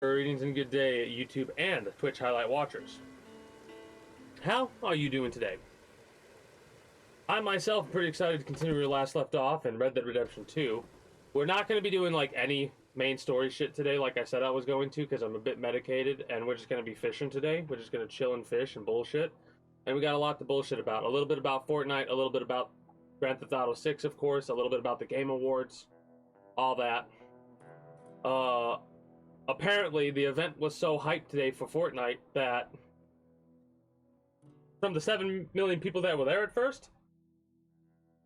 Greetings and good day, YouTube and Twitch highlight watchers. How are you doing today? I myself am pretty excited to continue where we last left off in Red Dead Redemption 2. We're not going to be doing like any main story shit today like I said I was going to, because I'm a bit medicated, and we're just going to be fishing today. We're just going to chill and fish and bullshit. And we got a lot to bullshit about. A little bit about Fortnite, a little bit about Grand Theft Auto 6, of course, a little bit about the Game Awards, all that. Apparently, the event was so hyped today for Fortnite that from the 7 million people that were there at first,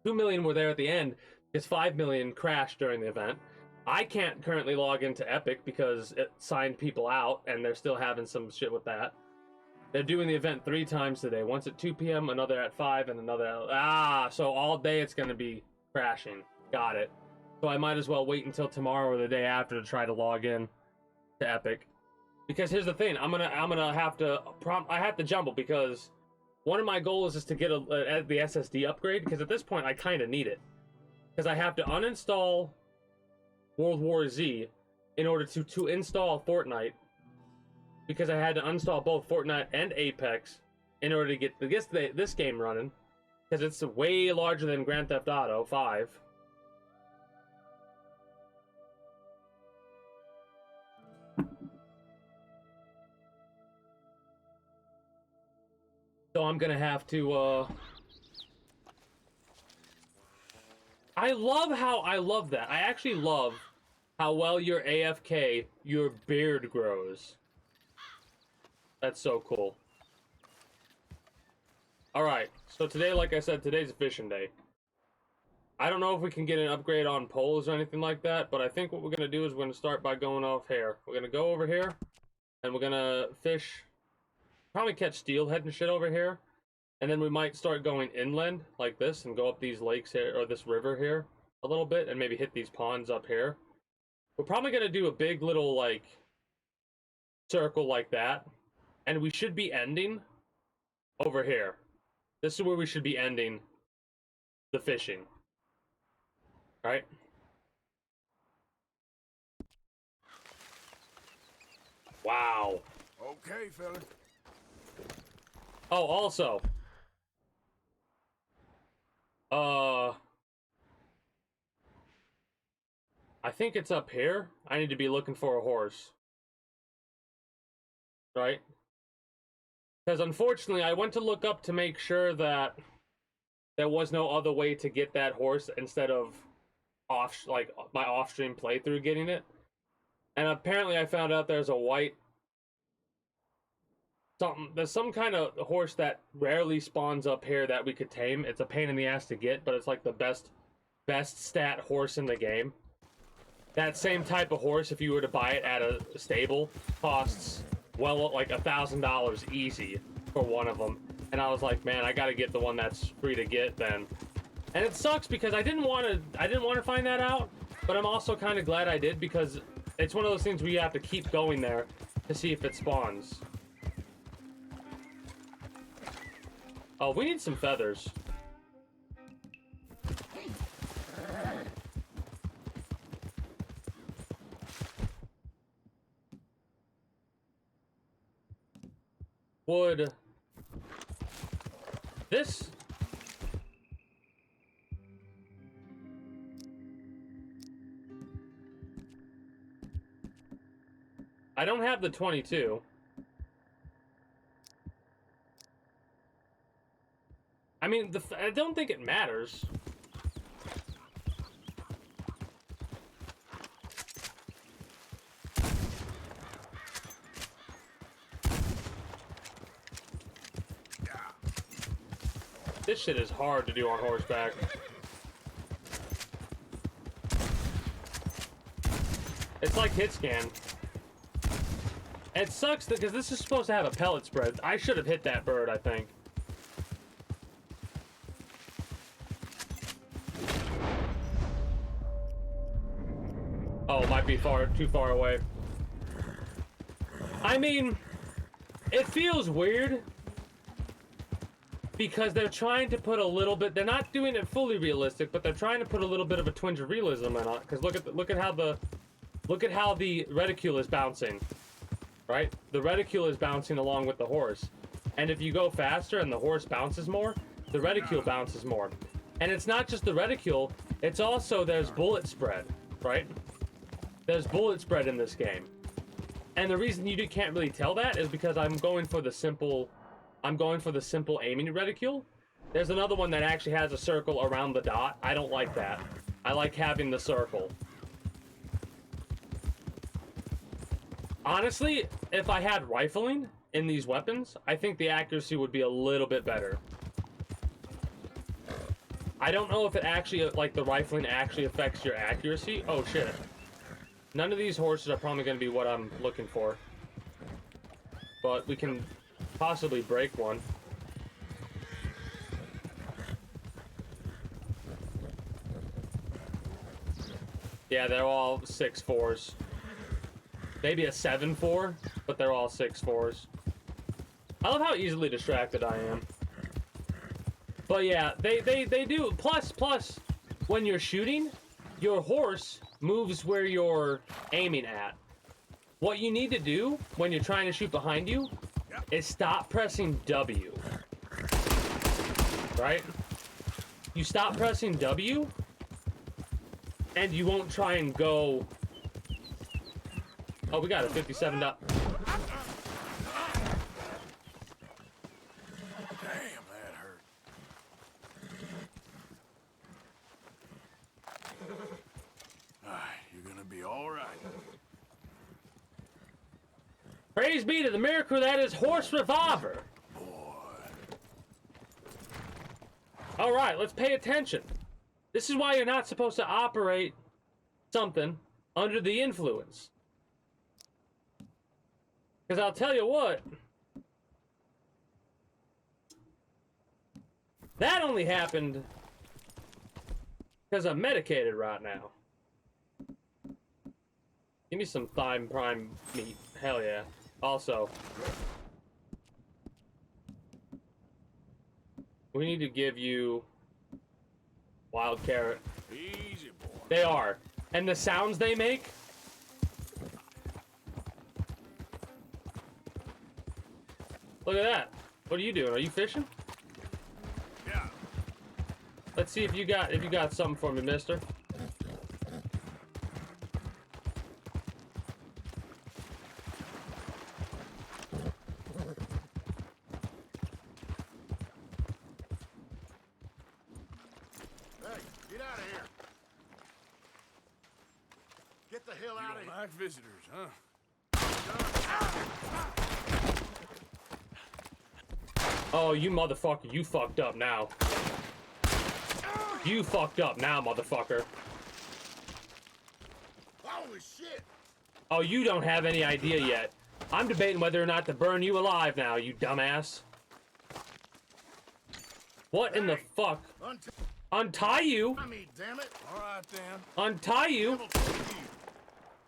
2 million were there at the end, because 5 million crashed during the event. I can't currently log into Epic because it signed people out, and they're still having some shit with that. They're doing the event 3 times today. Once at 2 p.m., another at 5, and another at... so all day it's going to be crashing. Got it. So I might as well wait until tomorrow or the day after to try to log in to Epic, because here's the thing, I'm gonna have to I have to jumble, because one of my goals is to get the SSD upgrade, because at this point I kind of need it, because I have to uninstall World War Z in order to install Fortnite, because I had to uninstall both Fortnite and Apex in order to get this game running, because it's way larger than Grand Theft Auto 5. So I'm gonna have to, I love that. I actually love how well your AFK, your beard grows. That's so cool. Alright, so today, like I said, today's a fishing day. I don't know if we can get an upgrade on poles or anything like that, but I think what we're gonna do is we're gonna start by going off here. We're gonna go over here, and we're gonna fish... probably catch steelhead and shit over here, and then we might start going inland like this and go up these lakes here, or this river here a little bit, and maybe hit these ponds up here. We're probably gonna do a big little like circle like that, and we should be ending over here. This is where we should be ending the fishing. All right. Wow. Okay, fella. Oh, also, I think it's up here. I need to be looking for a horse. Right? Because unfortunately, I went to look up to make sure that there was no other way to get that horse instead of my off-stream playthrough getting it. And apparently I found out there's a white... there's some kind of horse that rarely spawns up here that we could tame. It's a pain in the ass to get, but it's like the best stat horse in the game. That same type of horse, if you were to buy it at a stable, costs well like $1,000 easy for one of them. And I was like, man, I gotta get the one that's free to get then. And it sucks because I didn't want to find that out, but I'm also kind of glad I did, because it's one of those things where you have to keep going there to see if it spawns. Oh, we need some feathers. Would this... I don't have the 22. I mean, I don't think it matters. This shit is hard to do on horseback. It's like hit scan. It sucks because this is supposed to have a pellet spread. I should have hit that bird, I think. Oh, might be too far away. I mean, it feels weird because they're trying to put a little bit, they're not doing it fully realistic, but they're trying to put a little bit of a twinge of realism in it. Because look at how the reticule is bouncing. right? The reticule is bouncing along with the horse. And if you go faster and the horse bounces more, the reticule bounces more. And it's not just the reticule, it's also there's bullet spread, right? There's bullet spread in this game. And the reason you can't really tell that is because I'm going for the simple aiming reticule. There's another one that actually has a circle around the dot. I don't like that. I like having the circle. Honestly, if I had rifling in these weapons, I think the accuracy would be a little bit better. I don't know if it actually, like, the rifling actually affects your accuracy. Oh, shit. None of these horses are probably going to be what I'm looking for. But we can possibly break one. Yeah, they're all 6-4s. Maybe a 7-4, but they're all 6-4s. I love how easily distracted I am. But yeah, they do. Plus, when you're shooting, your horse moves where you're aiming at. What you need to do when you're trying to shoot behind you is stop pressing W. Right? You stop pressing W, and you won't try and go... Oh, we got a 57. Damn, that hurt. Alright, you're gonna be alright. Praise be to the miracle that is Horse Revolver. Alright, let's pay attention. This is why you're not supposed to operate something under the influence. Because I'll tell you what, that only happened because I'm medicated right now. Give me some thyme prime meat. Hell yeah. Also, we need to give you wild carrot. Easy, boy. They are. And the sounds they make. Look at that. What are you doing? Are you fishing? Yeah. Let's see if you got something for me, mister. Hey, get out of here. Get the hell out of here. Like visitors, huh? Oh, you motherfucker, you fucked up now. You fucked up now, motherfucker. Holy shit! Oh, you don't have any idea yet. I'm debating whether or not to burn you alive now, you dumbass. What in the fuck? Untie you? I mean, damn it. All right, then. Untie you?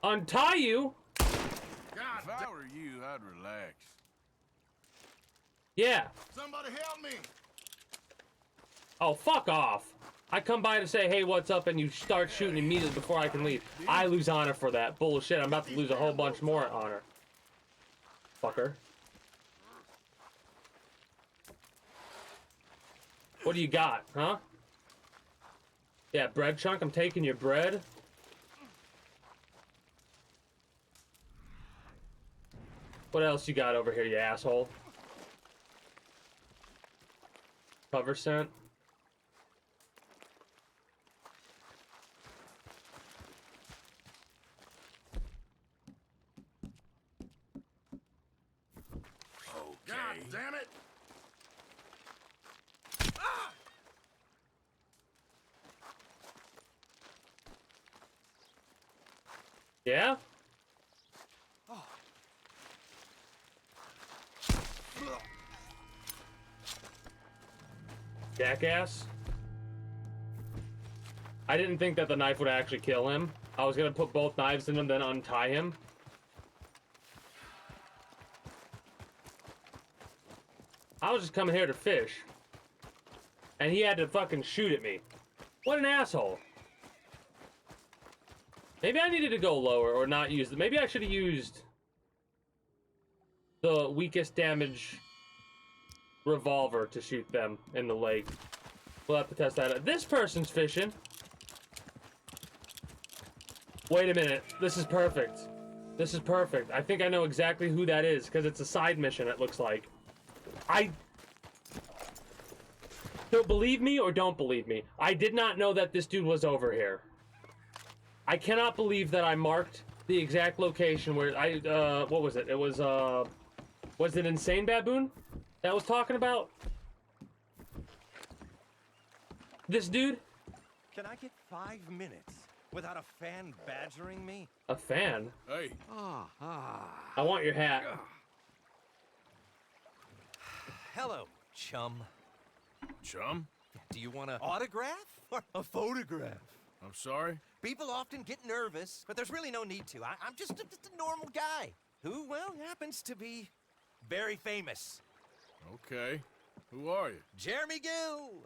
Untie you? God, if I were you, I'd relax. Yeah. Somebody help me. Oh, fuck off. I come by to say, hey, what's up, and you start shooting immediately before I can leave. I lose honor for that. Bullshit, I'm about to lose a whole bunch more honor. Fucker. What do you got, huh? Yeah, bread chunk, I'm taking your bread. What else you got over here, you asshole? Cover scent. Okay. God damn it! Ah! Yeah? Oh. Jackass. I didn't think that the knife would actually kill him. I was gonna put both knives in him, then untie him. I was just coming here to fish. And he had to fucking shoot at me. What an asshole. Maybe I needed to go lower or not use it. Maybe I should have used... the weakest damage revolver to shoot them in the lake. We'll have to test that out. This person's fishing. Wait a minute. This is perfect. This is perfect. I think I know exactly who that is, because it's a side mission, it looks like. So believe me or don't believe me, I did not know that this dude was over here. I cannot believe that I marked the exact location where what was it? It was it Insane Baboon that was talking about? This dude? Can I get 5 minutes without a fan badgering me? A fan? Hey. I want your hat. Hello, chum. Chum? Do you want an autograph or a photograph? I'm sorry? People often get nervous, but there's really no need to. I'm just a normal guy who, well, happens to be very famous. Okay. Who are you? Jeremy Gill,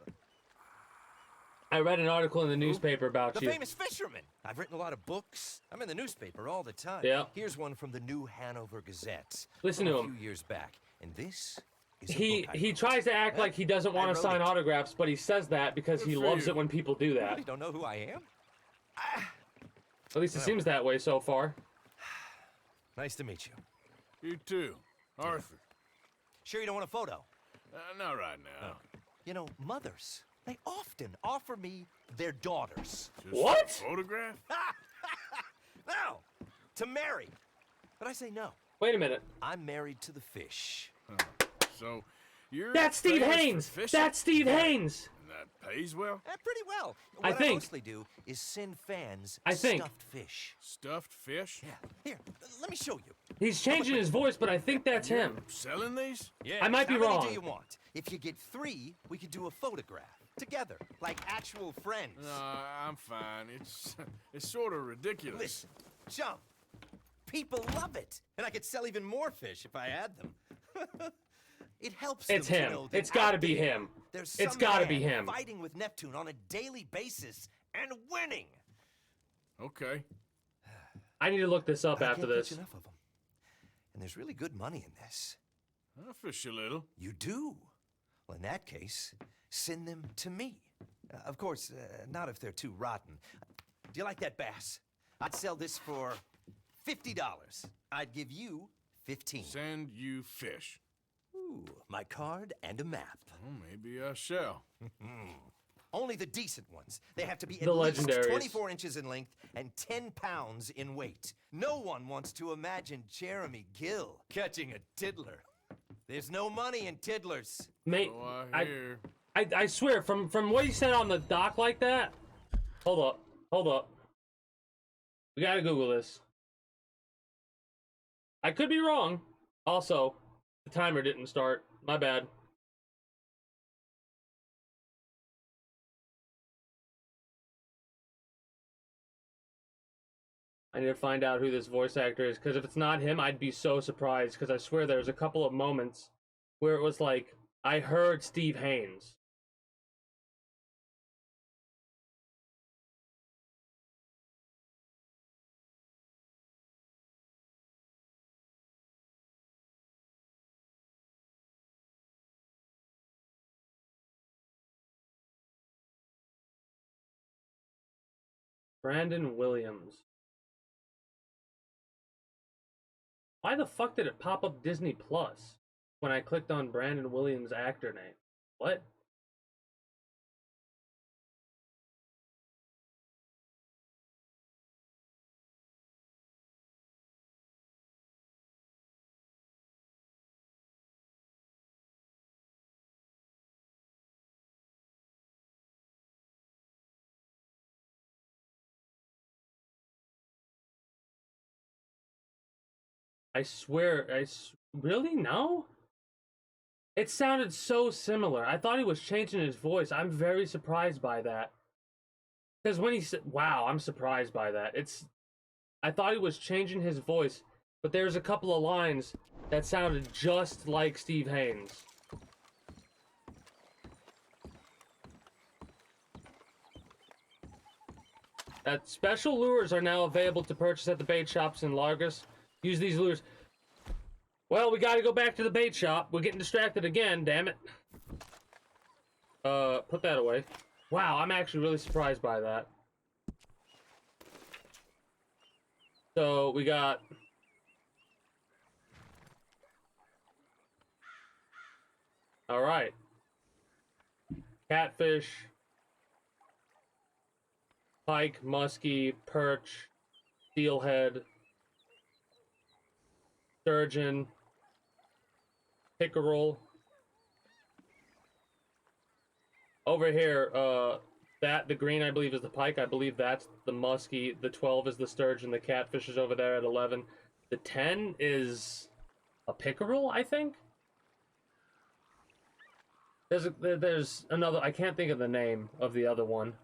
I read an article in the newspaper about the you. famous fisherman. I've written a lot of books. I'm in the newspaper all the time. Yeah. Here's one from the New Hanover Gazette. Listen from to a him. few years back, and this is a He book I he wrote. tries to act like he doesn't want I to wrote sign it. autographs, but he says that because he Good for loves you. it when people do You that. really don't know who I am? At least it seems that way so far. Nice to meet you. You too. Arthur. Sure you don't want a photo? Not right now. You know, mothers, they often offer me their daughters. Just What? a photograph? No, to marry. But I say no. Wait a minute. I'm married to the fish. So, you're That's Steve famous for Haynes. fishing? That's Steve Haynes. And that pays well? Pretty well. I What I think. mostly do is send fans I think. stuffed fish. Stuffed fish? Yeah, here, let me show you. He's changing his voice, but I think that's him. Selling these? Yeah. I might be How many wrong. do you want? If you get 3, we could do a photograph together, like actual friends. No, I'm fine. It's sort of ridiculous. Listen, chum, people love it, and I could sell even more fish if I had them. It helps It's them to him. know that It's gotta out be there, him. There's It's some gotta man be him. fighting with Neptune on a daily basis and winning. Okay. I need to look this up I after can't this. catch enough of them. And there's really good money in this. I'll fish a little. You do? Well, in that case, send them to me. Of course, not if they're too rotten. Do you like that bass? I'd sell this for $50. I'd give you 15. Send you fish. Ooh, my card and a map. Well, maybe I shall. Only the decent ones. They have to be at The least legendaries. 24 inches in length and 10 pounds in weight. No one wants to imagine Jeremy Gill catching a tiddler. There's no money in tiddlers. Mate, Oh, I hear. I swear, from what he said on the dock like that. Hold up. We gotta Google this. I could be wrong. Also, the timer didn't start. My bad. I need to find out who this voice actor is, because if it's not him, I'd be so surprised, because I swear there's a couple of moments where it was like, I heard Steve Haynes. Brandon Williams. Why the fuck did it pop up Disney Plus when I clicked on Brandon Williams' actor name? What? I swear, really? No? It sounded so similar. I thought he was changing his voice. I'm very surprised by that. Because when he said, wow, I'm surprised by that. I thought he was changing his voice, but there's a couple of lines that sounded just like Steve Haynes. Special lures are now available to purchase at the bait shops in Largus. Use these lures. Well, we gotta go back to the bait shop. We're getting distracted again, damn it. Put that away. Wow, I'm actually really surprised by that. So, we got... Alright. Catfish. Pike, muskie, perch, steelhead, sturgeon, pickerel. Over here, the green I believe is the pike. I believe that's the muskie. The 12 is the sturgeon. The catfish is over there at 11. The 10 is a pickerel, I think. There's another. I can't think of the name of the other one.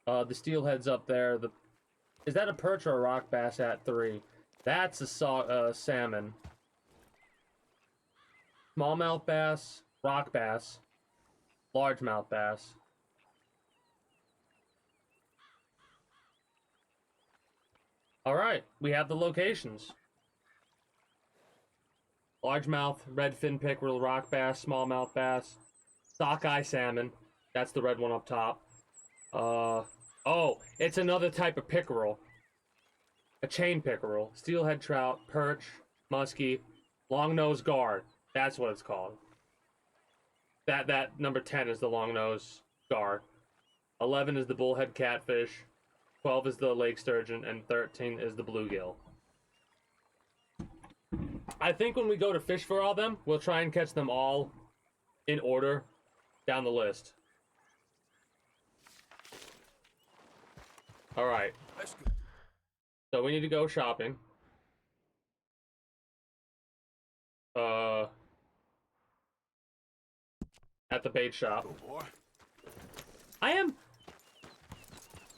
The steelhead's up there. Is that a perch or a rock bass at 3? That's a salmon. Smallmouth bass, rock bass, largemouth bass. Alright, we have the locations. Largemouth, redfin pickerel, rock bass, smallmouth bass, sockeye salmon. That's the red one up top. Oh, it's another type of pickerel. A chain pickerel, steelhead trout, perch, muskie, long-nosed gar. That's what it's called. That number 10 is the long-nosed gar. 11 is the bullhead catfish. 12 is the lake sturgeon, and 13 is the bluegill. I think when we go to fish for all them, we'll try and catch them all in order down the list. Alright. So we need to go shopping. At the bait shop.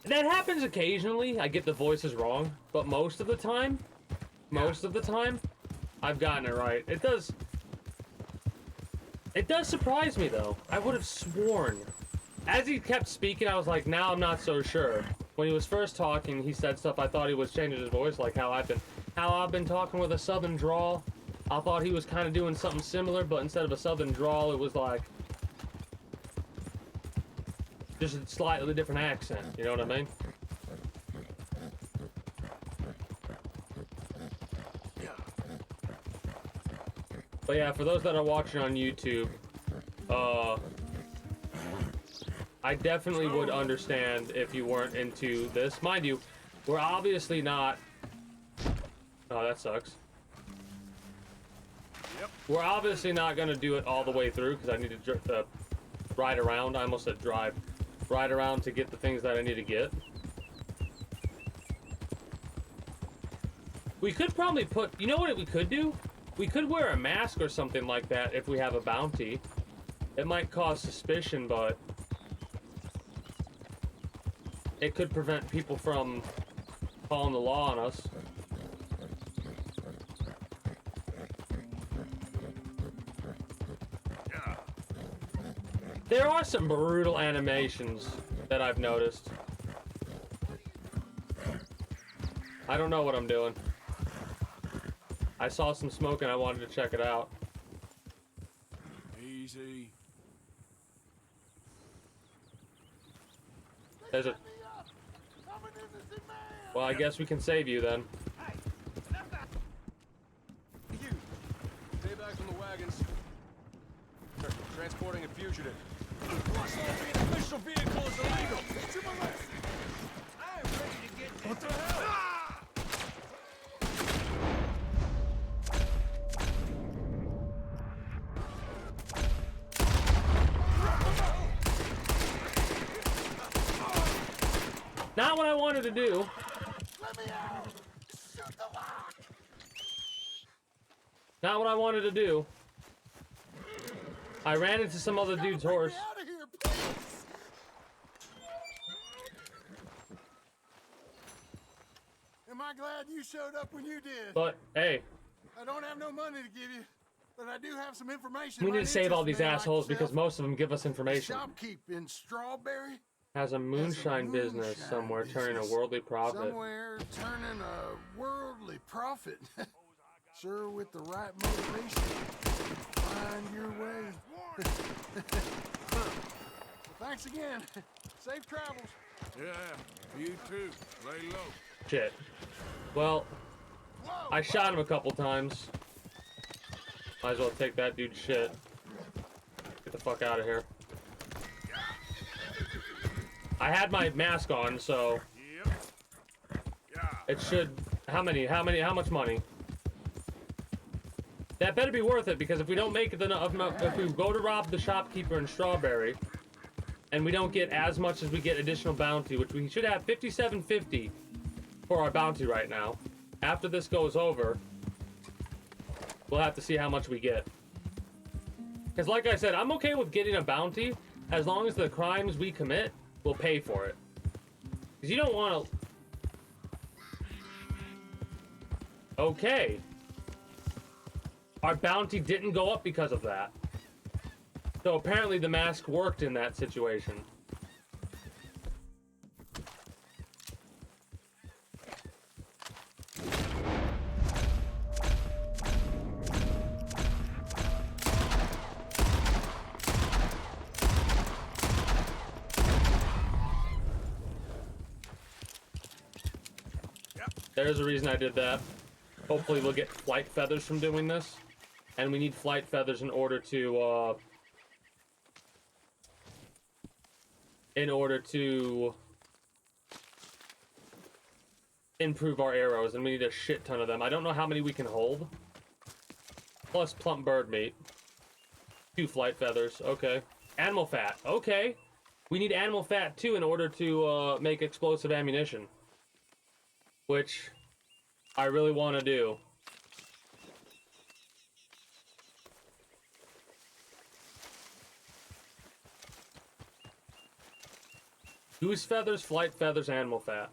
That happens occasionally. I get the voices wrong, but most of the time, I've gotten it right. It does surprise me though. I would have sworn. As he kept speaking, I was like, now I'm not so sure. When he was first talking, he said stuff I thought he was changing his voice, like how I've been talking with a southern drawl. I thought he was kind of doing something similar, but instead of a southern drawl, it was like just a slightly different accent. You know what I mean? But yeah, for those that are watching on YouTube, I definitely would understand if you weren't into this. Mind you, we're obviously not... Oh, that sucks. Yep. We're obviously not going to do it all the way through, because I need to ride around. I almost said drive. Ride around to get the things that I need to get. We could probably put... You know what we could do? We could wear a mask or something like that if we have a bounty. It might cause suspicion, but... it could prevent people from calling the law on us. There are some brutal animations that I've noticed. I don't know what I'm doing. I saw some smoke and I wanted to check it out. Easy. There's a... Well, I guess we can save you then. You, stay back from the wagons. Transporting a fugitive. An official vehicle is illegal. To my left. I am ready to get... What the hell? Not what I wanted to do. Let me out! Shoot the lock! Not what I wanted to do. I ran into some other dude's horse. Out of here, please! Am I glad you showed up when you did? But, hey, I don't have no money to give you, but I do have some information. we need to save all these Like assholes because yourself. most of them give us information. Shopkeep in Strawberry. Has a moonshine business somewhere turning a worldly profit. Somewhere turning a worldly profit. sure with the right motivation, find your way. Well, thanks again. Safe travels. Yeah, you too. Lay low. Shit. Well, I shot him a couple times. Might as well take that dude's shit. Get the fuck out of here. I had my mask on, so it should. How much money? That better be worth it, because if we don't make it enough, if we go to rob the shopkeeper in Strawberry, and we don't get as much as we get additional bounty, which we should have 5750 for our bounty right now. After this goes over, we'll have to see how much we get. Because like I said, I'm okay with getting a bounty as long as the crimes we commit will pay for it. Because you don't want to... Okay. Our bounty didn't go up because of that. So apparently the mask worked in that situation. There's a reason I did that. Hopefully we'll get flight feathers from doing this. And we need flight feathers in order to, improve our arrows, and we need a shit ton of them. I don't know how many we can hold. Plus plump bird meat. 2 flight feathers, okay. Animal fat, okay. We need animal fat too in order to make explosive ammunition. Which I really want to do. Goose feathers, flight feathers, animal fat.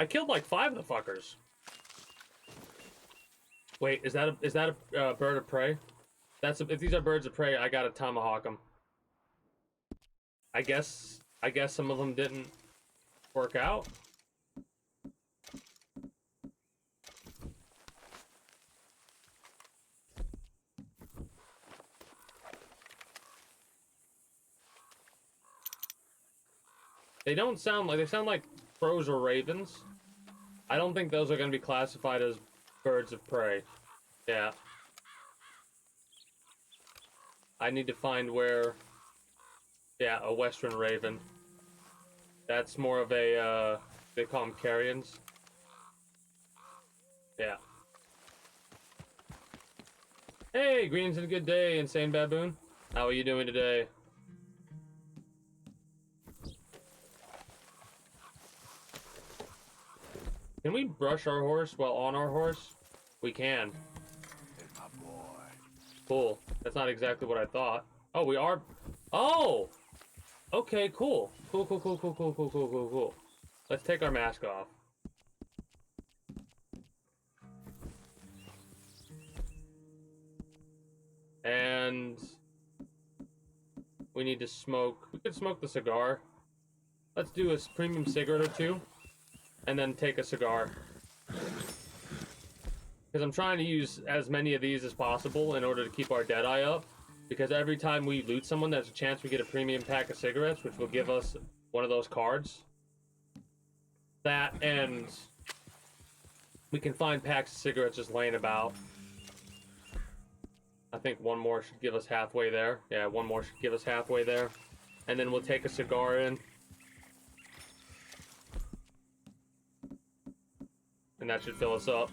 I killed like 5 of the fuckers. Wait, is that a bird of prey? If these are birds of prey, I gotta tomahawk them. I guess some of them didn't work out. They sound like crows or ravens. I don't think those are going to be classified as birds of prey. Yeah. I need to find where... Yeah, a western raven. That's more of a, they call them carrions. Yeah. Hey, greetings and a good day, Insane Baboon. How are you doing today? Can we brush our horse while on our horse? We can. Hey, my boy. Cool. That's not exactly what I thought. Oh, we are... Oh! Okay, cool. Cool. Let's take our mask off. And... we need to smoke... We could smoke the cigar. Let's do a premium cigarette or 2. And then take a cigar. Because I'm trying to use as many of these as possible in order to keep our Deadeye up. Because every time we loot someone, there's a chance we get a premium pack of cigarettes, which will give us one of those cards. That, and we can find packs of cigarettes just laying about. I think one more should give us halfway there. Yeah, one more should give us halfway there. And then we'll take a cigar in. And that should fill us up.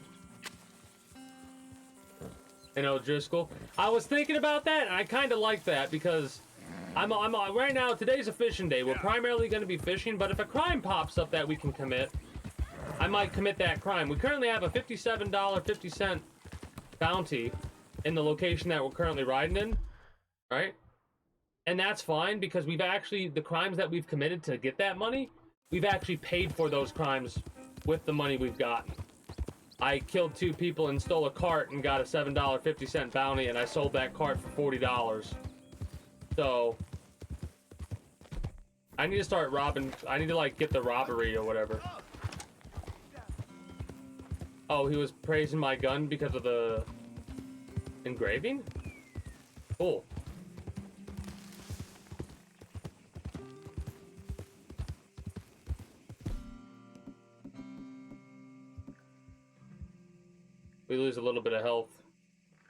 And O'Driscoll. I was thinking about that, and I kind of like that, because I'm right now, today's a fishing day. We're primarily going to be fishing, but if a crime pops up that we can commit, I might commit that crime. We currently have a $57.50 bounty in the location that we're currently riding in, right? And that's fine, because we've actually, the crimes that we've committed to get that money, we've actually paid for those crimes with the money we've gotten. I killed 2 people and stole a cart and got a $7.50 bounty, and I sold that cart for $40. So I need to start robbing. I need to like get the robbery or whatever. Oh, he was praising my gun because of the engraving? Cool. We lose a little bit of health.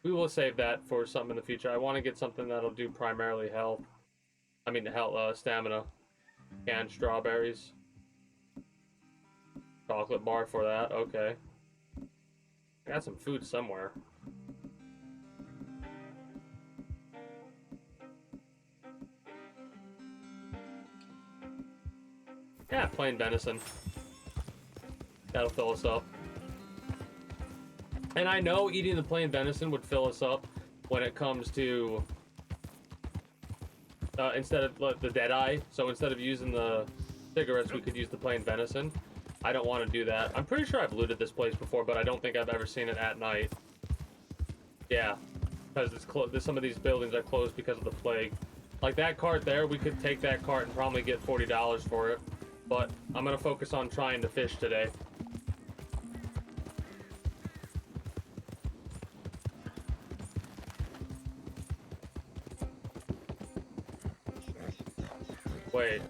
We will save that for something in the future. I want to get something that'll do primarily health. I mean, health, stamina. Canned strawberries. Chocolate bar for that. Okay. I got some food somewhere. Yeah, plain venison. That'll fill us up. And I know eating the plain venison would fill us up when it comes to instead of the Deadeye. So instead of using the cigarettes, we could use the plain venison. I don't want to do that. I'm pretty sure I've looted this place before, but I don't think I've ever seen it at night. Yeah, because it's some of these buildings are closed because of the plague. Like that cart there, we could take that cart and probably get $40 for it. But I'm gonna focus on trying to fish today. Wait.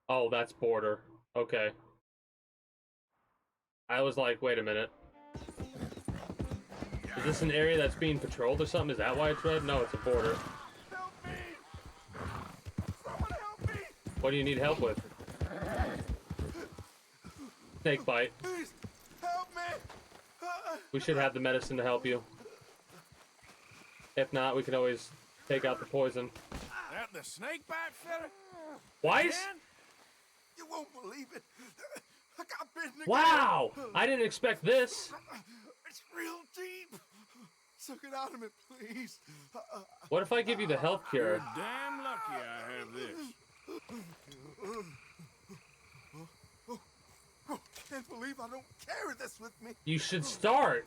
Oh, that's border. Okay. I was like, wait a minute. Is this an area that's being patrolled or something? Is that why it's red? No, it's a border. Help me! Someone help me! What do you need help with? Snake bite. Please, help me! We should have the medicine to help you. If not, we can always take out the poison. That the snake bite fella? Twice? Again? You won't believe it. I got bitten again. Wow! I didn't expect this. It's real deep. Suck it out of me, please. What if I give you the health You're cure? damn lucky I have this. Can't believe I don't carry this with me. You should start.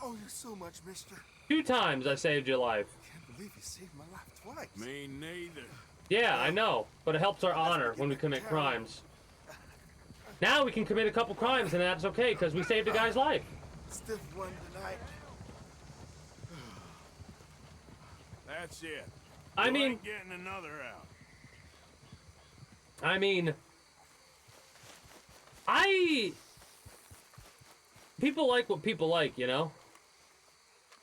Oh, you're so much, mister. 2 times I saved your life. Can't believe you saved my life twice. Me neither. Yeah, I know, but it helps our honor when we commit crimes. Now we can commit a couple crimes and that's okay because we saved a guy's life. Stiff one tonight. That's it. I You mean- ain't getting another out. People like what people like, you know?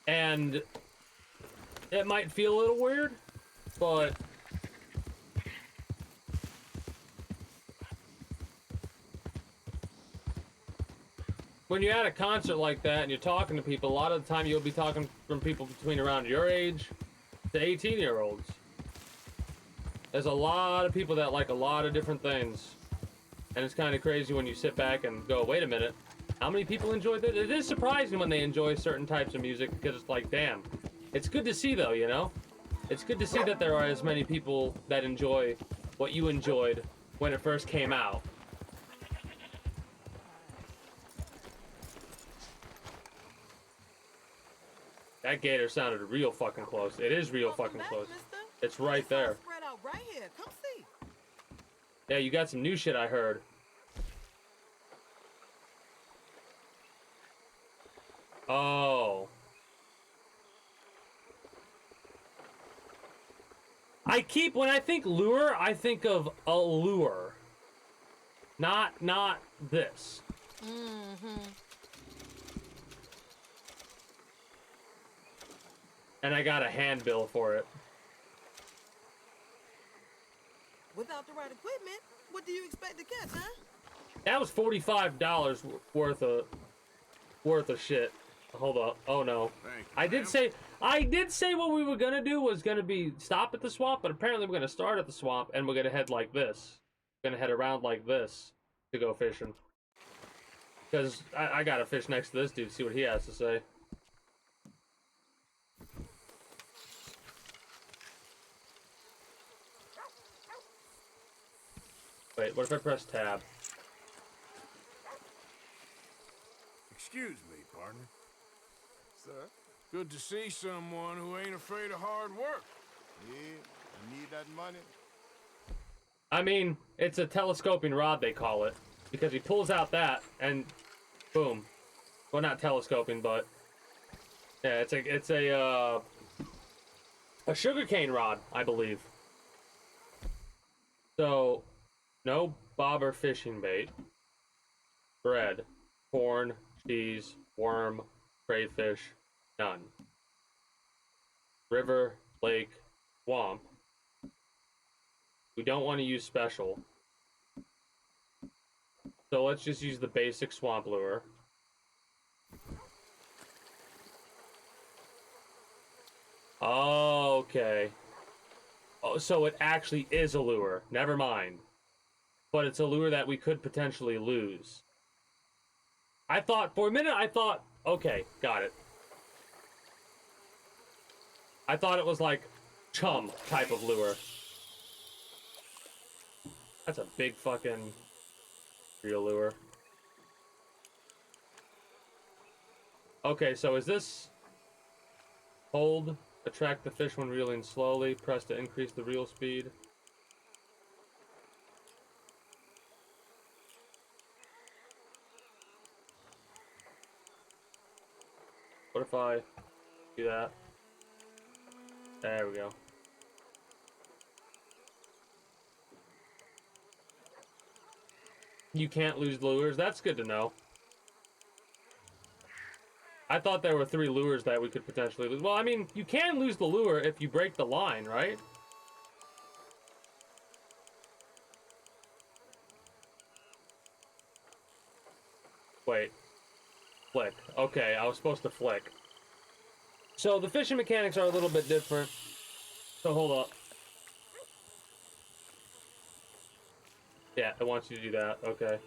And it might feel a little weird, but when you're at a concert like that and you're talking to people, a lot of the time you'll be talking from people between around your age to 18-year-olds. There's a lot of people that like a lot of different things. And it's kind of crazy when you sit back and go, wait a minute, how many people enjoy this? It is surprising when they enjoy certain types of music because it's like, damn. It's good to see though, you know? It's good to see that there are as many people that enjoy what you enjoyed when it first came out. That gator sounded real fucking close. It is real fucking close. It's right there. Spread out right here. Come see. Yeah, you got some new shit I heard. Oh. When I think lure, I think of a lure. Not this. Mm-hmm. And I got a handbill for it. Without the right equipment, what do you expect to catch, huh? That was $45 worth of shit. Hold up. Oh no. Thank you, I did say what we were gonna do was gonna be stop at the swamp, but apparently we're gonna start at the swamp and we're gonna head like this. We're gonna head around like this to go fishing. Because I gotta fish next to this dude, see what he has to say. Wait, what if I press tab? Excuse me, partner. Sir? Good to see someone who ain't afraid of hard work. that money? I mean, it's a telescoping rod, they call it, because he pulls out that and boom. Well, not telescoping, but yeah, it's a sugarcane rod, I believe. So, no bobber fishing bait, bread, corn, cheese, worm, crayfish, none. River, lake, swamp. We don't want to use special. So let's just use the basic swamp lure. Okay. Oh, so it actually is a lure. Never mind. But it's a lure that we could potentially lose. I thought, for a minute, okay, got it. I thought it was like chum type of lure. That's a big fucking real lure. Okay, so is this hold, attract the fish when reeling slowly, press to increase the reel speed? What if I do that? There we go. You can't lose lures. That's good to know. I thought there were 3 lures that we could potentially lose. Well, I mean, you can lose the lure if you break the line, right? Wait. Flick. Okay, I was supposed to flick. So the fishing mechanics are a little bit different. So hold up. Yeah, it wants you to do that. Okay.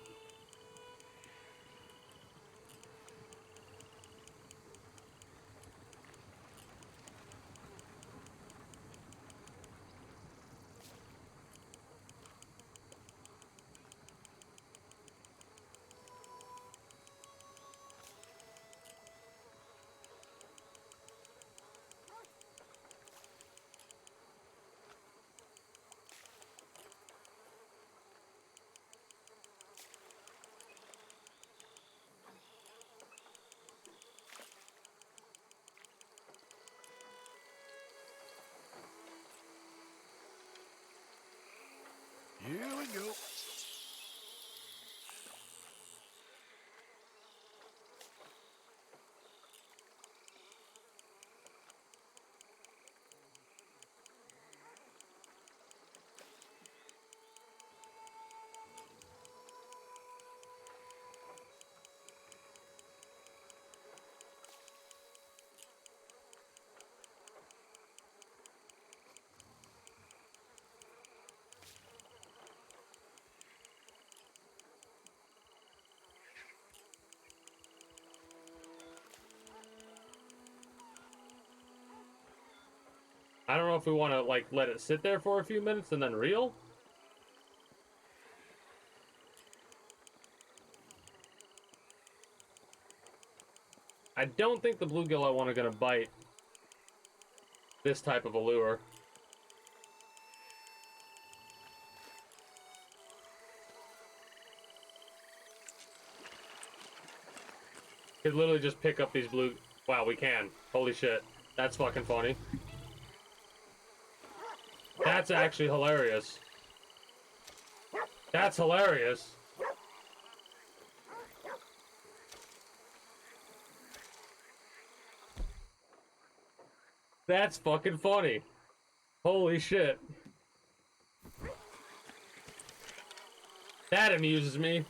Here we go. I don't know if we want to, like, let it sit there for a few minutes and then reel. I don't think the bluegill I want are going to bite this type of a lure. Could literally just pick up these blue... Wow, we can. Holy shit. That's fucking funny. That's actually hilarious. That's hilarious. That's fucking funny. Holy shit. That amuses me.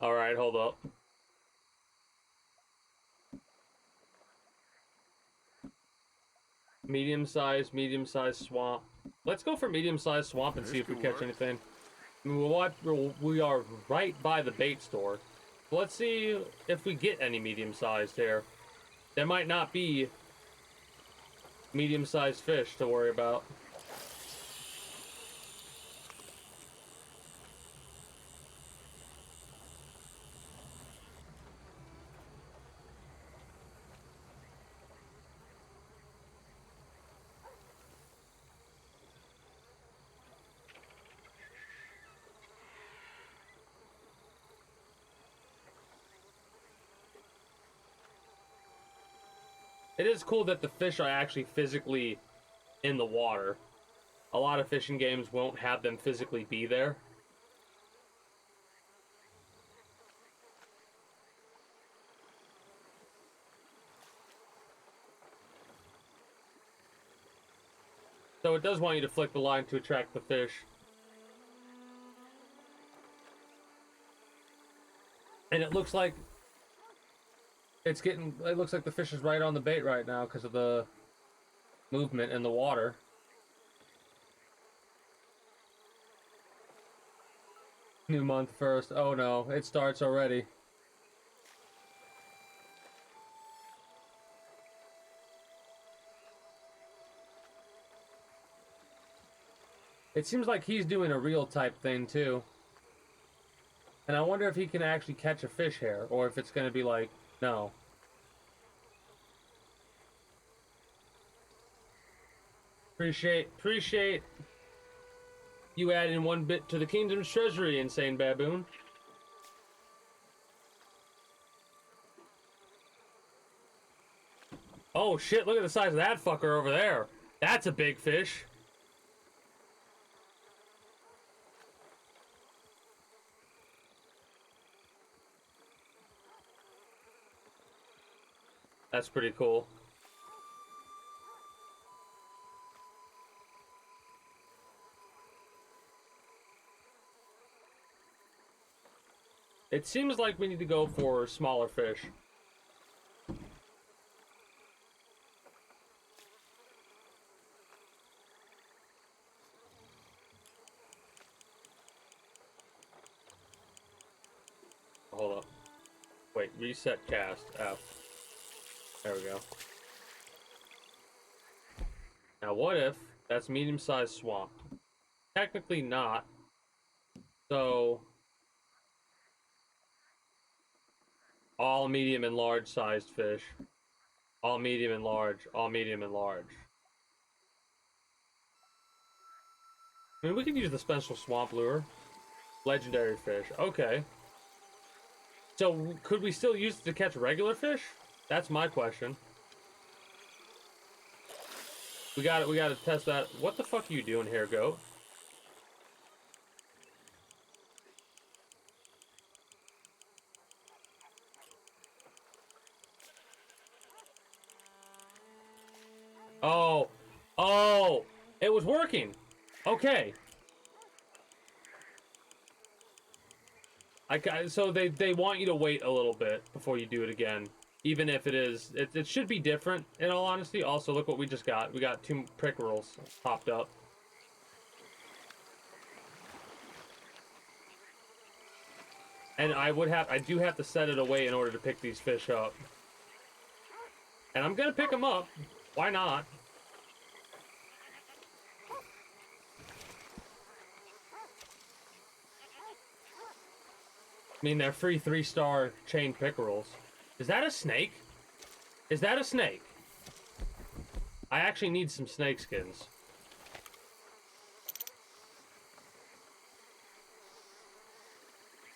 Alright, hold up. Medium-sized swamp. Let's go for medium-sized swamp and see if we catch anything. I mean, we are right by the bait store. Let's see if we get any medium-sized here. There might not be medium-sized fish to worry about. It is cool that the fish are actually physically in the water. A lot of fishing games won't have them physically be there. So it does want you to flick the line to attract the fish. And it looks like it looks like the fish is right on the bait right now because of the movement in the water. New month first. Oh no, it starts already. It seems like he's doing a reel type thing too. And I wonder if he can actually catch a fish here, or if it's going to be like, no. Appreciate you adding 1 bit to the kingdom's treasury, Insane Baboon. Oh shit, look at the size of that fucker over there. That's a big fish. That's pretty cool. It seems like we need to go for smaller fish. Hold up. Wait, reset cast. F. There we go. Now what if that's medium-sized swamp? Technically not. So all medium and large sized fish. All medium and large. All medium and large. I mean, we could use the special swamp lure. Legendary fish. Okay. So could we still use it to catch regular fish? That's my question. We gotta test that. What the fuck are you doing here, goat? Oh, oh, it was working. Okay. So they want you to wait a little bit before you do it again, even if it should be different. In all honesty, also look what we just got. We got 2 pickerels popped up. And I do have to set it away in order to pick these fish up. And I'm gonna pick them up. Why not? I mean, they're free 3-star chain pickerels. Is that a snake? Is that a snake? I actually need some snake skins.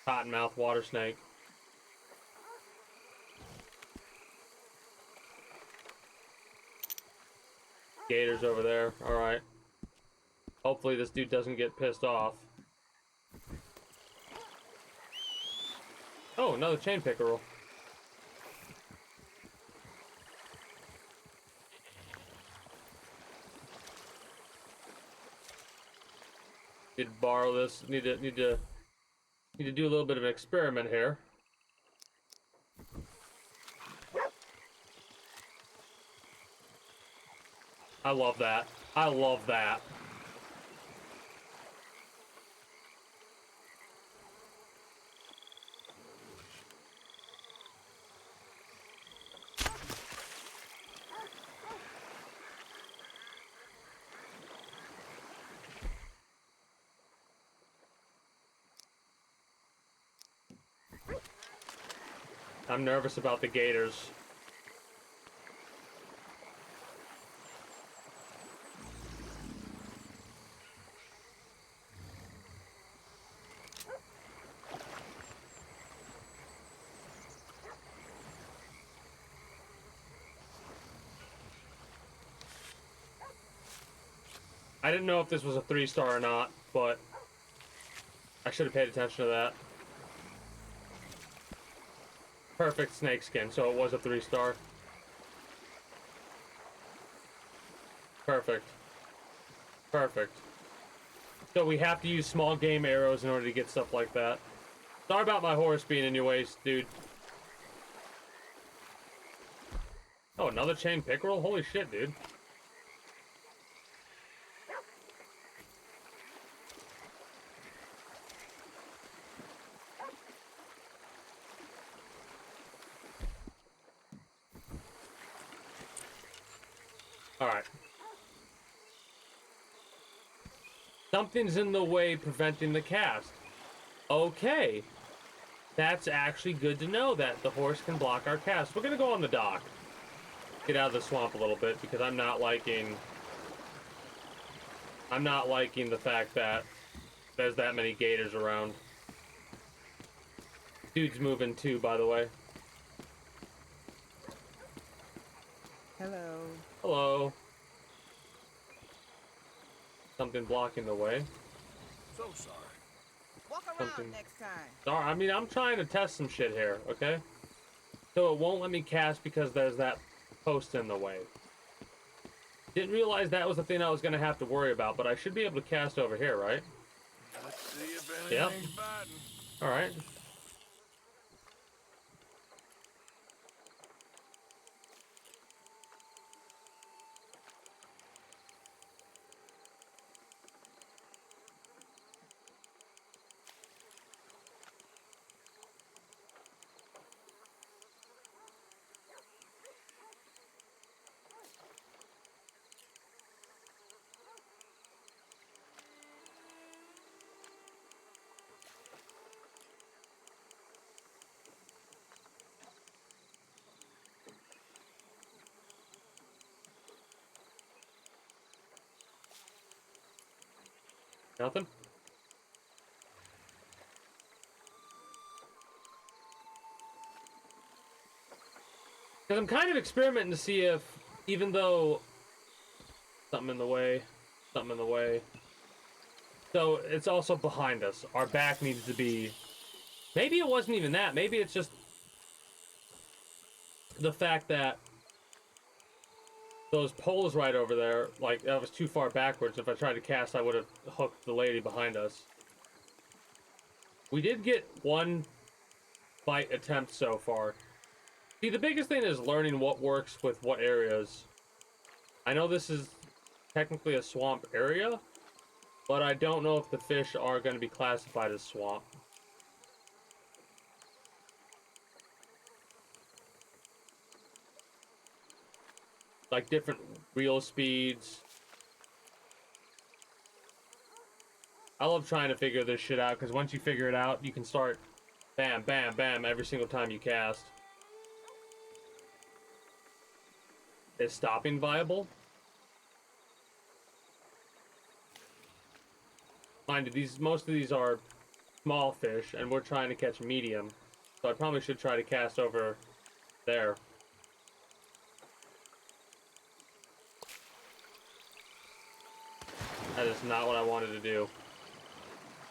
Cottonmouth water snake. Gators over there. Alright. Hopefully this dude doesn't get pissed off. Oh, another chain pickerel. Need to borrow this. Need to do a little bit of an experiment here. I love that. I love that. I'm nervous about the gators. I didn't know if this was a 3-star or not, but I should have paid attention to that. Perfect snake skin, so it was a 3-star. Perfect. Perfect. So we have to use small game arrows in order to get stuff like that. Sorry about my horse being in your waist, dude. Oh, another chain pickerel? Holy shit, dude. Alright. Something's in the way preventing the cast. Okay. That's actually good to know that the horse can block our cast. We're gonna go on the dock. Get out of the swamp a little bit because I'm not liking the fact that there's that many gators around. Dude's moving too, by the way. Hello. Hello. Something blocking the way. So sorry. Walk around Something. next time. Sorry, I mean, I'm trying to test some shit here, okay? So it won't let me cast because there's that post in the way. Didn't realize that was the thing I was gonna have to worry about, but I should be able to cast over here, right? Let's see if Yep. anything's biting. Alright. Nothing? Because I'm kind of experimenting to see if, even though something in the way, so it's also behind us. Our back needs to be, maybe it wasn't even that. Maybe it's just the fact that those poles right over there, like, that was too far backwards. If I tried to cast, I would have hooked the lady behind us. We did get one bite attempt so far. See, the biggest thing is learning what works with what areas. I know this is technically a swamp area, but I don't know if the fish are going to be classified as swamp. Like different reel speeds. I love trying to figure this shit out, because once you figure it out, you can start bam, bam, bam every single time you cast. Is stopping viable? Mind you, most of these are small fish, and we're trying to catch medium. So I probably should try to cast over there. That is not what I wanted to do.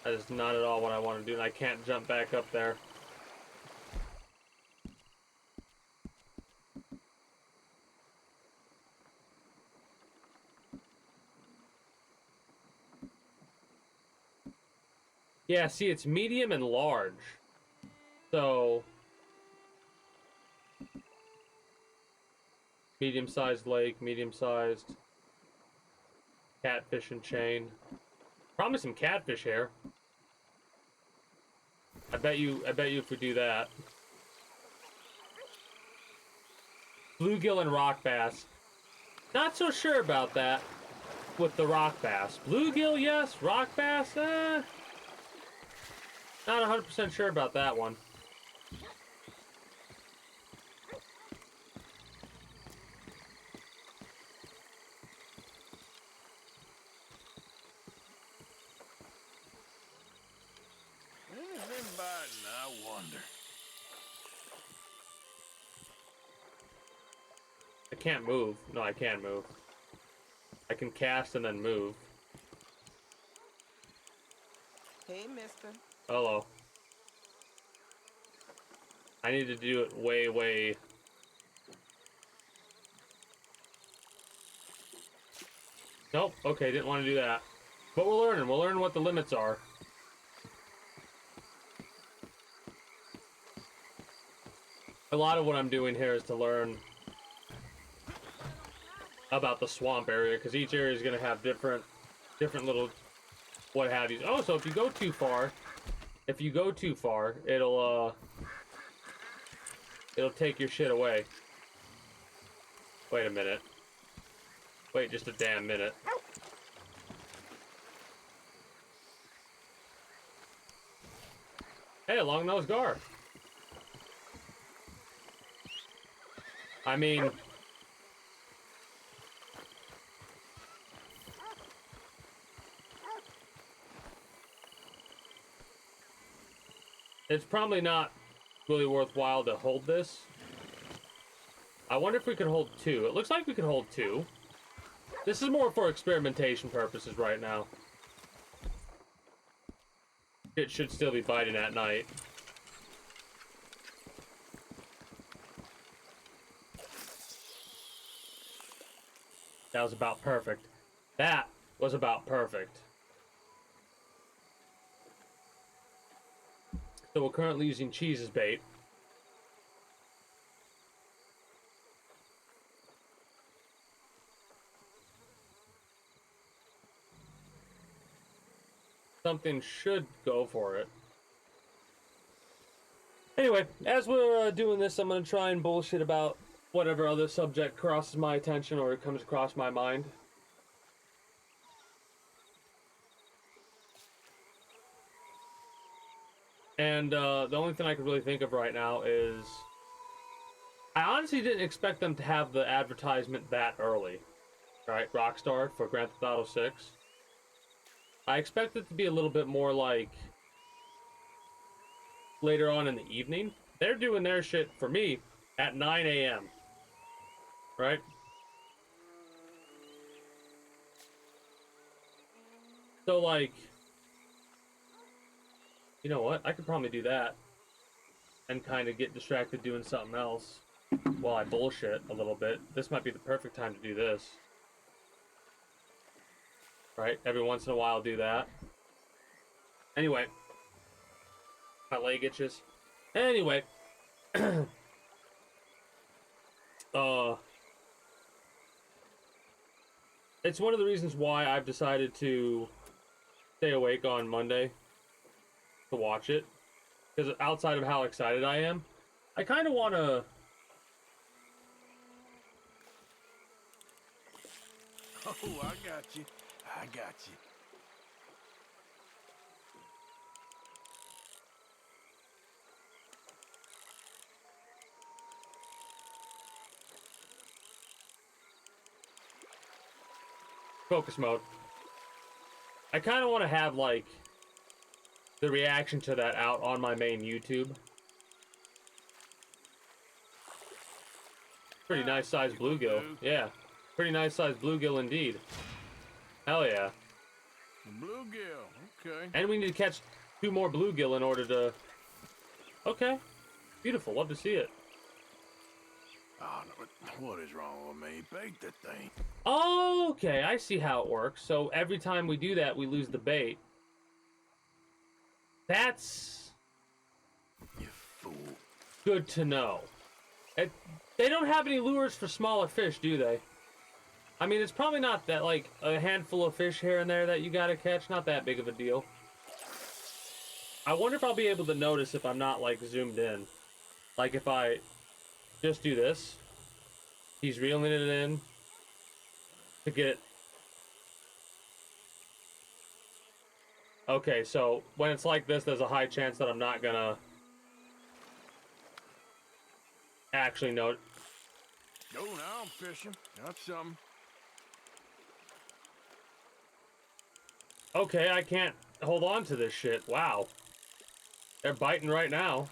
That is not at all what I want to do, and I can't jump back up there. Yeah, see, it's medium and large. So, medium-sized lake, medium-sized catfish and chain. Probably some catfish here. I bet you if we do that. Bluegill and rock bass. Not so sure about that with the rock bass. Bluegill, yes. Rock bass, not 100% sure about that one. Anything biting, I wonder. I can't move. No, I can move. I can cast and then move. Hey, mister. Hello. I need to do it way. Nope. Okay, didn't want to do that. But we're learning. We'll learn what the limits are. A lot of what I'm doing here is to learn about the swamp area, because each area is going to have different little what have you. Oh, so if you go too far, it'll take your shit away. Wait a minute. Wait just a damn minute. Hey, long-nosed gar. I mean, it's probably not really worthwhile to hold this. I wonder if we could hold 2. It looks like we could hold 2. This is more for experimentation purposes right now. It should still be biting at night. That was about perfect. That was about perfect. So we're currently using cheese as bait. Something should go for it. Anyway, as we're doing this, I'm going to try and bullshit about whatever other subject crosses my attention or comes across my mind. And the only thing I can really think of right now is... I honestly didn't expect them to have the advertisement that early. Right, Rockstar for Grand Theft Auto 6. I expect it to be a little bit more like later on in the evening. They're doing their shit for me at 9 a.m. Right? So, like, you know what? I could probably do that and kind of get distracted doing something else while I bullshit a little bit. This might be the perfect time to do this. Right? Every once in a while, do that. Anyway. My leg itches. Anyway. It's one of the reasons why I've decided to stay awake on Monday to watch it. Because outside of how excited I am, I kind of want to... Oh, I got you. I got you. Focus mode. I kind of want to have, like, the reaction to that out on my main YouTube. Pretty nice sized bluegill. Yeah. Pretty nice sized bluegill indeed. Hell yeah. Bluegill, okay. And we need to catch 2 more bluegill in order to... Okay. Beautiful. Love to see it. Oh, no, what is wrong with me? Bait the thing. Okay, I see how it works. So every time we do that, we lose the bait. That's You fool. good to know. They don't have any lures for smaller fish, do they? I mean, it's probably not that, like, a handful of fish here and there that you gotta catch. Not that big of a deal. I wonder if I'll be able to notice if I'm not, like, zoomed in. Like, if I just do this. He's reeling it in to get... Okay, so when it's like this, there's a high chance that I'm not gonna actually know. Go now, I'm fishing. Got some. Okay, I can't hold on to this shit. Wow. They're biting right now.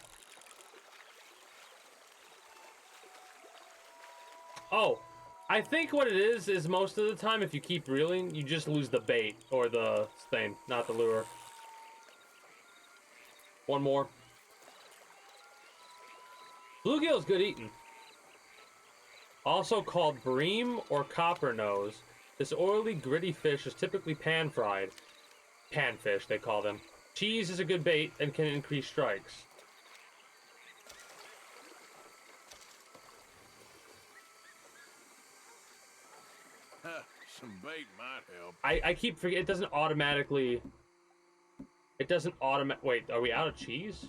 Oh, I think what it is most of the time if you keep reeling, you just lose the bait or the thing, not the lure. One more. Bluegill is good eating. Also called bream or copper nose. This oily, gritty fish is typically pan-fried. Panfish, they call them. Cheese is a good bait and can increase strikes. Some bait might help. I keep forgetting, it doesn't automatically... It doesn't wait, are we out of cheese?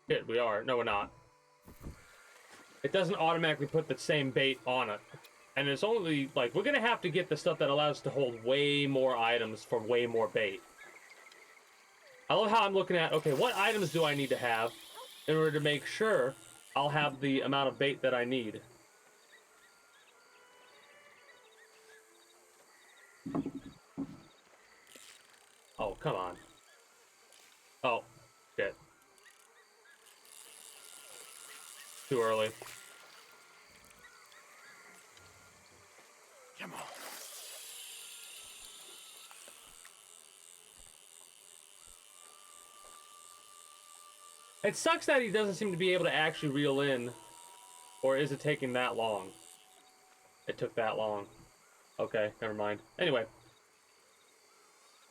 Shit, we are. No, we're not. It doesn't automatically put the same bait on it. And it's only, like, we're gonna have to get the stuff that allows us to hold way more items for way more bait. I love how I'm looking at, okay, what items do I need to have in order to make sure I'll have the amount of bait that I need? Oh, come on. Oh, shit. Too early. Come on. It sucks that he doesn't seem to be able to actually reel in. Or is it taking that long? It took that long. Okay, never mind. Anyway.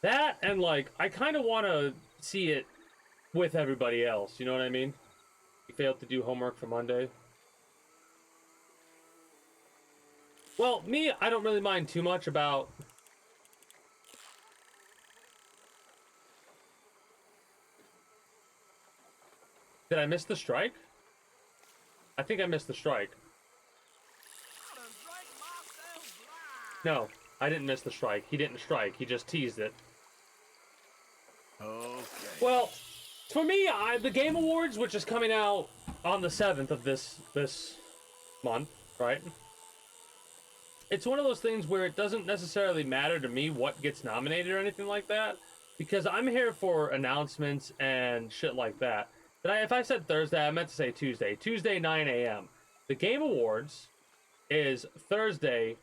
That, and like, I kind of want to see it with everybody else, you know what I mean? You failed to do homework for Monday. Well, me, I don't really mind too much about... Did I miss the strike? I think I missed the strike. No, I didn't miss the strike. He didn't strike. He just teased it. Okay. Well, for me, the Game Awards, which is coming out on the 7th of this month, right? It's one of those things where it doesn't necessarily matter to me what gets nominated or anything like that, because I'm here for announcements and shit like that. But if I said Thursday, I meant to say Tuesday. Tuesday, 9 a.m. The Game Awards is Thursday,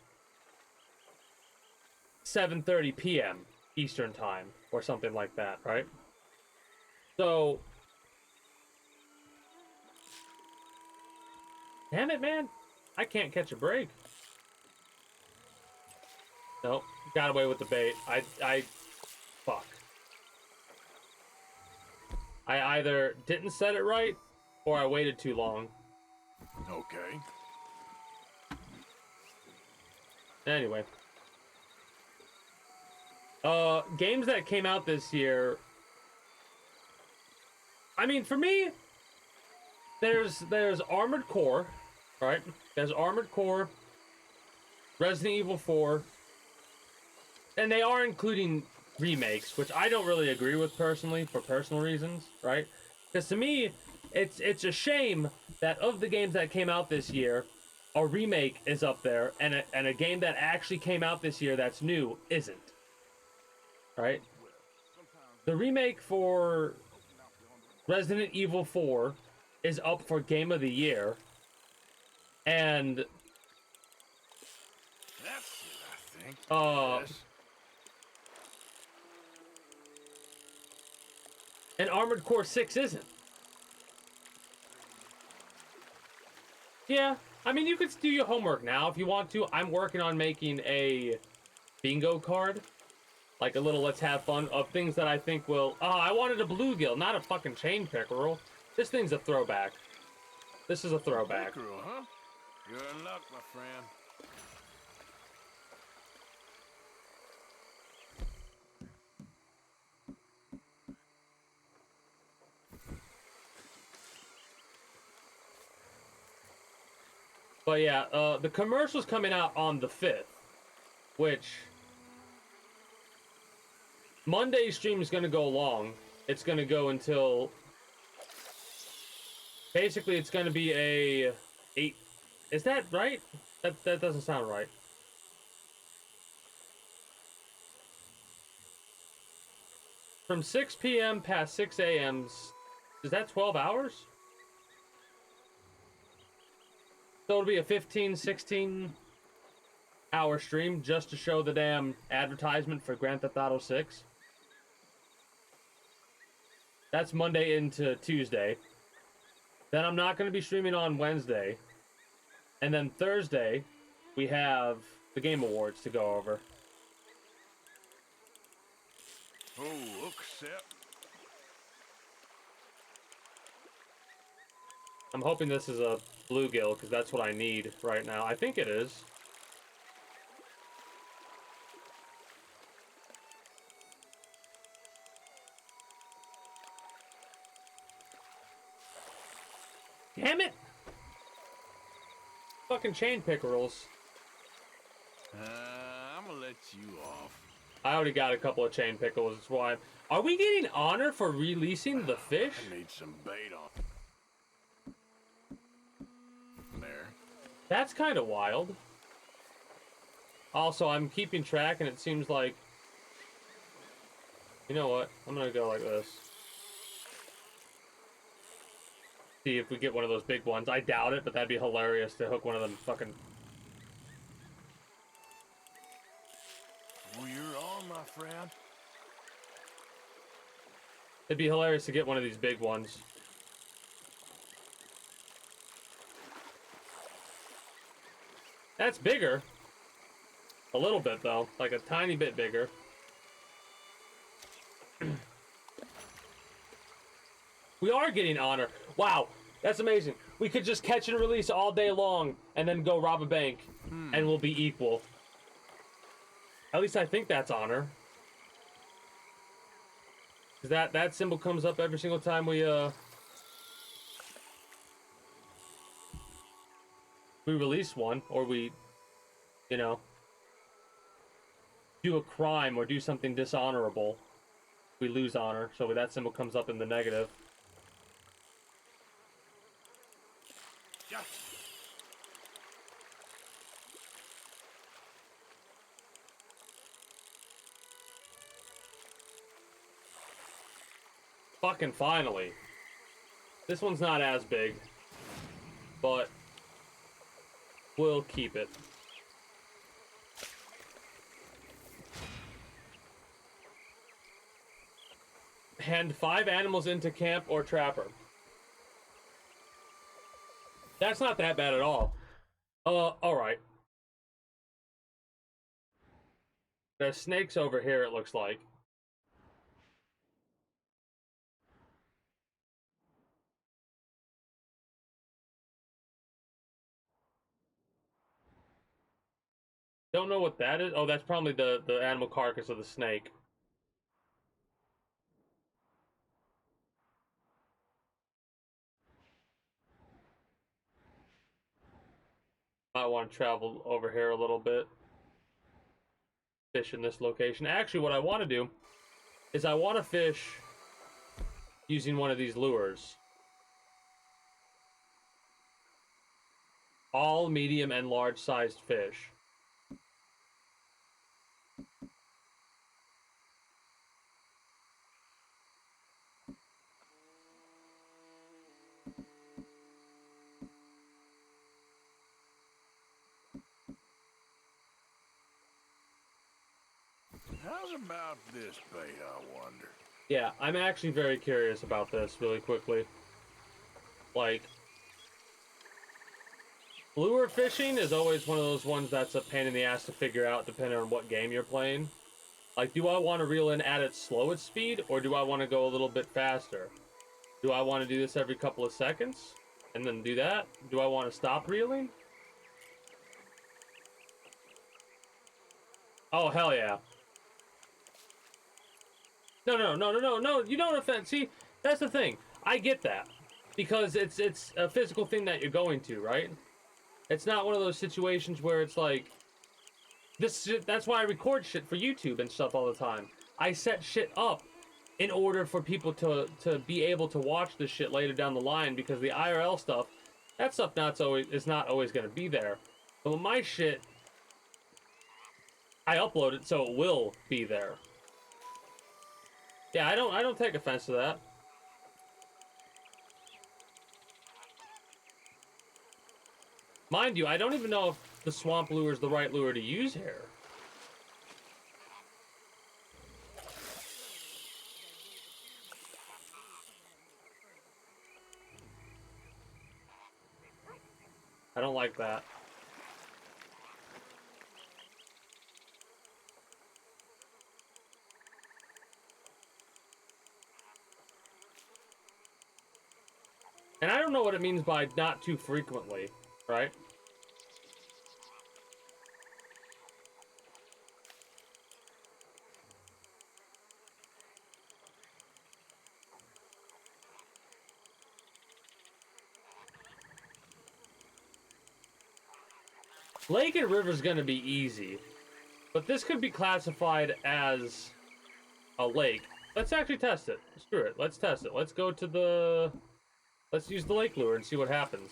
7:30 p.m. Eastern Time, or something like that, right? So... Damn it, man. I can't catch a break. Nope. Got away with the bait. Fuck. I either didn't set it right, or I waited too long. Okay. Anyway. Games that came out this year... I mean, for me, there's Armored Core, right? There's Armored Core, Resident Evil 4, and they are including remakes, which I don't really agree with personally, for personal reasons, right? Because to me, it's a shame that of the games that came out this year, a remake is up there, and a game that actually came out this year that's new isn't. Right? The remake for Resident Evil 4 is up for Game of the Year, and That's it, I think. Yes. and Armored Core 6 isn't. Yeah, I mean, you could do your homework now if you want to. I'm working on making a bingo card. Like a little let's have fun of things that I think will... Oh, I wanted a bluegill, not a fucking chain pickerel. This thing's a throwback. This is a throwback. Pickerel, huh? You're in luck, my friend. But yeah, the commercial's coming out on the 5th, which... Monday's stream is going to go long. It's going to go until... Basically, it's going to be a... 8... Is that right? That doesn't sound right. From 6 p.m. past 6 a.m. Is that 12 hours? So it'll be a 15, 16 hour stream just to show the damn advertisement for Grand Theft Auto 6. That's Monday into Tuesday. Then I'm not going to be streaming on Wednesday. And then Thursday, we have the Game Awards to go over. Oh, accept. I'm hoping this is a bluegill, because that's what I need right now. I think it is. Damn it! Fucking chain pickerels. I'm gonna let you off. I already got a couple of chain pickles, that's why. Are we getting honor for releasing the fish? I need some bait on there. That's kind of wild. Also, I'm keeping track, and it seems like... You know what? I'm gonna go like this. See if we get one of those big ones. I doubt it, but that'd be hilarious to hook one of them fucking... Oh, you're on, my friend. It'd be hilarious to get one of these big ones. That's bigger. A little bit, though. Like a tiny bit bigger. We are getting honor. Wow, that's amazing. We could just catch and release all day long and then go rob a bank and we'll be equal. At least I think that's honor. Cause that symbol comes up every single time we release one, or we, you know, do a crime or do something dishonorable. We lose honor, so that symbol comes up in the negative. Yeah. Fucking finally. This one's not as big, but we'll keep it. Hand 5 animals into camp or trapper. That's not that bad at all. Alright. There's snakes over here, it looks like. Don't know what that is. Oh, that's probably the animal carcass of the snake. I want to travel over here a little bit. Fish in this location. Actually, what I want to do is I want to fish using one of these lures. All medium and large sized fish. How's about this bait, I wonder? Yeah, I'm actually very curious about this really quickly. Like, lure fishing is always one of those ones that's a pain in the ass to figure out depending on what game you're playing. Like, do I want to reel in at its slowest speed, or do I want to go a little bit faster? Do I want to do this every couple of seconds and then do that? Do I want to stop reeling? Oh, hell yeah. No, you don't offend. See, that's the thing. I get that. Because it's a physical thing that you're going to, right? It's not one of those situations where it's like... This shit, that's why I record shit for YouTube and stuff all the time. I set shit up in order for people to be able to watch this shit later down the line, because the IRL stuff, that stuff is not always going to be there. But with my shit, I upload it so it will be there. Yeah, I don't take offense to that. Mind you, I don't even know if the swamp lure is the right lure to use here. I don't like that. And I don't know what it means by not too frequently, right? Lake and river's gonna be easy, but this could be classified as a lake. Let's actually test it. Screw it. Let's test it. Let's go to the... Let's use the lake lure and see what happens.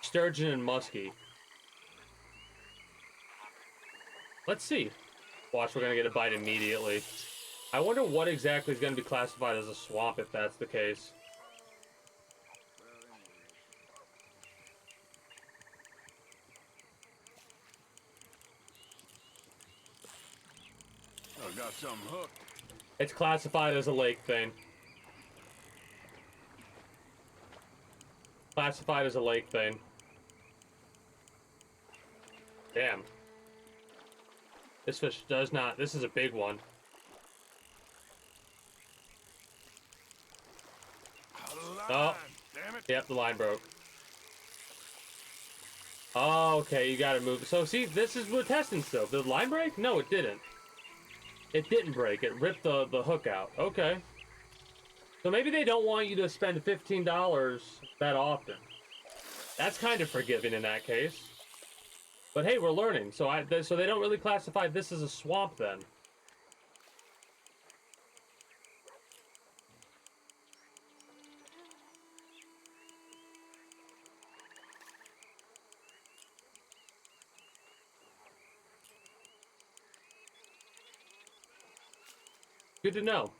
Sturgeon and muskie. Let's see. Watch, we're gonna get a bite immediately. I wonder what exactly is gonna be classified as a swamp if that's the case. I got something hooked. It's classified as a lake thing. Classified as a lake thing. Damn. This fish does not. This is a big one. Oh. Damn it. Yep, the line broke. Oh, okay, you gotta move. So, see, this is we're testing still. Did the line break? No, it didn't. It didn't break. It ripped the hook out. Okay. So maybe they don't want you to spend $15 that often. That's kind of forgiving in that case. But hey, we're learning. So so they don't really classify this as a swamp then. Good to know.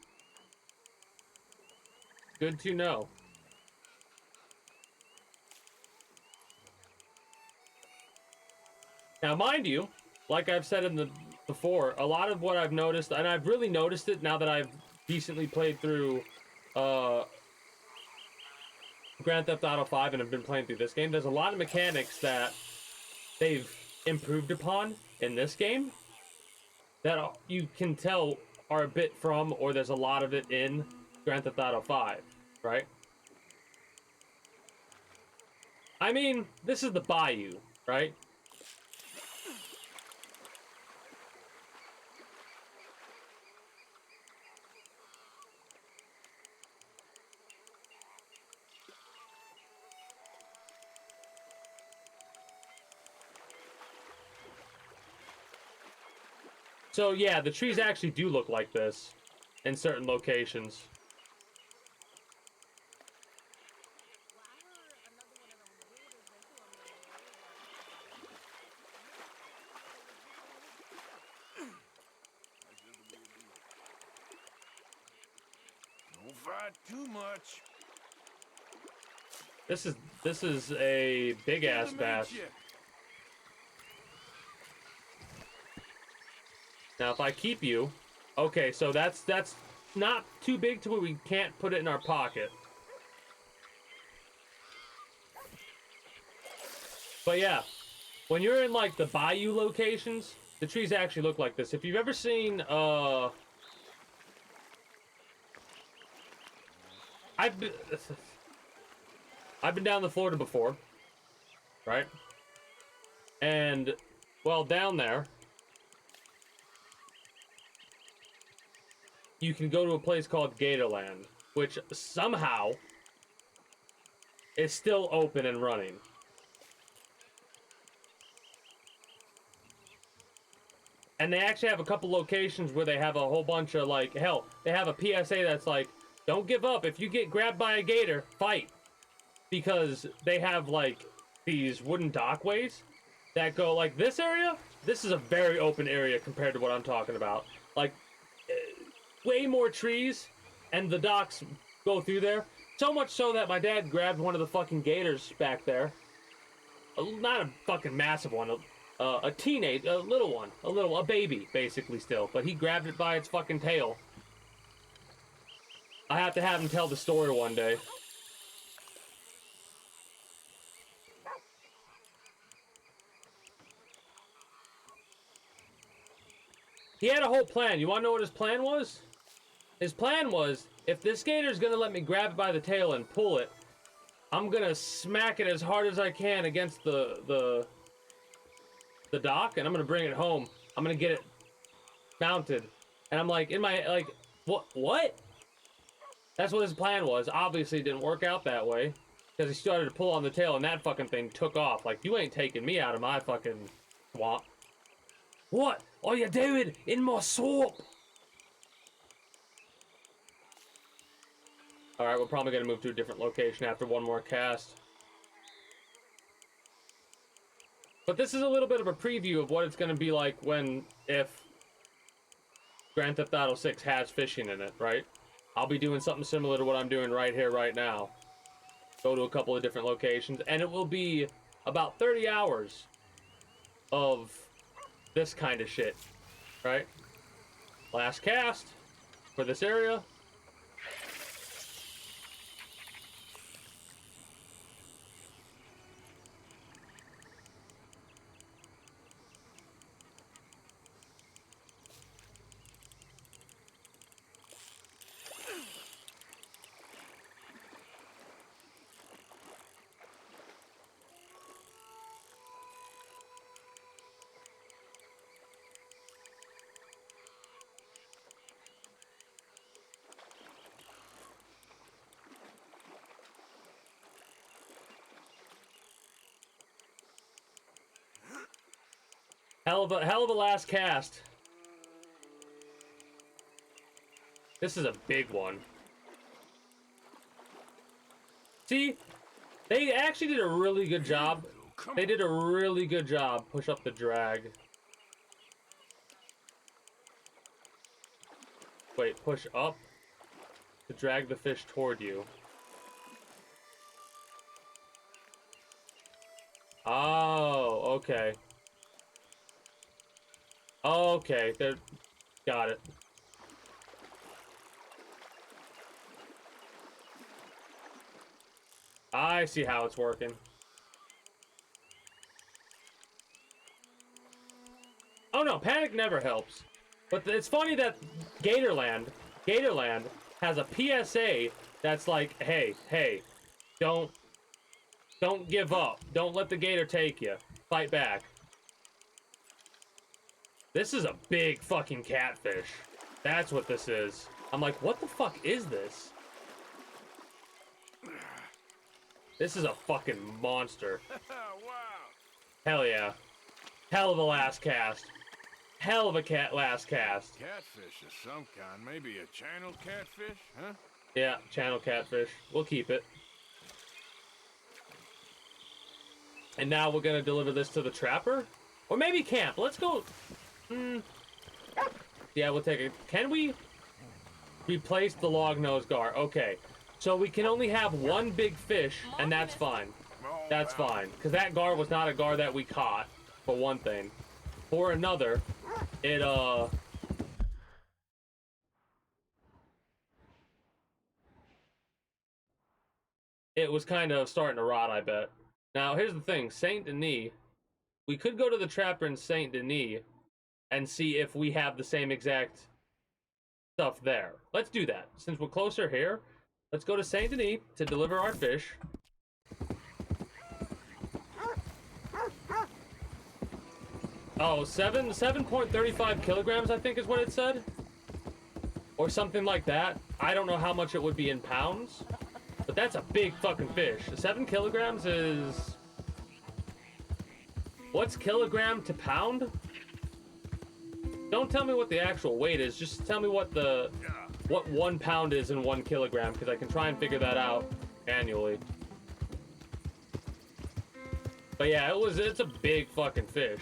Good to know. Now, mind you, like I've said before, a lot of what I've noticed, and I've really noticed it now that I've decently played through Grand Theft Auto 5 and have been playing through this game, there's a lot of mechanics that they've improved upon in this game that you can tell are a bit from, or there's a lot of it in Grand Theft Auto 5, right? I mean, this is the bayou, right? So yeah, the trees actually do look like this in certain locations. Don't fight too much. This is a big ass bass. Now, if I keep you, okay, so that's not too big to where we can't put it in our pocket. But yeah, when you're in like the bayou locations, the trees actually look like this. If you've ever seen, I've been down to Florida before, right? And well, down there, you can go to a place called Gatorland, which somehow is still open and running. And they actually have a couple locations where they have a whole bunch of, like, hell, they have a PSA that's like, don't give up. If you get grabbed by a gator, fight. Because they have, like, these wooden dockways that go, like, this area, this is a very open area compared to what I'm talking about. Like, way more trees, and the docks go through there. So much so that my dad grabbed one of the fucking gators back there. Not a fucking massive one, a little one, a baby, basically still. But he grabbed it by its fucking tail. I have to have him tell the story one day. he had a whole plan. You want to know what his plan was? His plan was, if this gator's gonna let me grab it by the tail and pull it, I'm gonna smack it as hard as I can against the dock, and I'm gonna bring it home. I'm gonna get it mounted. And I'm like, in my, like, what? That's what his plan was. Obviously, it didn't work out that way. Because he started to pull on the tail, and that fucking thing took off. Like, you ain't taking me out of my fucking swamp. What are you doing in my swamp? Alright, we're probably gonna move to a different location after one more cast. But this is a little bit of a preview of what it's gonna be like if Grand Theft Auto 6 has fishing in it, right? I'll be doing something similar to what I'm doing right here, right now. Go to a couple of different locations, and it will be about 30 hours of this kind of shit, right? Last cast for this area. Hell of a last cast. This is a big one. See, they actually did a really good job. They did a really good job. Push up the drag. Wait, push up to drag the fish toward you. Oh, okay. Okay, there. Got it. I see how it's working. Oh no, panic never helps. But it's funny that Gatorland has a PSA that's like, hey, don't give up. Don't let the gator take you. Fight back. This is a big fucking catfish. That's what this is. I'm like, what the fuck is this? This is a fucking monster. Wow. Hell yeah. Hell of a last cast. Hell of a last cast. Catfish of some kind. Maybe a channel catfish, huh? Yeah, channel catfish. We'll keep it. And now we're gonna deliver this to the trapper? Or maybe camp. Let's go. Yeah, we'll take it. Can we replace the log nose gar? Okay. So we can only have one big fish, and that's fine. That's fine. Because that gar was not a gar that we caught, for one thing. For another, it was kind of starting to rot, I bet. Now, here's the thing. Saint Denis, we could go to the trapper in Saint Denis and see if we have the same exact stuff there. Let's do that. Since we're closer here, let's go to Saint Denis to deliver our fish. Oh, 7.35 kilograms, I think is what it said. Or something like that. I don't know how much it would be in pounds. But that's a big fucking fish. 7 kilograms is... What's kilogram to pound? Don't tell me what the actual weight is. Just tell me what 1 pound is in 1 kilogram, because I can try and figure that out annually. But yeah, it's a big fucking fish.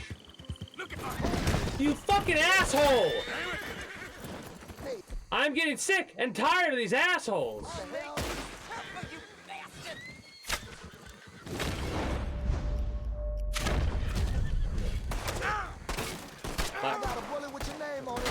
You fucking asshole! I'm getting sick and tired of these assholes. I got a bullet with your name on it.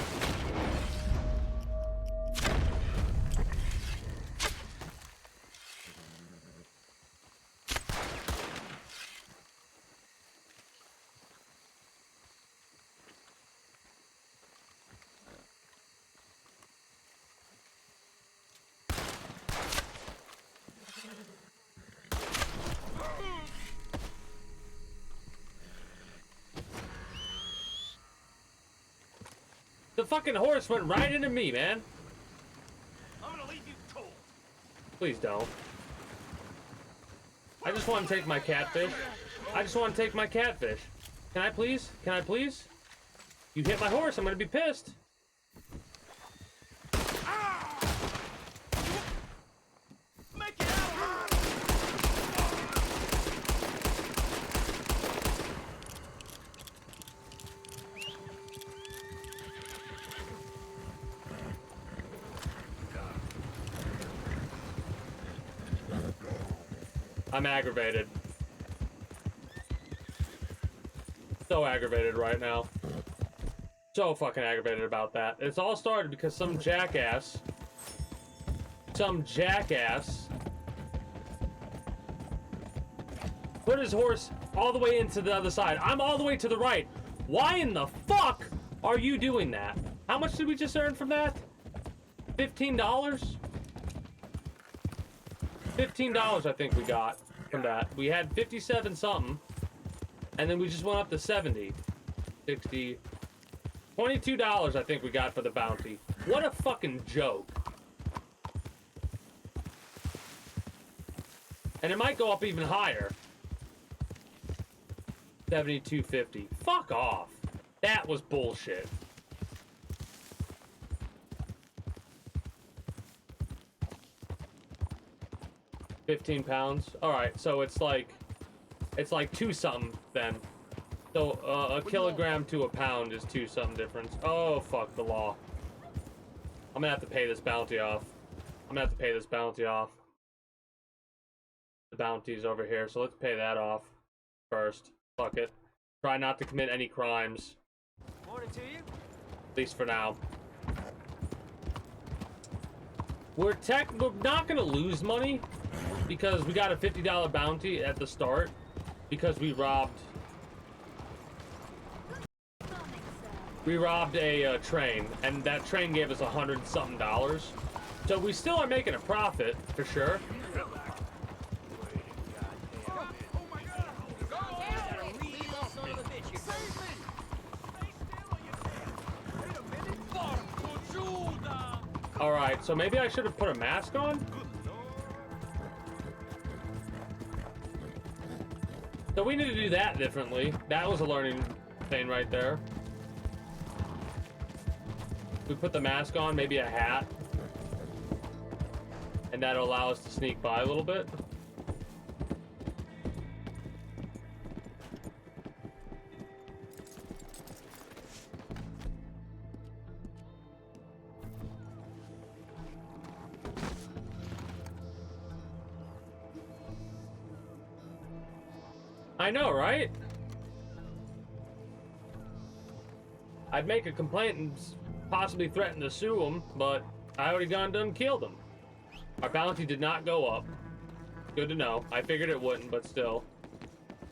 The fucking horse went right into me, man. I'm gonna leave you cold. Please don't. I just want to take my catfish. I just want to take my catfish. Can I please? Can I please? You hit my horse, I'm gonna be pissed. Make it out! I'm aggravated. So aggravated right now. So fucking aggravated about that. It's all started because some jackass put his horse all the way into the other side. I'm all the way to the right. Why in the fuck are you doing that? How much did we just earn from that? $15? $15 I think we got from that. We had 57 something, and then we just went up to 70, 60, $22 I think we got for the bounty. What a fucking joke. And it might go up even higher. 72.50. Fuck off. That was bullshit. £15. All right, so it's like 2 something then. So a kilogram to a pound is 2 something difference. Oh fuck the law. I'm gonna have to pay this bounty off. The bounty's over here, so let's pay that off first. Fuck it. Try not to commit any crimes. Morning to you. At least for now. We're not gonna lose money because we got a $50 bounty at the start because we robbed a train, and that train gave us $100 something. So we still are making a profit for sure. All right, so maybe I should have put a mask on. So we need to do that differently. That was a learning thing right there. We put the mask on, maybe a hat, and that'll allow us to sneak by a little bit. I know, right? I'd make a complaint and possibly threaten to sue him, but I already gone done killed him. Our bounty did not go up. Good to know. I figured it wouldn't, but still.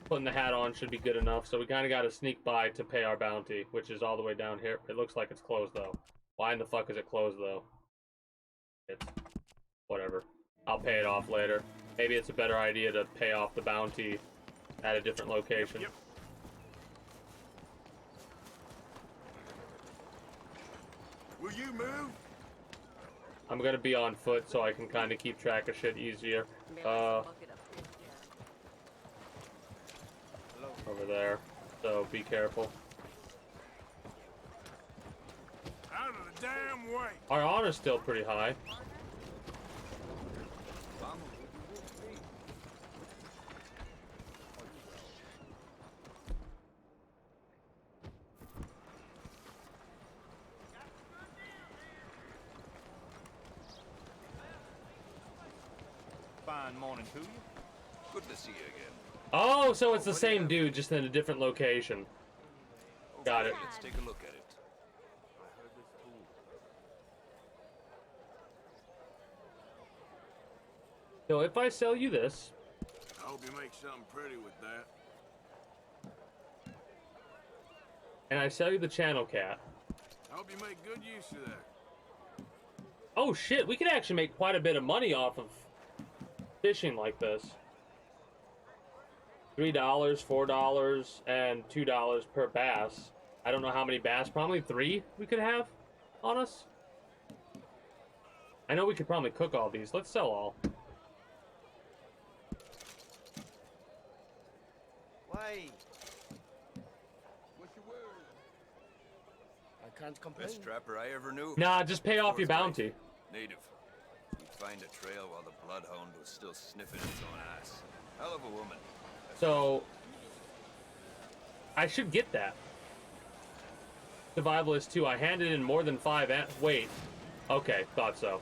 Putting the hat on should be good enough, so we kind of got to sneak by to pay our bounty, which is all the way down here. It looks like it's closed, though. Why in the fuck is it closed, though? It's... whatever. I'll pay it off later. Maybe it's a better idea to pay off the bounty at a different location. Yep. Will you move? I'm gonna be on foot so I can kind of keep track of shit easier. Over there. So be careful. Out of the damn way. Our honor's still pretty high. Fine morning to you. Good to see you again. Oh, so it's the same dude, just in a different location. Got it. Let's take a look at it. So if I sell you this, I hope you make something pretty with that. and I sell you the channel cat. I hope you make good use of that. Oh shit, we could actually make quite a bit of money off of fishing like this. $3, $4, and $2 per bass. I don't know how many bass. Probably 3 we could have on us. I know we could probably cook all these. Let's sell all. Why? What's your word? I can't complain. Best trapper I ever knew. Nah, just pay off your bounty. Native. We'd find a trail while the bloodhound was still sniffing its own ass. Hell of a woman. So, I should get that. Survivalist 2. I handed in more than 5 wait. Okay, thought so.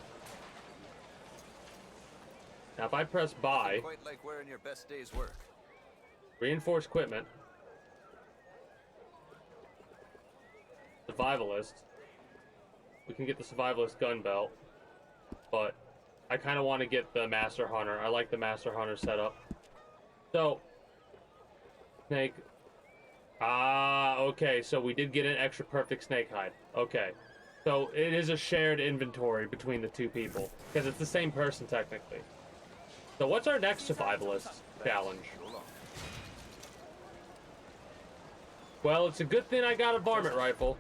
Now, if I press buy, Quite like wearing your best day's work. reinforced equipment, survivalist, we can get the survivalist gun belt, but I kind of want to get the Master Hunter. I like the Master Hunter setup. So, snake. Ah, okay, so we did get an extra perfect snake hide. Okay. So, it is a shared inventory between the 2 people, because it's the same person, technically. So, what's our next survivalist challenge? So long. Well, it's a good thing I got a varmint rifle.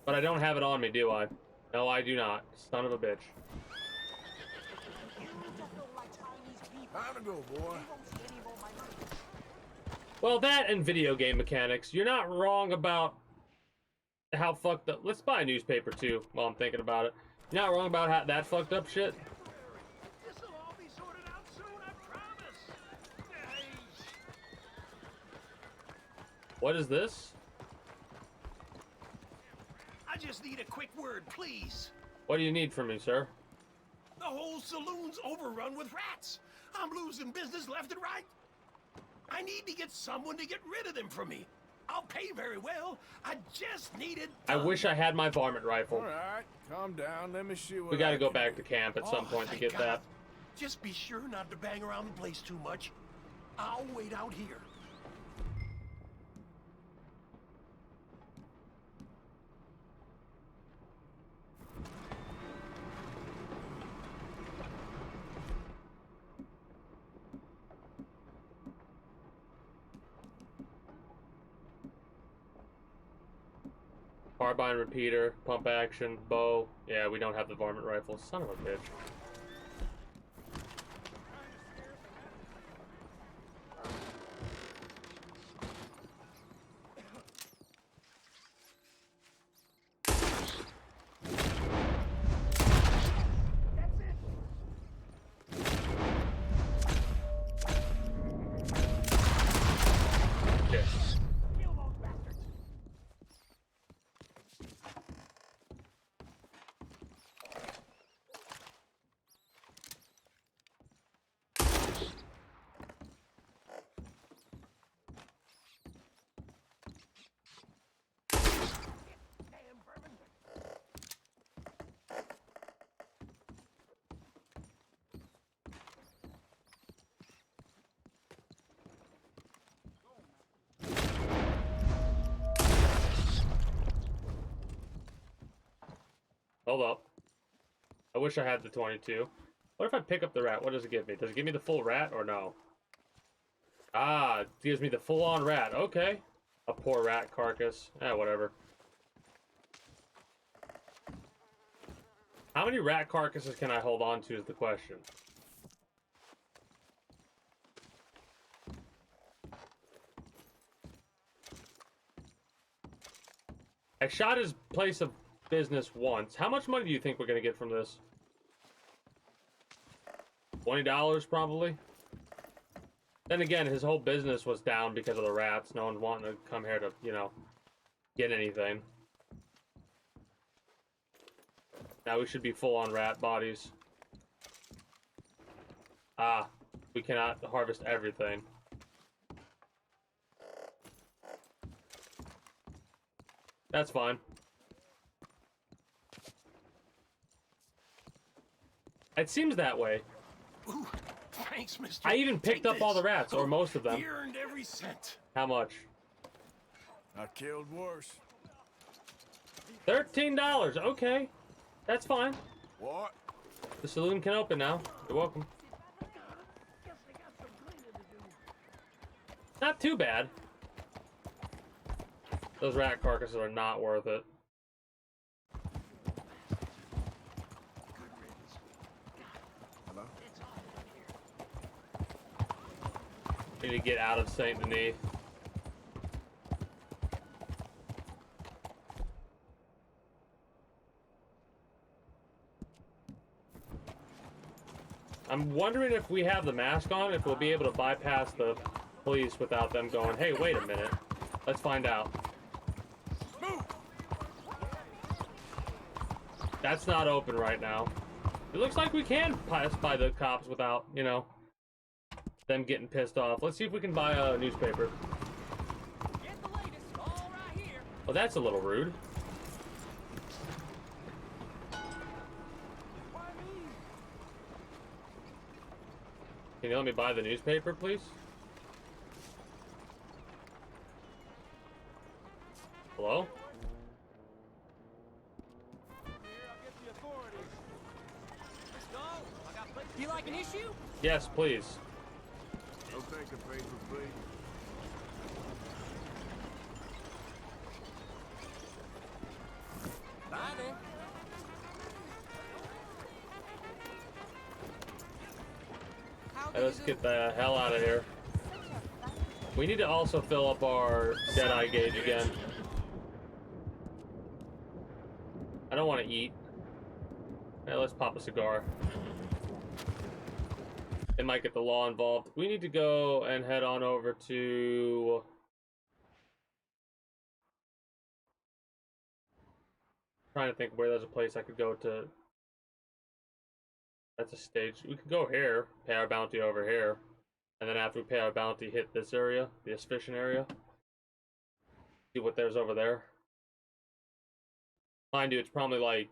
But I don't have it on me, do I? No, I do not. Son of a bitch. Time to go, boy. Well, that and video game mechanics. You're not wrong about how fucked up... Let's buy a newspaper, too, while I'm thinking about it. You're not wrong about how that fucked up shit. This'll all be sorted out soon, I promise. What is this? I just need a quick word, please. What do you need from me, sir? The whole saloon's overrun with rats. I'm losing business left and right. I need to get someone to get rid of them from me. I'll pay very well. I just need it I done. wish I had my varmint All rifle. right, calm down. Let me see what We gotta I go can back do. to camp at some point to thank get God. that. Just be sure not to bang around the place too much. I'll wait out here. Carbine repeater, pump action, bow. Yeah, we don't have the varmint rifle. Son of a bitch. Yes. Kill those bastards. Damn vermin. Hold up. I wish I had the 22. What if I pick up the rat? What does it give me? Does it give me the full rat or no? Ah, it gives me the full-on rat. Okay. A poor rat carcass. Eh, whatever. How many rat carcasses can I hold on to is the question. I shot his place of business once. How much money do you think we're going to get from this? $20 probably? Then again, his whole business was down because of the rats. No one's wanting to come here to, you know, get anything. Now we should be full on rat bodies. Ah, we cannot harvest everything. That's fine. It seems that way. Ooh, thanks, Mr. I even picked Take up all the this. rats, or most of them. He earned every cent. How much? I killed worse. $13. Okay. That's fine. What? The saloon can open now. You're welcome. Guess I got some cleaning to do. Not too bad. Those rat carcasses are not worth it. Hello? Need to get out of Saint Denis. I'm wondering if we have the mask on, if we'll be able to bypass the police without them going, hey, wait a minute. Let's find out. Move! That's not open right now. It looks like we can pass by the cops without, you know, them getting pissed off. Let's see if we can buy a newspaper. Get the latest, all right here. Well, that's a little rude. Can you let me buy the newspaper, please? Hello? You like an issue? Yes, please. No take a paper, please. Bye then. How Hey, let's get the hell out of here. We need to also fill up our Deadeye gauge again. I don't want to eat. Hey, let's pop a cigar. It might get the law involved. We need to go and head on over to... trying to think where there's a place I could go to. That's a stage. We could go here, pay our bounty over here, and then after we pay our bounty, hit this area, this fishing area. See what there's over there. Mind you, it's probably like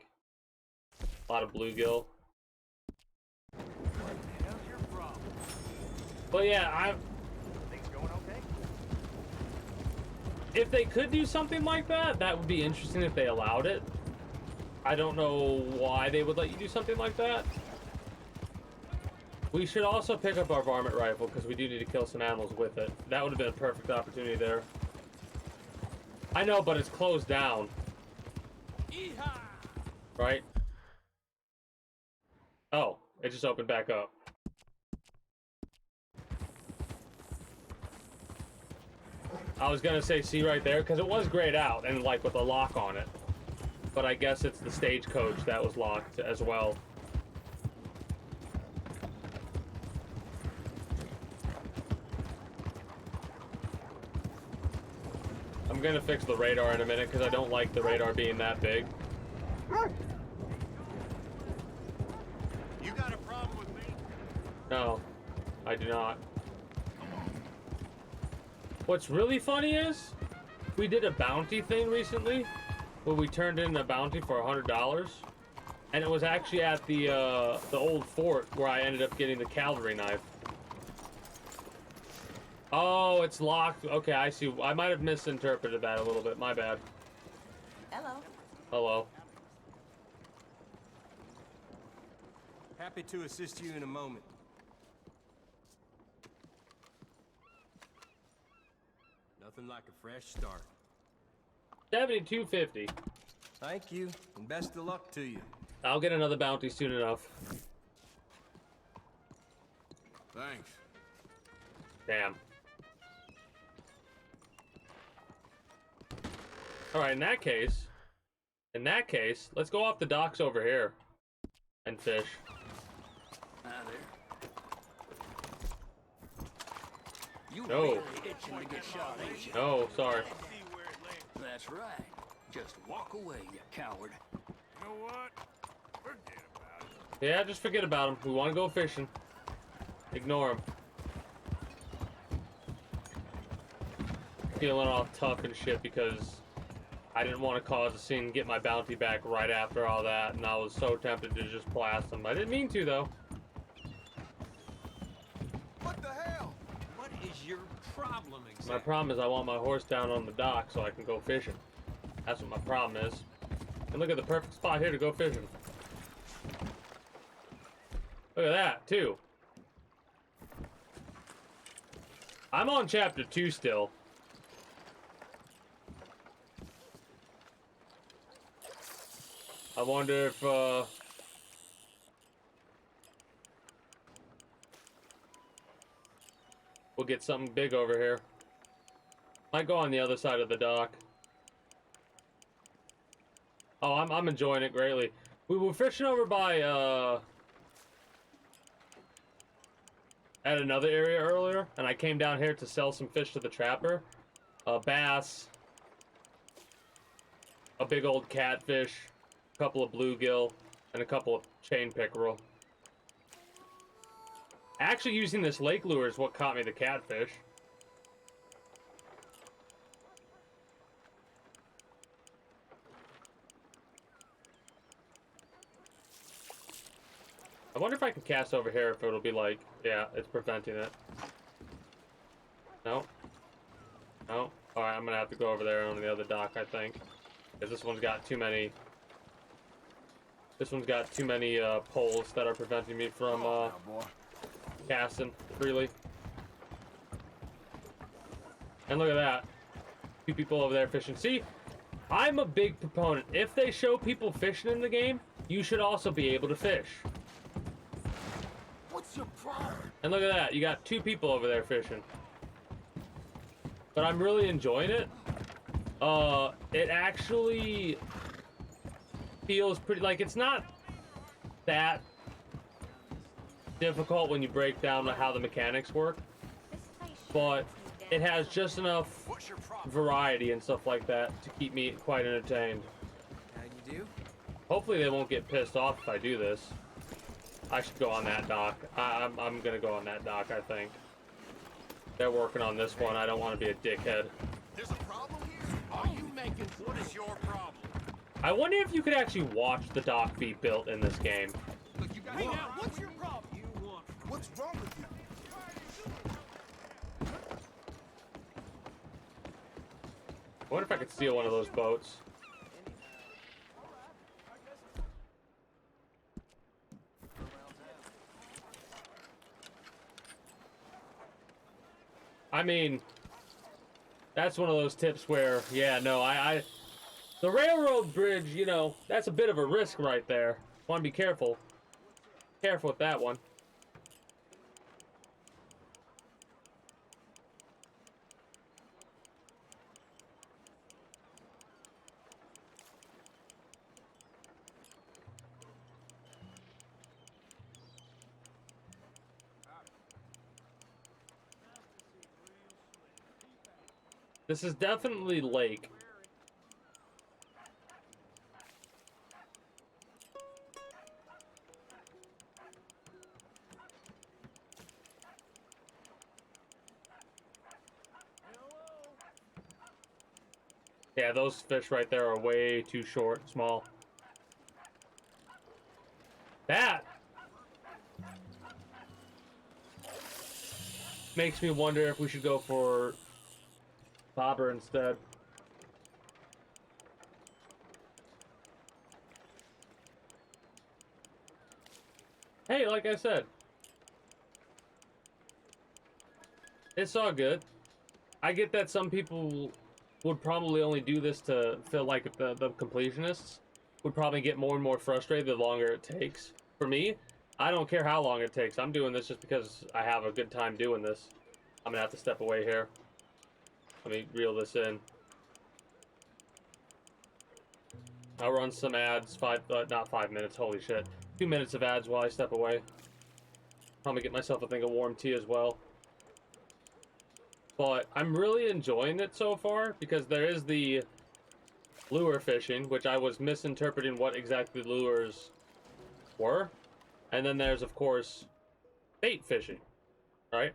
a lot of bluegill. But yeah, if they could do something like that, that would be interesting if they allowed it. I don't know why they would let you do something like that. We should also pick up our varmint rifle because we do need to kill some animals with it. That would have been a perfect opportunity there. I know, but it's closed down. Right? Oh, it just opened back up. I was gonna say see right there because it was grayed out and like with a lock on it. But I guess it's the stagecoach that was locked as well. I'm gonna fix the radar in a minute because I don't like the radar being that big. You got a problem with me? No, I do not. What's really funny is, we did a bounty thing recently, where we turned in a bounty for $100, and it was actually at the old fort where I ended up getting the cavalry knife. Oh, it's locked. Okay, I see. I might have misinterpreted that a little bit. My bad. Hello. Hello. Happy to assist you in a moment. Nothing like a fresh start. 72.50. Thank you, and best of luck to you. I'll get another bounty soon enough. Thanks. Damn. Alright, in that case, let's go off the docks over here and fish. Hi there. You No. really itching to get shot, ain't you? Oh, sorry. That's right. Just walk away, you coward. You know what? Forget about it. Yeah, just forget about him. We want to go fishing. Ignore him. Feeling all tough and shit because I didn't want to cause a scene and get my bounty back right after all that, and I was so tempted to just blast him. I didn't mean to, though. What the hell? What is your problem exactly? My problem is I want my horse down on the dock so I can go fishing. That's what my problem is. And look at the perfect spot here to go fishing. Look at that, too. I'm on chapter 2 still. I wonder if, we'll get something big over here. Might go on the other side of the dock. Oh, I'm enjoying it greatly. We were fishing over by, at another area earlier, and I came down here to sell some fish to the trapper. A bass, a big old catfish, a couple of bluegill, and a couple of chain pickerel. Actually, using this lake lure is what caught me the catfish. I wonder if I can cast over here, if it'll be like, yeah, it's preventing it. No. No. Alright, I'm gonna have to go over there on the other dock, I think. Because this one's got too many... This one's got too many, poles that are preventing me from, casting freely. And look at that. 2 people over there fishing. See? I'm a big proponent. If they show people fishing in the game, you should also be able to fish. What's your problem? And look at that, you got 2 people over there fishing. But I'm really enjoying it. It actually feels pretty, like, it's not that difficult when you break down how the mechanics work, but it has just enough variety and stuff like that to keep me quite entertained. How you do? Hopefully they won't get pissed off if I do this. I should go on that dock. I'm gonna go on that dock, I think. They're working on this one. I don't want to be a dickhead. There's a problem here? Are you making... What is your problem? I wonder if you could actually watch the dock be built in this game. Look, you got... Hey, now, what's your problem? You want... What's wrong with you? I wonder if I could steal one of those boats. I mean, that's one of those tips where, yeah, no, the railroad bridge, you know, that's a bit of a risk right there. Want to be careful. Careful with that one. This is definitely lake. Yeah, those fish right there are way too short, small. That makes me wonder if we should go for bobber instead. Hey, like I said, it's all good. I get that some people would probably only do this to feel like the completionists would probably get more and more frustrated the longer it takes. For me, I don't care how long it takes. I'm doing this just because I have a good time doing this. I'm gonna have to step away here. Let me reel this in. I'll run some ads, not 5 minutes, holy shit. 2 minutes of ads while I step away. Probably get myself a thing of warm tea as well. But I'm really enjoying it so far because there is the lure fishing, which I was misinterpreting what exactly lures were. And then there's, of course, bait fishing, right?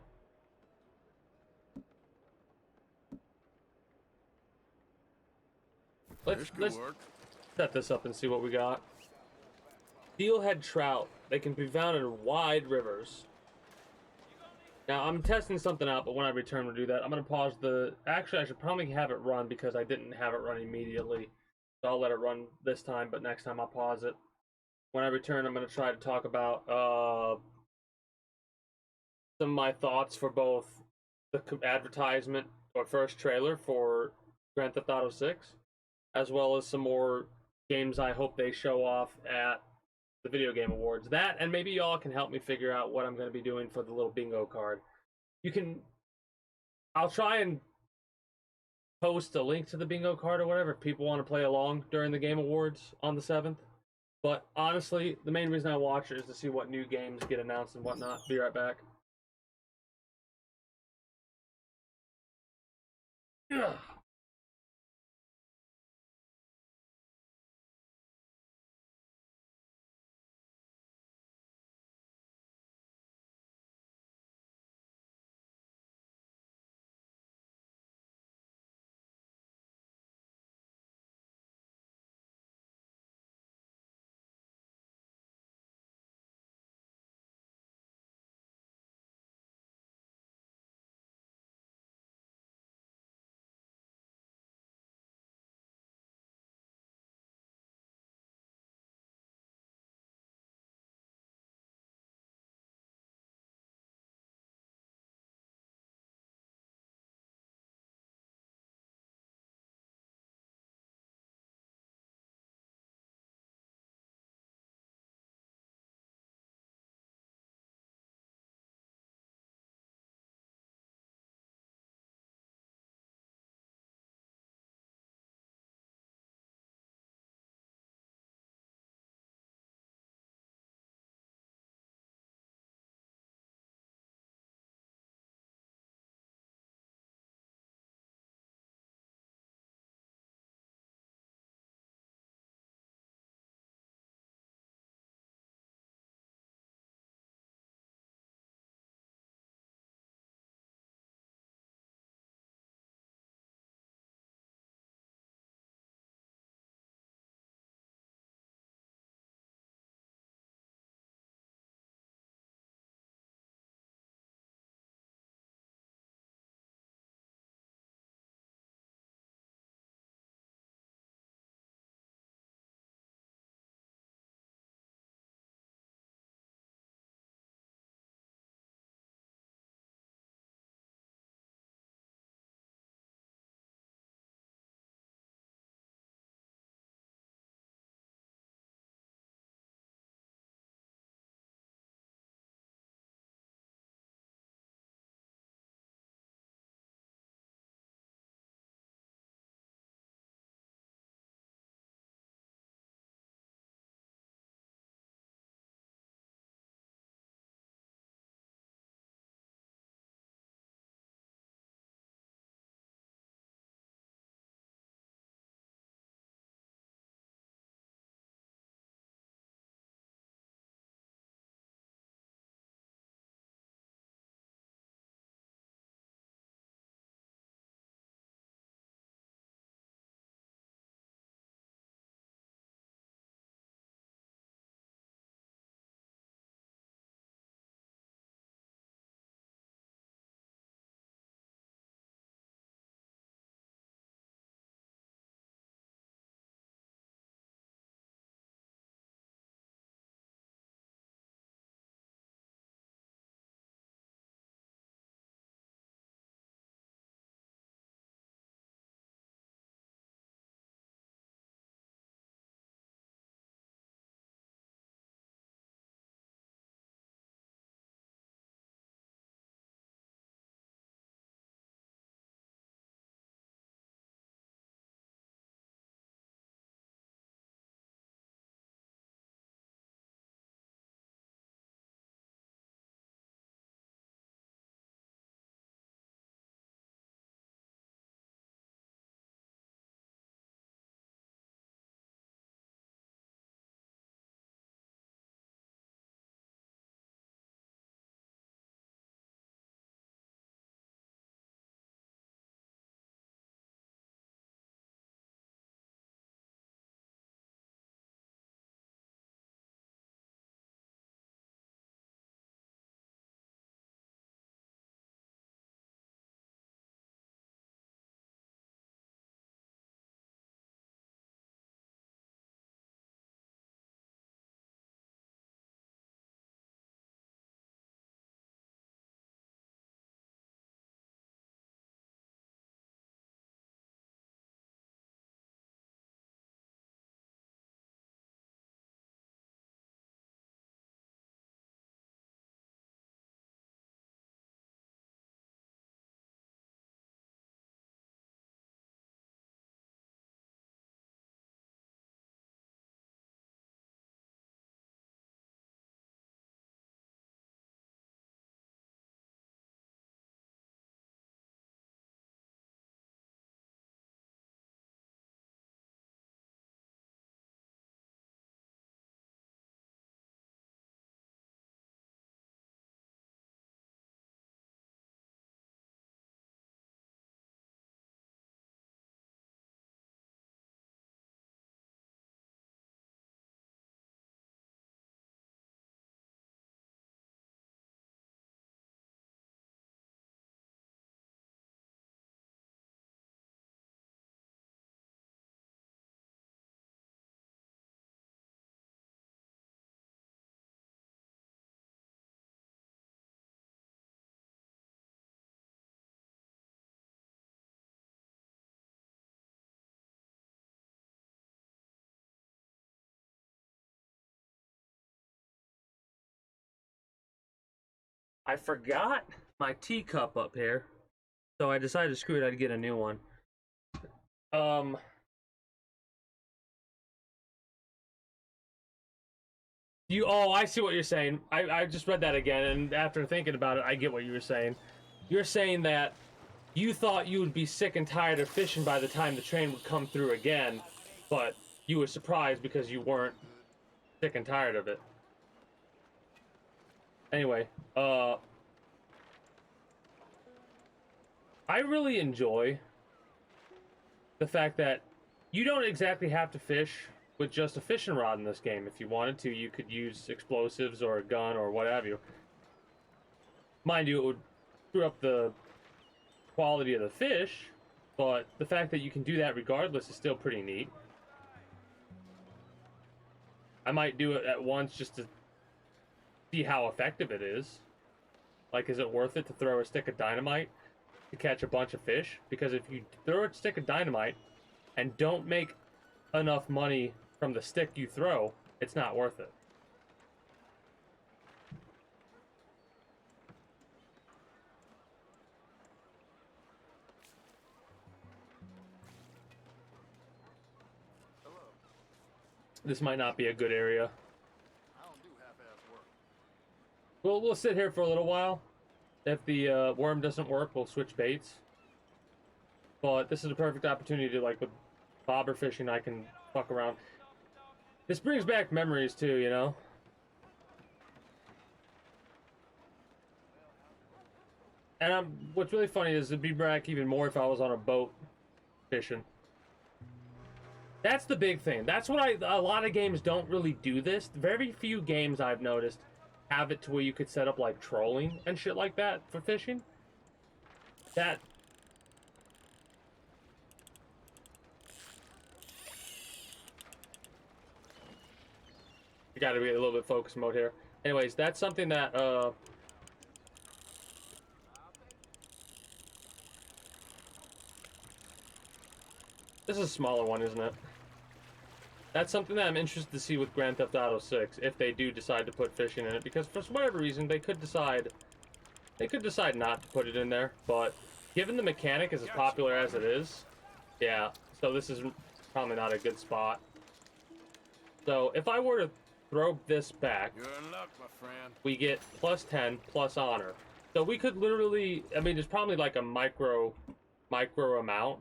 Let's set this up and see what we got. Steelhead trout. They can be found in wide rivers. Now, I'm testing something out, but when I return to do that, I'm going to pause the... Actually, I should probably have it run because I didn't have it run immediately. So I'll let it run this time, but next time I'll pause it. When I return, I'm going to try to talk about some of my thoughts for both advertisement or first trailer for Grand Theft Auto 6, as well as some more games I hope they show off at the Video Game Awards. That, and maybe y'all can help me figure out what I'm going to be doing for the little bingo card. I'll try and post a link to the bingo card or whatever if people want to play along during the Game Awards on the 7th. But honestly, the main reason I watch it is to see what new games get announced and whatnot. Be right back. Ugh. I forgot my teacup up here, so I decided, screw it, I'd get a new one. Oh, I see what you're saying. I just read that again, and after thinking about it, I get what you were saying. You're saying that you thought you would be sick and tired of fishing by the time the train would come through again, but you were surprised because you weren't sick and tired of it. Anyway, I really enjoy the fact that you don't exactly have to fish with just a fishing rod in this game. If you wanted to, you could use explosives or a gun or what have you. Mind you, it would screw up the quality of the fish, but the fact that you can do that regardless is still pretty neat. I might do it at once just to see how effective it is. Like, is it worth it to throw a stick of dynamite to catch a bunch of fish? Because if you throw a stick of dynamite and don't make enough money from the stick you throw, it's not worth it. This might not be a good area. I don't do half-ass work. We'll sit here for a little while. If the worm doesn't work, we'll switch baits. But this is a perfect opportunity to, like, with bobber fishing, I can fuck around. This brings back memories too, you know? And what's really funny is it'd be back even more if I was on a boat fishing. That's the big thing. That's what a lot of games don't really do this. Very few games I've noticed have it to where you could set up like trolling and shit like that for fishing. That you gotta be a little bit focused mode here. Anyways, that's something that this is a smaller one, isn't it? That's something that I'm interested to see with Grand Theft Auto 6, if they do decide to put fishing in it, because for whatever reason they could decide not to put it in there, but given the mechanic is as popular as it is, yeah, so this is probably not a good spot. So if I were to throw this back, You're in luck, my friend. we get plus 10 plus honor. So we could literally, I mean, there's probably like a micro amount.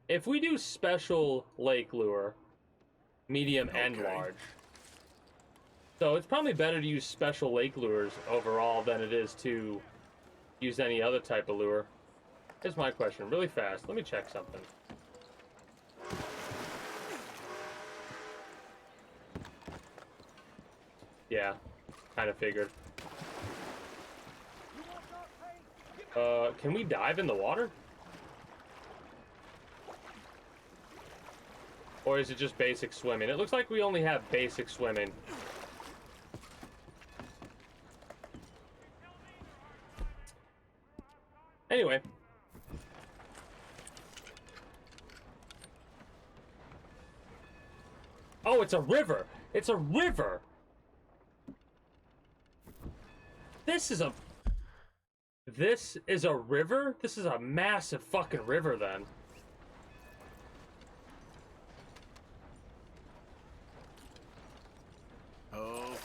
If we do special lake lure, medium and large, so it's probably better to use special lake lures overall than it is to use any other type of lure. Here's my question, really fast. Let me check something. Yeah, kind of figured. Can we dive in the water? Or is it just basic swimming? It looks like we only have basic swimming. Anyway. Oh, it's a river! It's a river! This is a river? This is a massive fucking river then. Okay.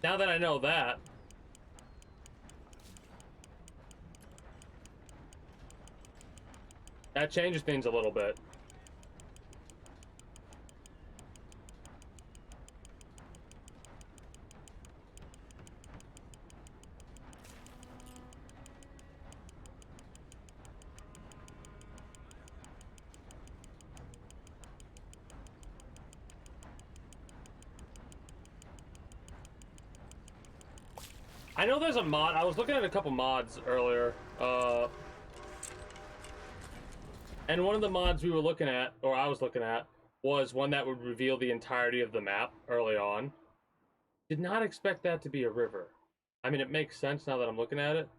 Now that I know that, that changes things a little bit. I know there's a mod. I was looking at a couple mods earlier, and one of the mods we were looking at, or I was looking at, was one that would reveal the entirety of the map early on. Did not expect that to be a river. I mean, it makes sense now that I'm looking at it.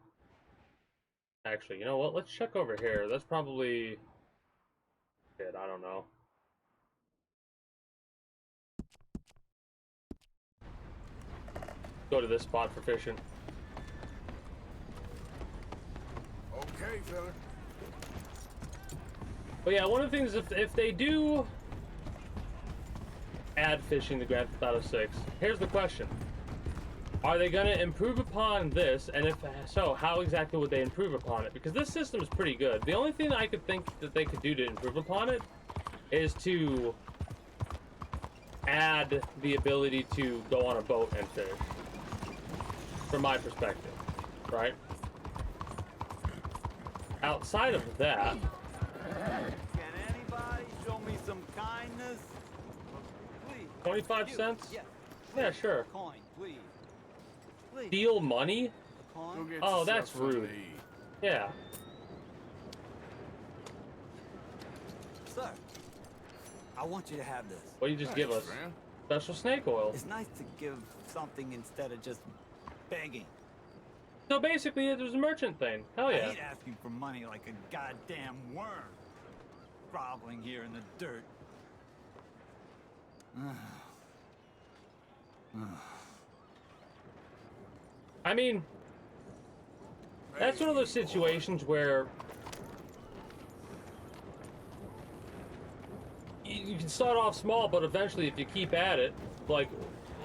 Actually, you know what? Let's check over here. That's probably... Shit, I don't know. Go to this spot for fishing. Okay, fella. But yeah, one of the things, if they do add fishing to Grand Theft Auto 6, here's the question. Are they going to improve upon this? And if so, how exactly would they improve upon it? Because this system is pretty good. The only thing I could think that they could do to improve upon it is to add the ability to go on a boat and fish. From my perspective, right? Outside of that... Can anybody show me some kindness? Please. 25 cents? Yeah. Yeah, sure. Coin, please. Please. Steal money? Coin? Go get Oh, yourself that's something rude. to eat. Yeah. Sir, I want you to have this. What do you just give us? Thanks, man. Special snake oil. It's nice to give something instead of just begging. So basically, it was a merchant thing. Hell I yeah. hate asking for money like a goddamn worm. Groveling here in the dirt. I mean, that's one of those situations where you can start off small, but eventually, if you keep at it, like,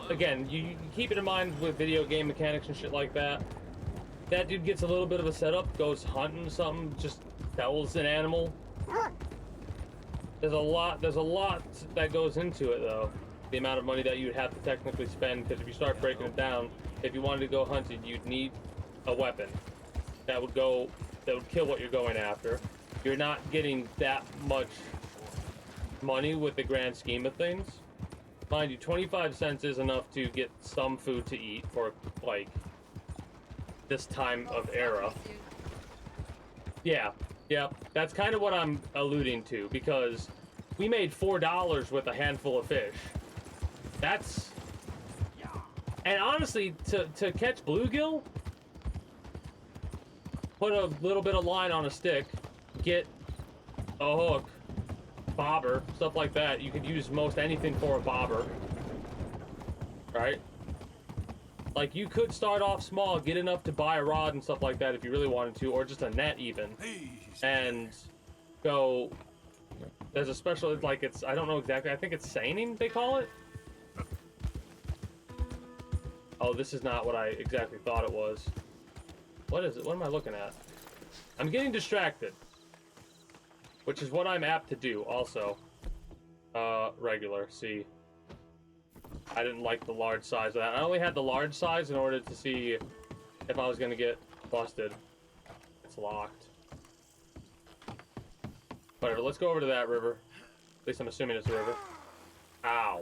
again, you keep it in mind with video game mechanics and shit like that. That dude gets a little bit of a setup, goes hunting something, just tells an animal. There's a lot that goes into it, though. The amount of money that you'd have to technically spend, because if you start breaking it down, if you wanted to go hunting, you'd need a weapon that would kill what you're going after. You're not getting that much money with the grand scheme of things. Mind you, 25 cents is enough to get some food to eat for, like, this time of era. Yeah, that's kind of what I'm alluding to, because we made $4 with a handful of fish. That's... And honestly, to catch bluegill, put a little bit of line on a stick, get a hook, bobber, stuff like that. You could use most anything for a bobber, right? Like, you could start off small, get enough to buy a rod and stuff like that if you really wanted to, or just a net even, and go... There's a special, like, it's, I don't know exactly, I think it's seining, they call it? Oh, this is not what I exactly thought it was. What is it? What am I looking at? I'm getting distracted. Which is what I'm apt to do, also. Regular, see. I didn't like the large size of that. I only had the large size in order to see if I was gonna get busted. It's locked. Whatever, let's go over to that river. At least I'm assuming it's a river. Ow.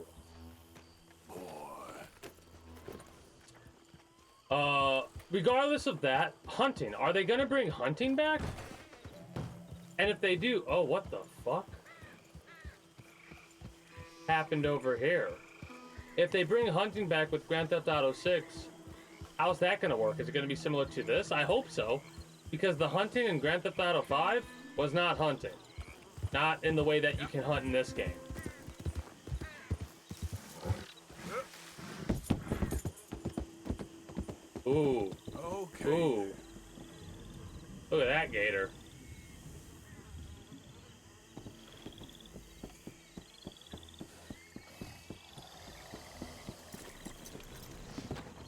Regardless of that, hunting. Are they gonna bring hunting back? And if they do, oh, what the fuck happened over here? If they bring hunting back with Grand Theft Auto 6, how's that gonna work? Is it gonna be similar to this? I hope so, because the hunting in Grand Theft Auto 5 was not hunting. Not in the way that you can hunt in this game. Ooh. Okay. Ooh. Look at that gator.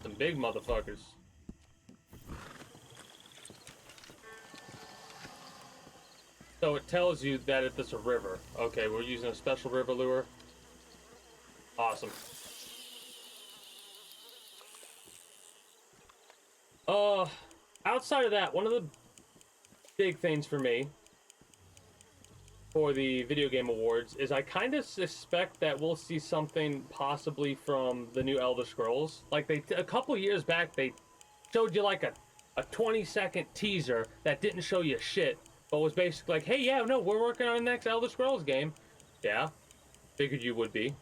Some big motherfuckers. So it tells you that it's a river. Okay, we're using a special river lure. Awesome. Outside of that, one of the big things for me for the video game awards is I kind of suspect that we'll see something possibly from the new Elder Scrolls. Like, a couple years back, they showed you like a 20-second teaser that didn't show you shit, but was basically like, hey, yeah, no, we're working on the next Elder Scrolls game. Yeah, figured you would be.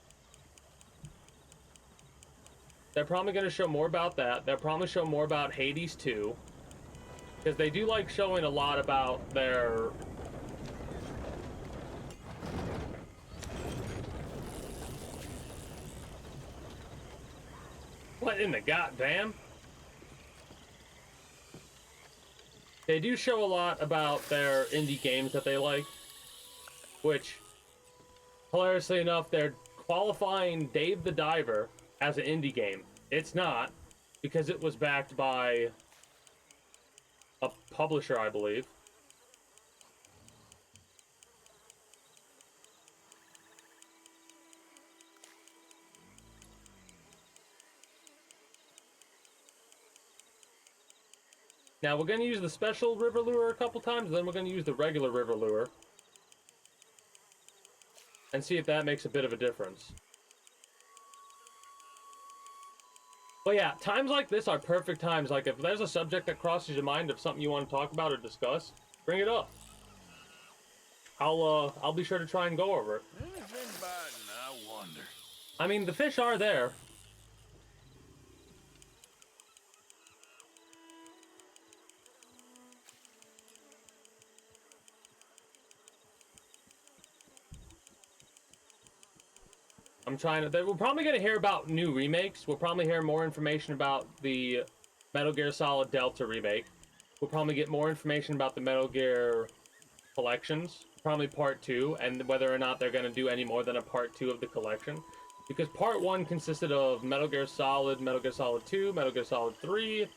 They're probably going to show more about that. They'll probably show more about Hades 2. Because they do like showing a lot about their What in the goddamn? They do show a lot about their indie games that they like, which, hilariously enough, they're qualifying Dave the Diver as an indie game. It's not, because it was backed by a publisher, I believe. Now, we're going to use the special river lure a couple times, then we're going to use the regular river lure. And see if that makes a bit of a difference. But yeah, times like this are perfect times. Like, if there's a subject that crosses your mind of something you want to talk about or discuss, bring it up. I'll be sure to try and go over it. Anything biting, I wonder. I mean, the fish are there. I'm trying to... We're probably going to hear about new remakes. We'll probably hear more information about the Metal Gear Solid Delta remake. We'll probably get more information about the Metal Gear collections. Probably Part 2, and whether or not they're going to do any more than a Part 2 of the collection. Because Part 1 consisted of Metal Gear Solid 2, Metal Gear Solid 3,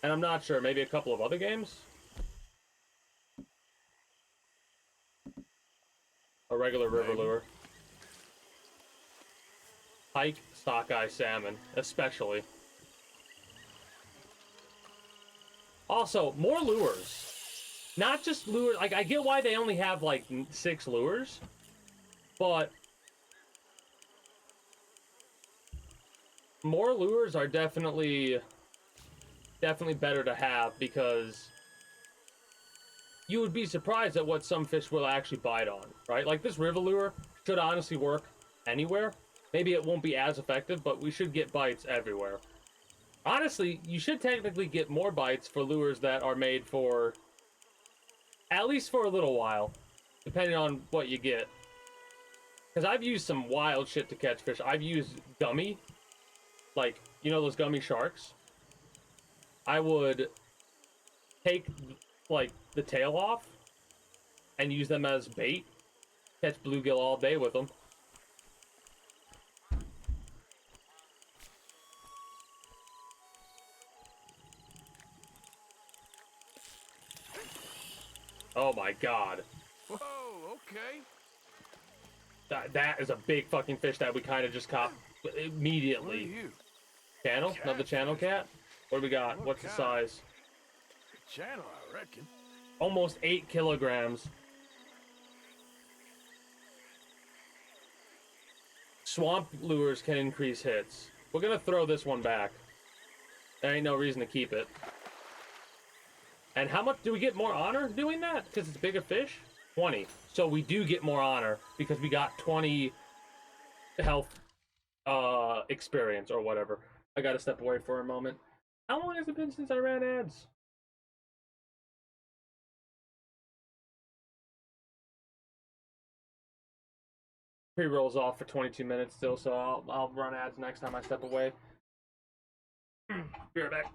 and I'm not sure, maybe a couple of other games? A regular river lure. Pike, sockeye salmon, especially. Also, more lures. Not just lures, like, I get why they only have, like, 6 lures, but more lures are definitely better to have, because you would be surprised at what some fish will actually bite on, right? Like, this river lure should honestly work anywhere. Maybe it won't be as effective, but we should get bites everywhere. Honestly, you should technically get more bites for lures that are made for, at least for a little while, depending on what you get. Because I've used some wild shit to catch fish. I've used gummy, like, you know those gummy sharks? I would take, like, the tail off and use them as bait. Catch bluegill all day with them. Oh my god. Whoa, okay. That is a big fucking fish that we kind of just caught immediately. What are you? Channel? Another channel cat? What do we got? What What's the kind? size? Channel, I reckon. Almost 8 kilograms. Swamp lures can increase hits. We're gonna throw this one back. There ain't no reason to keep it. And how much do we get more honor doing that? Because it's bigger fish? 20. So we do get more honor because we got 20 health experience or whatever. I gotta step away for a moment. How long has it been since I ran ads? Pre-rolls off for 22 minutes still, so I'll run ads next time I step away. Be right back.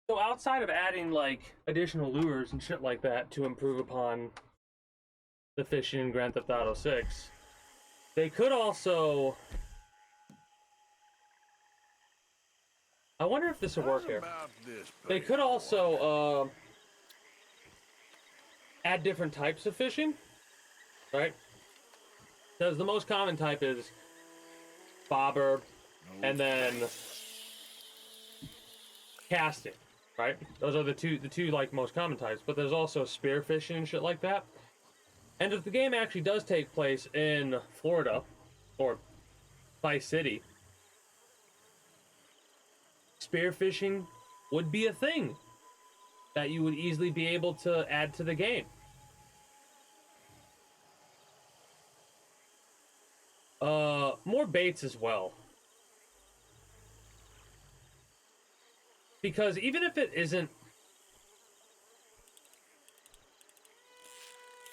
So outside of adding like additional lures and shit like that to improve upon the fishing in Grand Theft Auto 6, they could also. I wonder if this will work here. They could also add different types of fishing, right? Because the most common type is bobber, and then casting, right? Those are the two like most common types. But there's also spear fishing and shit like that. And if the game actually does take place in Florida or Vice City, spearfishing would be a thing that you would easily be able to add to the game. More baits as well. Because even if it isn't...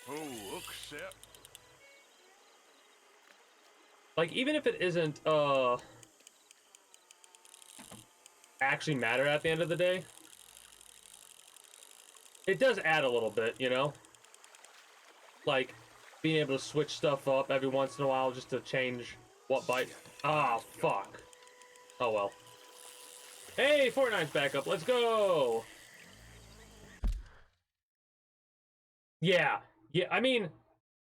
Oh, hook set. Like, even if it isn't, actually matter at the end of the day, it does add a little bit, you know? Like, being able to switch stuff up every once in a while just to change what bite. Ah, fuck. Oh, well. Hey, Fortnite's back up. Let's go! Yeah. Yeah, I mean,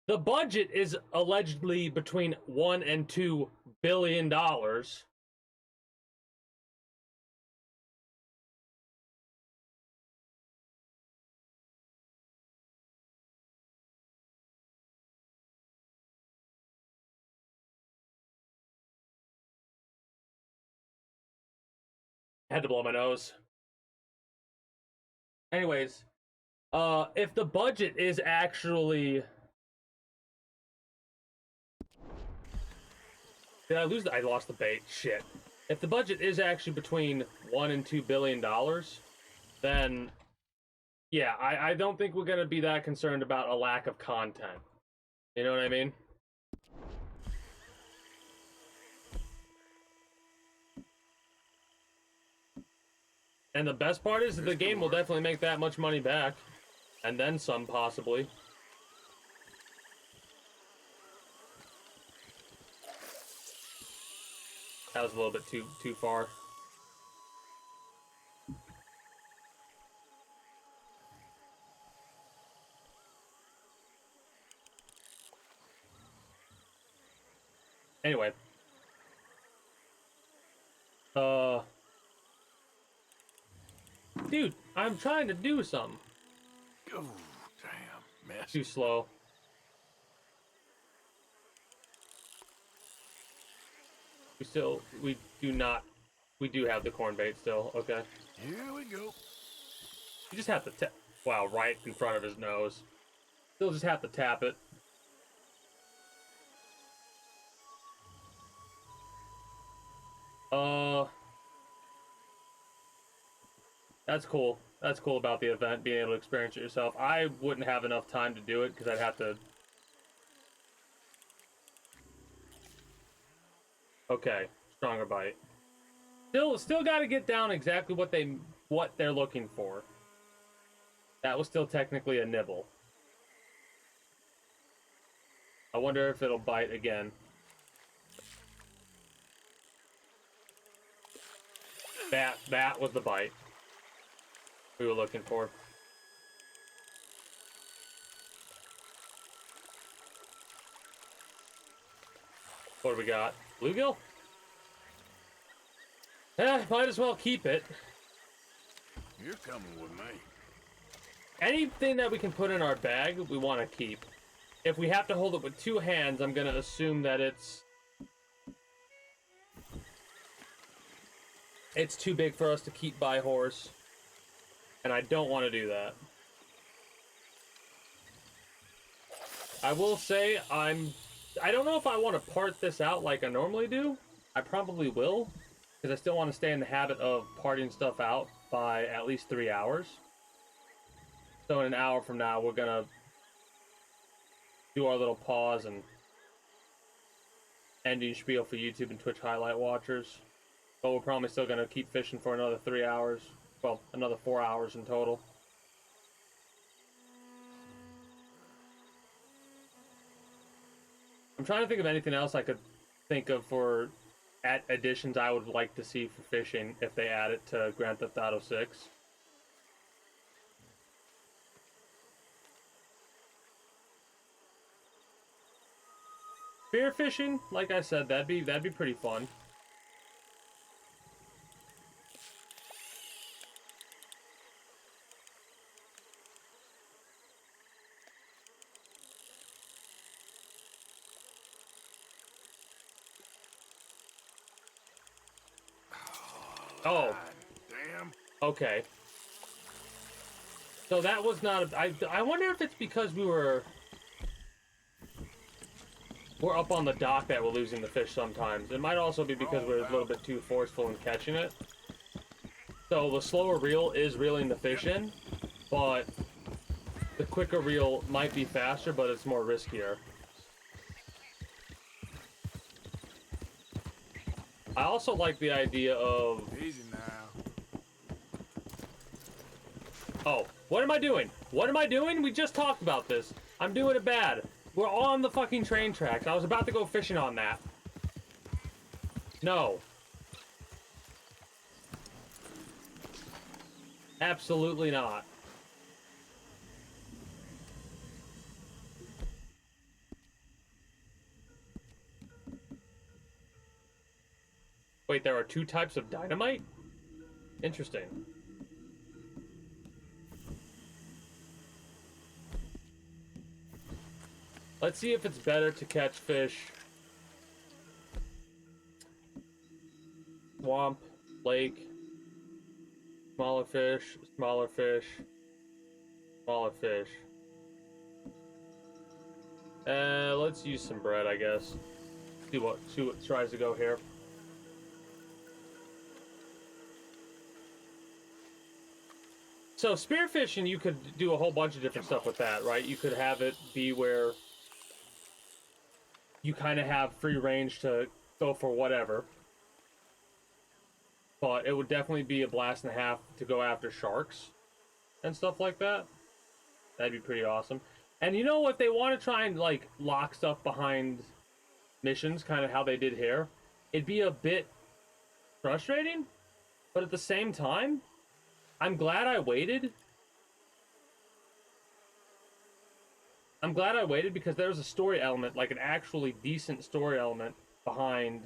the budget is allegedly between $1 and $2 billion. Had to blow my nose. Anyways, if the budget is actually... Did I lose I lost the bait. Shit. If the budget is actually between $1 and $2 billion, then yeah, I don't think we're gonna be that concerned about a lack of content. You know what I mean? And the best part is that the game will definitely make that much money back. And then some, possibly. That was a little bit too far. Anyway. Dude, I'm trying to do something. Oh, damn. Mess. Too slow. We do have the corn bait still, okay. Here we go. You just have to tap, wow, right in front of his nose. Still just have to tap it. That's cool. That's cool about the event, being able to experience it yourself. I wouldn't have enough time to do it, because I'd have to... Okay, stronger bite. Still got to get down exactly what they're looking for. That was still technically a nibble. I wonder if it'll bite again. That was the bite we were looking for. What do we got? Bluegill? Might as well keep it. You're coming with me. Anything that we can put in our bag, we want to keep. If we have to hold it with two hands, I'm gonna assume that it's too big for us to keep by horse. And I don't want to do that. I will say, I don't know if I want to part this out like I normally do. I probably will, because I still want to stay in the habit of parting stuff out by at least 3 hours. So in an hour from now, we're gonna do our little pause and ending spiel for YouTube and Twitch highlight watchers. But we're probably still gonna keep fishing for another 3 hours. well, another 4 hours in total. I'm trying to think of anything else I could think of for additions I would like to see for fishing if they add it to Grand Theft Auto 6. Spearfishing, like I said, that'd be pretty fun. Oh. Damn. Okay. So that was not I wonder if it's because we're up on the dock that we're losing the fish sometimes. It might also be because we're a little bit too forceful in catching it. So the slower reel is reeling the fish in, but the quicker reel might be faster, but it's more riskier. I also like the idea of... Easy now. Oh, what am I doing? What am I doing? We just talked about this. I'm doing it bad. We're on the fucking train tracks. I was about to go fishing on that. No. Absolutely not. Wait, there are 2 types of dynamite? Interesting. Let's see if it's better to catch fish. Swamp, lake, smaller fish, smaller fish, smaller fish. Let's use some bread, I guess. See what tries to go here. So spearfishing, you could do a whole bunch of different stuff with that, right? You could have it be where you kind of have free range to go for whatever. But it would definitely be a blast and a half to go after sharks and stuff like that. That'd be pretty awesome. And you know, if they want to try and like lock stuff behind missions, kind of how they did here, it'd be a bit frustrating, but at the same time, I'm glad I waited. I'm glad I waited because there's a story element, like an actually decent story element behind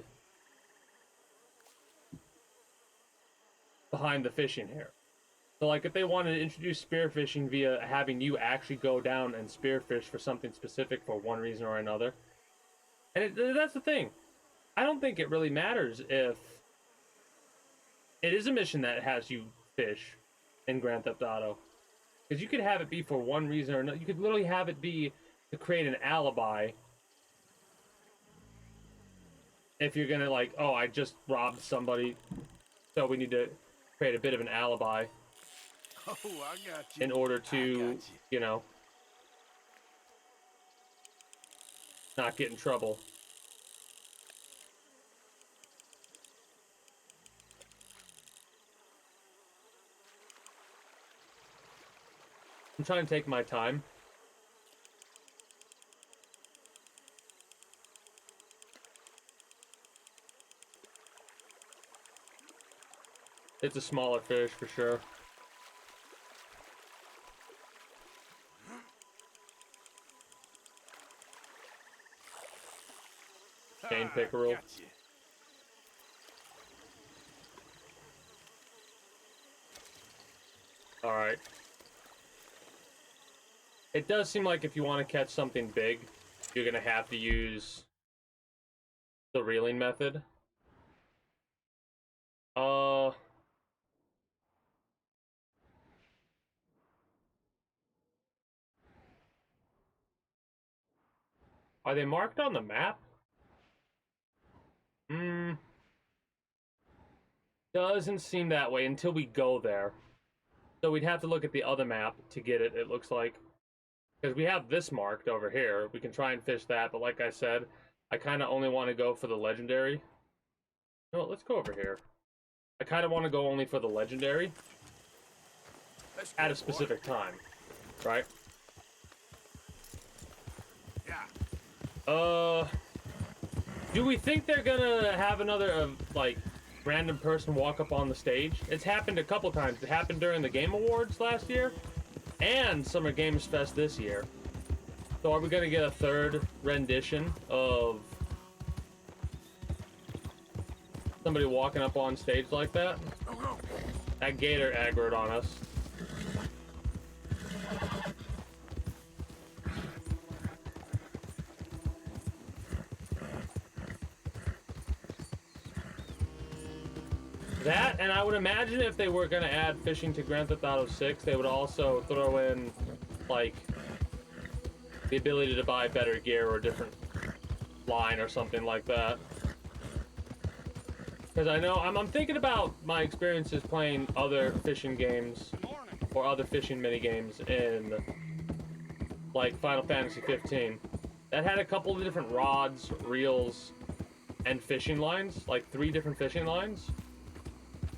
the fishing here. So like if they wanted to introduce spearfishing via having you actually go down and spearfish for something specific for one reason or another. And that's the thing. I don't think it really matters if it is a mission that has you fish in Grand Theft Auto. Because you could have it be for one reason or another. You could literally have it be to create an alibi. If you're gonna like, oh, I just robbed somebody, so we need to create a bit of an alibi. Oh, I got you. In order to, you know, not get in trouble. I'm trying to take my time. It's a smaller fish for sure. Cane pickerel. Gotcha. All right. It does seem like if you want to catch something big, you're gonna have to use the reeling method. Are they marked on the map? Doesn't seem that way until we go there. So we'd have to look at the other map to get it, it looks like. Because we have this marked over here. We can try and fish that, but like I said, I kind of only want to go for the legendary. No, let's go over here. I kind of want to go only for the legendary. at a specific time, right? Yeah. Do we think they're gonna have another like random person walk up on the stage? It's happened a couple times. It happened during the Game Awards last year and Summer Games Fest this year. So are we gonna get a third rendition of somebody walking up on stage like that? Go, go. That gator aggroed on us. That, and I would imagine if they were going to add fishing to Grand Theft Auto 6, they would also throw in, like, the ability to buy better gear or a different line or something like that. Because I know, I'm thinking about my experiences playing other fishing games or other fishing mini-games in, like, Final Fantasy 15. That had a couple of different rods, reels, and fishing lines, like 3 different fishing lines,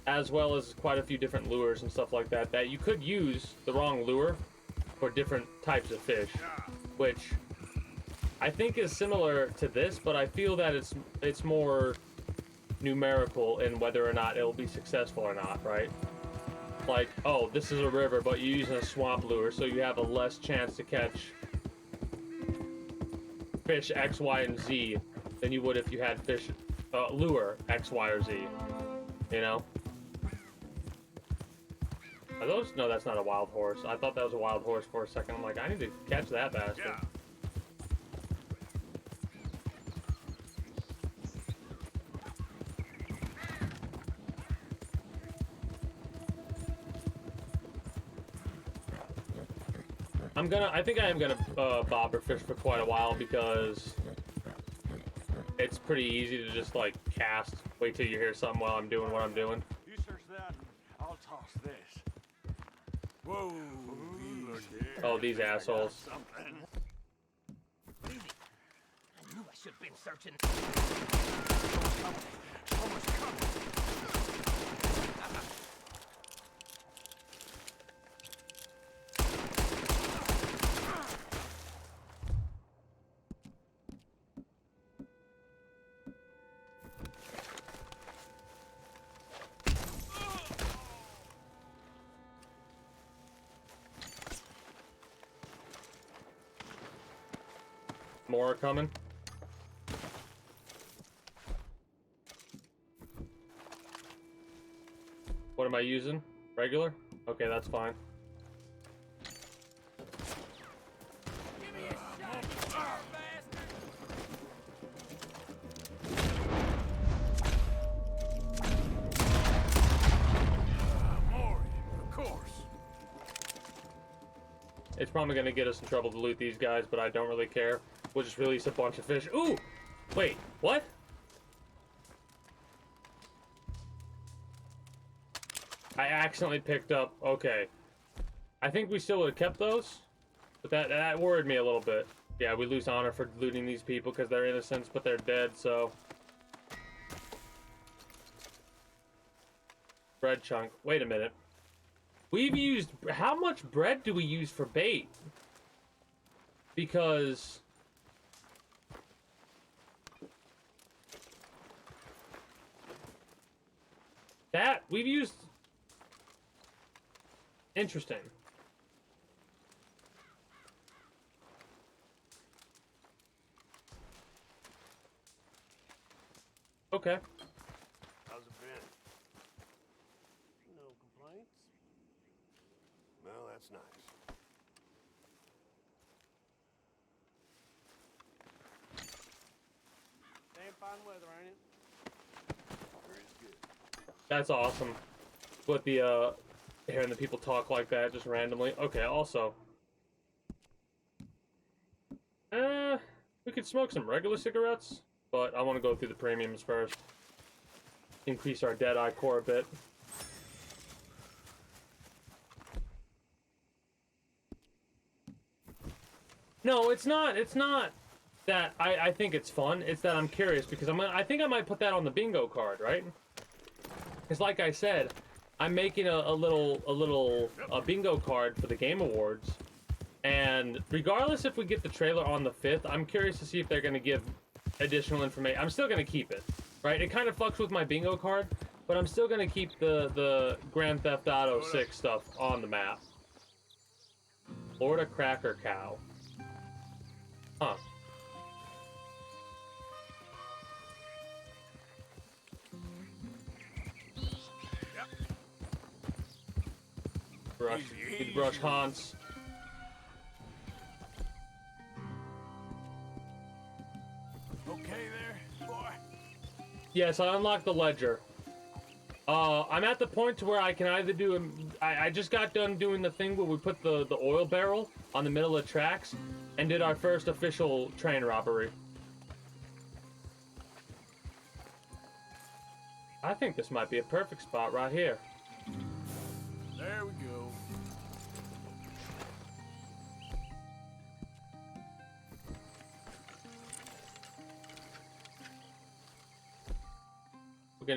as well as quite a few different lures and stuff like that, that you could use the wrong lure for different types of fish, which I think is similar to this, but I feel that it's more numerical in whether or not it'll be successful or not, right? Like, oh, this is a river, but you're using a swamp lure, so you have a less chance to catch fish X, Y, and Z than you would if you had fish lure X, Y, or Z, you know? Are those? No, that's not a wild horse. I thought that was a wild horse for a second. I'm like, I need to catch that bastard. Yeah. I think I am gonna bobber fish for quite a while because it's pretty easy to just like cast. Wait till you hear something while I'm doing what I'm doing. You search that, and I'll toss this. Whoa. Oh, these assholes. Something. Easy. I knew I should have been searching. Someone's coming. More are coming. What am I using? Regular? Okay, that's fine. More, of course. It's probably gonna get us in trouble to loot these guys, but I don't really care. We'll just release a bunch of fish. Ooh! Wait, what? I accidentally picked up... Okay. I think we still would have kept those, but that worried me a little bit. Yeah, we lose honor for looting these people because they're innocents, but they're dead, so... Bread chunk. Wait a minute. We've used... How much bread do we use for bait? Because... that... We've used... Interesting. Okay. How's it been? No complaints? Well, that's nice. Damn fine weather, ain't it? Sure is good. That's awesome. With the, hearing the people talk like that just randomly. Okay, also. We could smoke some regular cigarettes, but I want to go through the premiums first. Increase our Deadeye core a bit. No, it's not that I think it's fun. It's that I'm curious because I think I might put that on the bingo card, right? Because like I said, I'm making a bingo card for the Game Awards, and regardless if we get the trailer on the 5th, I'm curious to see if they're going to give additional information. I'm still going to keep it, right? It kind of fucks with my bingo card, but I'm still going to keep the Grand Theft Auto 6 stuff on the map. Florida Cracker Cow. Huh. Brush. Need to brush Hans. Okay there, boy? Yes, I unlocked the ledger. I'm at the point to where I can either do I just got done doing the thing where we put the oil barrel on the middle of the tracks and did our first official train robbery. I think this might be a perfect spot right here. There we go. We're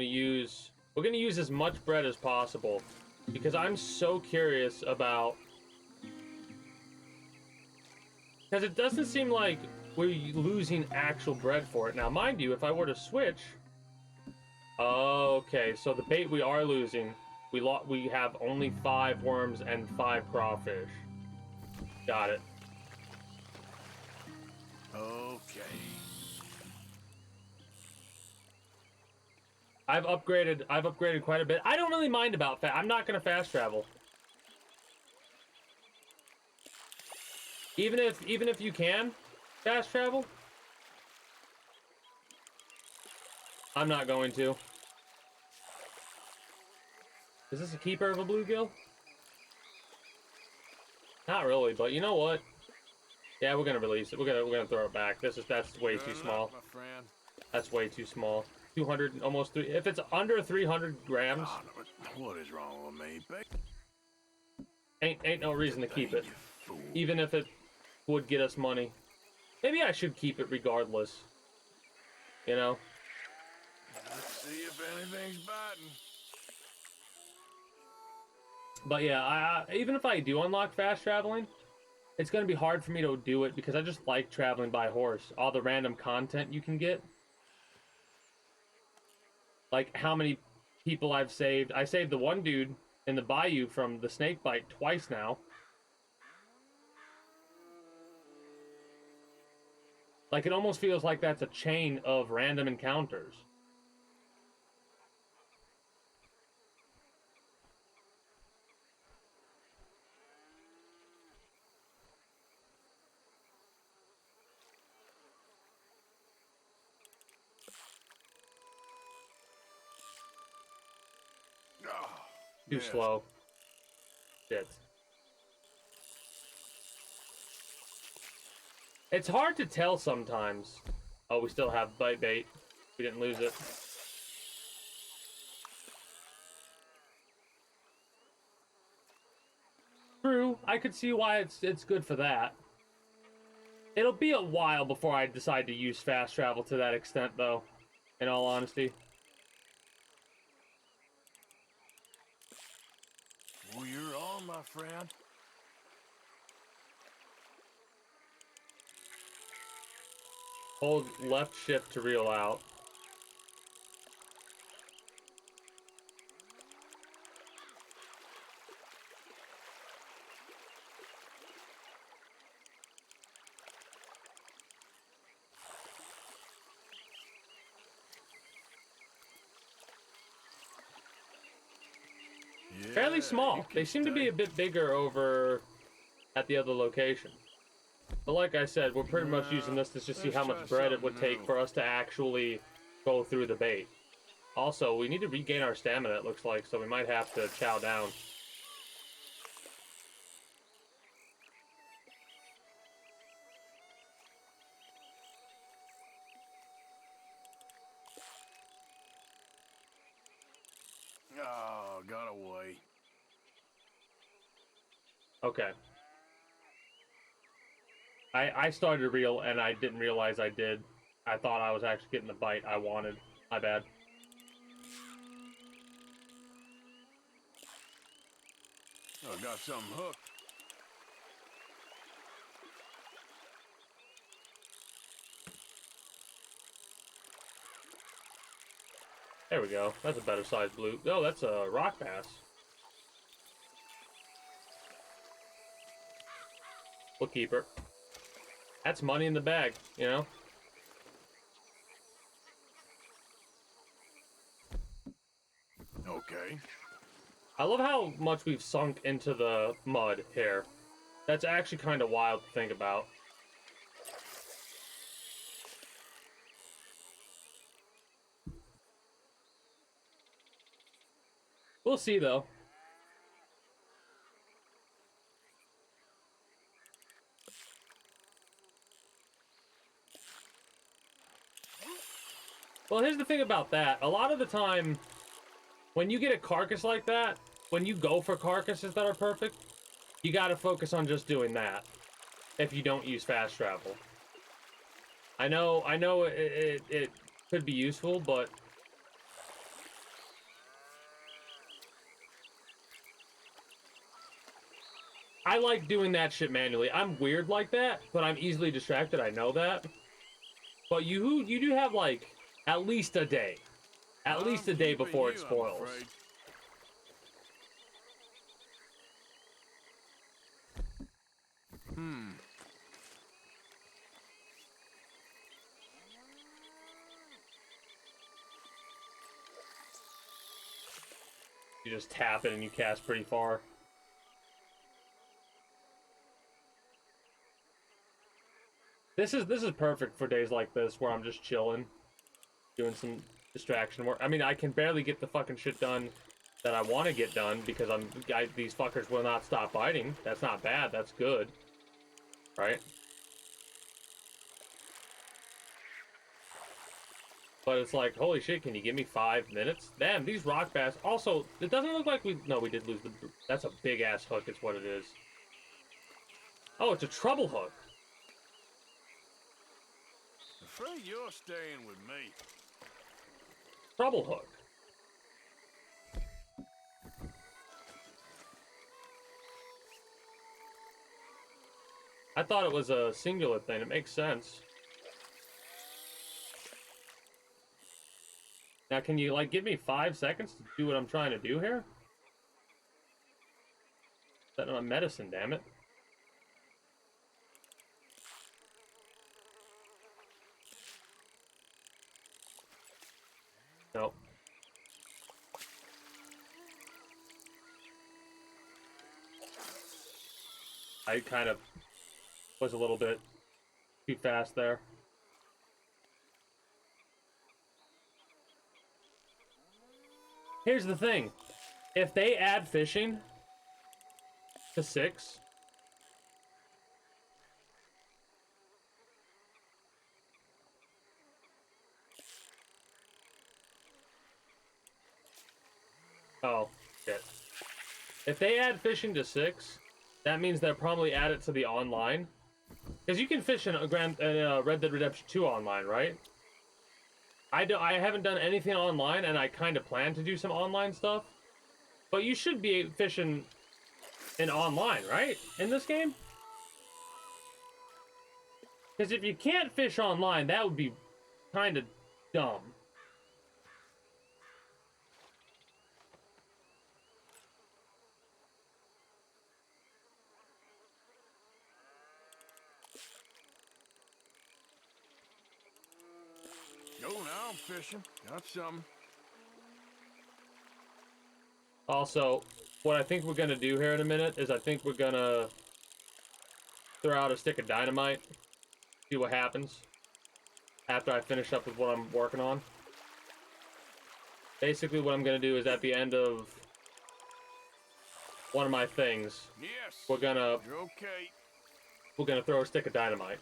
gonna use as much bread as possible because I'm so curious about, because it doesn't seem like we're losing actual bread for it. Now, mind you, if I were to switch, okay, so the bait we are losing, we have only 5 worms and 5 crawfish. Got it. Okay. I've upgraded quite a bit. I don't really mind about I'm not gonna fast travel. Even if you can fast travel, I'm not going to. Is this a keeper of a bluegill? Not really, but you know what? Yeah, we're gonna release it. We're gonna throw it back. That's way too small. My friend. That's way too small. 200, almost 3. If it's under 300 grams, What is wrong with me, baby? ain't no reason to keep it. Even if it would get us money. Maybe I should keep it regardless. You know? Let's see if anything's biting. But yeah, even if I do unlock fast traveling, it's gonna be hard for me to do it because I just like traveling by horse. All the random content you can get. Like how many people I've saved. I saved the one dude in the bayou from the snake bite twice now. Like it almost feels like that's a chain of random encounters. Too slow. Shit. It's hard to tell sometimes. Oh, we still have bite bait. We didn't lose it. True, I could see why it's good for that. It'll be a while before I decide to use fast travel to that extent, though. In all honesty. Well, you're on, my friend. Hold left shift to reel out. Yeah, Fairly small. They seem to be a bit bigger over at the other location. But like I said, we're pretty much using this to just see how much bread it would take for us to actually go through the bait. Also, we need to regain our stamina, it looks like, so we might have to chow down. Oh, got away. Okay. I started to reel and I didn't realize I did. I thought I was actually getting the bite I wanted. My bad. I got something hooked. There we go. That's a better sized blue. Oh, that's a rock bass. We'll keep her. That's money in the bag, you know? Okay. I love how much we've sunk into the mud here. That's actually kind of wild to think about. We'll see, though. Well, here's the thing about that. A lot of the time, when you get a carcass like that, when you go for carcasses that are perfect, you gotta focus on just doing that. If you don't use fast travel. I know it could be useful, but I like doing that shit manually. I'm weird like that, but I'm easily distracted. I know that. But you do have like at least a day. At least a day before it spoils. You just tap it and you cast pretty far. This is perfect for days like this where I'm just chilling, doing some distraction work. I mean, I can barely get the fucking shit done that I want to get done because these fuckers will not stop biting. That's not bad. That's good, right? But it's like, holy shit, can you give me 5 minutes? Damn, these rock bass. Also, it doesn't look like no, we did lose the. That's a big ass hook. Is what it is. Oh, it's a treble hook. Afraid you're staying with me. Treble hook. I thought it was a singular thing. It makes sense. Now, can you, like, give me 5 seconds to do what I'm trying to do here? Setting on medicine, damn it. Nope. I kind of was a little bit too fast there. Here's the thing. If they add fishing to 6... Oh, shit. If they add fishing to 6, that means they'll probably add it to the online. Because you can fish in Red Dead Redemption 2 online, right? I haven't done anything online, and I kind of plan to do some online stuff. But you should be fishing in online, right? In this game? Because if you can't fish online, that would be kind of dumb. Go now, I'm fishing. Got some. Also, what I think we're going to do here in a minute is I think we're going to throw out a stick of dynamite, see what happens after I finish up with what I'm working on. Basically, what I'm going to do is at the end of one of my things, Yes. we're going to You're okay. throw a stick of dynamite.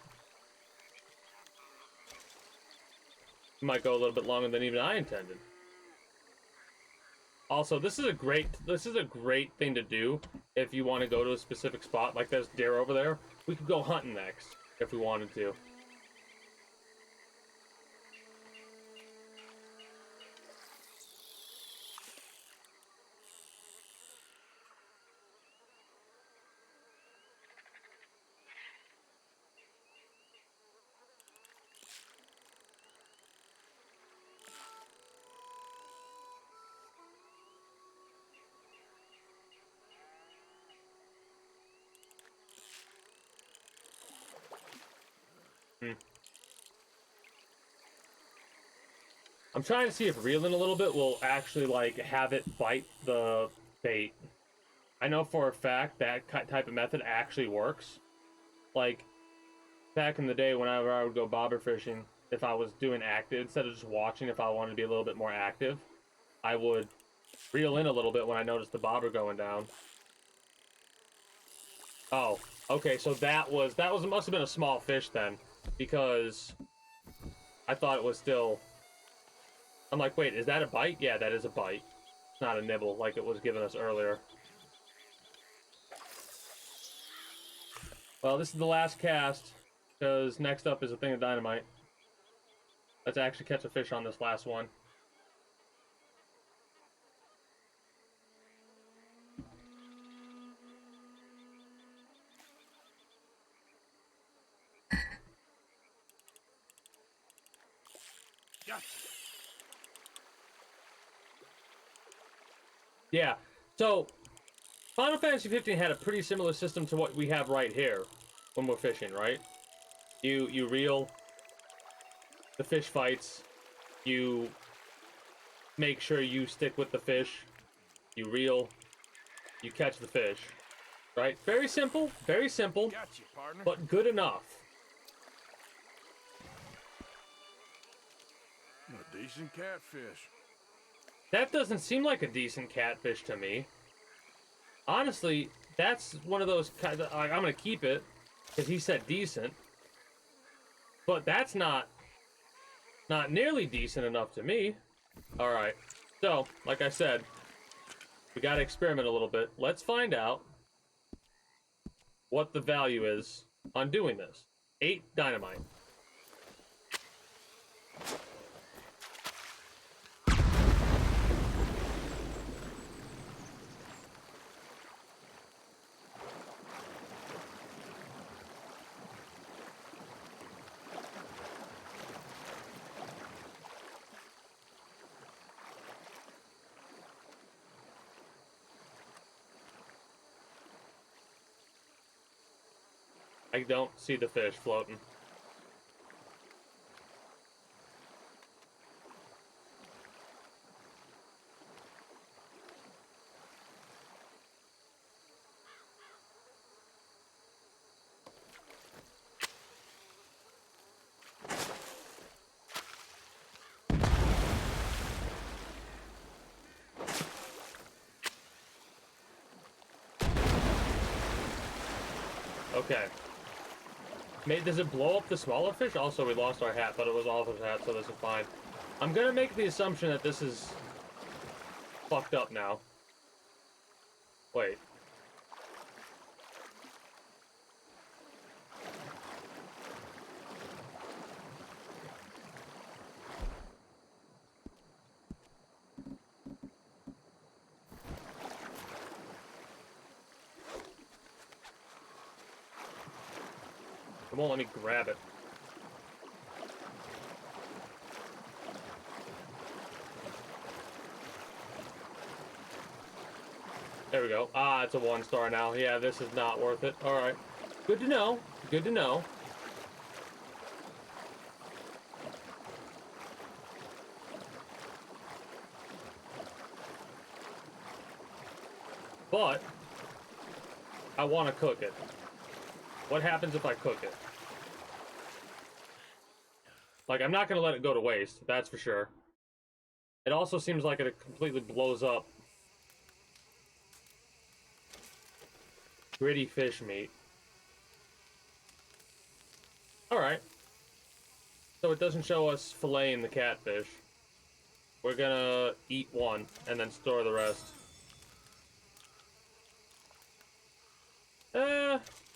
It might go a little bit longer than even I intended. Also, this is a great thing to do if you want to go to a specific spot like this deer over there. We could go hunting next if we wanted to. I'm trying to see if reeling a little bit will actually, like, have it bite the bait. I know for a fact that type of method actually works. Like, back in the day, whenever I would go bobber fishing, if I was doing active, instead of just watching, if I wanted to be a little bit more active, I would reel in a little bit when I noticed the bobber going down. Oh, okay, so that must have been a small fish then, because I thought it was still... I'm like, wait, is that a bite? Yeah, that is a bite. It's not a nibble like it was given us earlier. Well, this is the last cast, because next up is a thing of dynamite. Let's actually catch a fish on this last one. Gotcha. Yeah, so Final Fantasy 15 had a pretty similar system to what we have right here when we're fishing, right? You reel, the fish fights, you make sure you stick with the fish, you reel, you catch the fish, right? Very simple, Gotcha, partner. but good enough. A decent catfish. That doesn't seem like a decent catfish to me. Honestly, that's one of those kind of, I'm gonna keep it because he said decent, but that's not nearly decent enough to me. All right, so like I said, we gotta experiment a little bit. Let's find out what the value is on doing this. 8 dynamite. I don't see the fish floating. Okay. Does it blow up the smaller fish? Also, we lost our hat, but it was Oliver's hat, so this is fine. I'm gonna make the assumption that this is fucked up now. Wait. It won't let me grab it. There we go. Ah, it's a 1-star now. Yeah, this is not worth it. Alright. Good to know. Good to know. But I want to cook it. What happens if I cook it? Like, I'm not going to let it go to waste, that's for sure. It also seems like it completely blows up gritty fish meat. Alright. So it doesn't show us filleting the catfish. We're gonna eat one and then store the rest.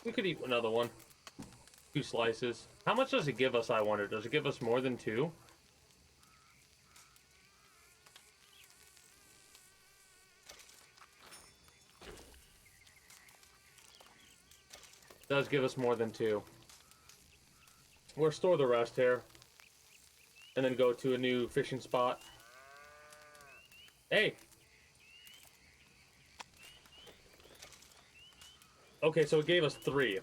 We could eat another one. 2 slices. How much does it give us, I wonder? Does it give us more than 2? It does give us more than 2. We'll store the rest here. And then go to a new fishing spot. Hey! Okay, so it gave us 3.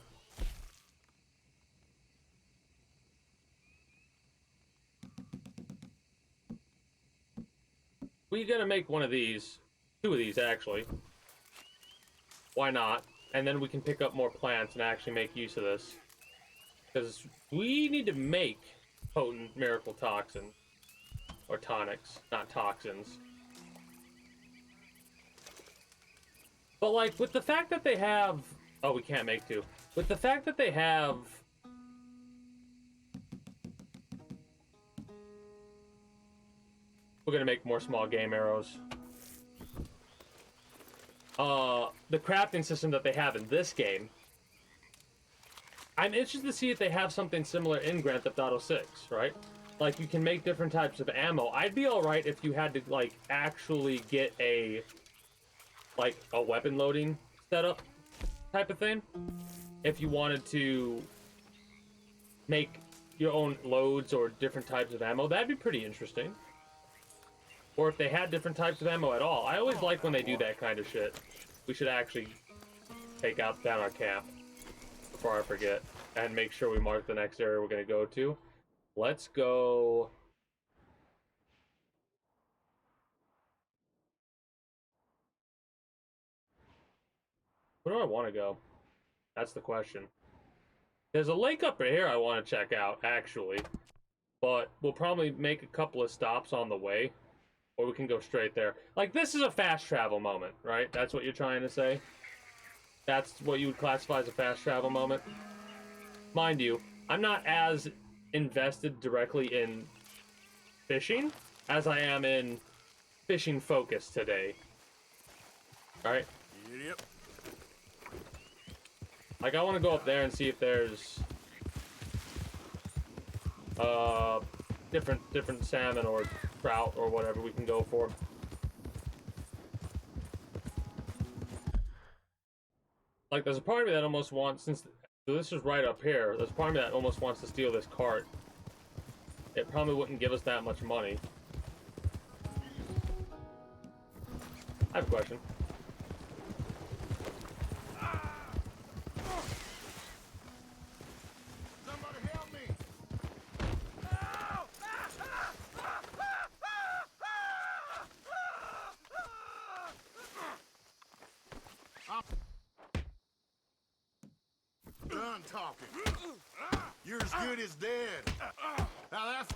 we gotta make one of these, 2 of these actually. Why not? And then we can pick up more plants and actually make use of this. Because we need to make potent miracle toxin. Or tonics, not toxins. But like, with the fact that they have... Oh, we can't make 2. With the fact that they have... We're gonna make more small game arrows. The crafting system that they have in this game, I'm interested to see if they have something similar in Grand Theft Auto 6, right? Like, you can make different types of ammo. I'd be alright if you had to, like, actually get a, like, a weapon loading setup type of thing. If you wanted to make your own loads or different types of ammo, that'd be pretty interesting. Or if they had different types of ammo at all. I always like when they do that kind of shit. We should actually take down our camp before I forget and make sure we mark the next area we're going to go to. Let's go... Where do I want to go? That's the question. There's a lake up here I want to check out, actually. But we'll probably make a couple of stops on the way. Or we can go straight there. Like, this is a fast travel moment, right? That's what you're trying to say? That's what you would classify as a fast travel moment? Mind you, I'm not as invested directly in fishing as I am in fishing focus today. Alright? Yep. Like, I want to go up there and see if there's... different salmon or trout or whatever we can go for. Like, there's a part of me that almost wants, since this is right up here, there's a part of me that almost wants to steal this cart. It probably wouldn't give us that much money. I have a question. Somebody help me! Done talking. You're as good as dead. Now that's...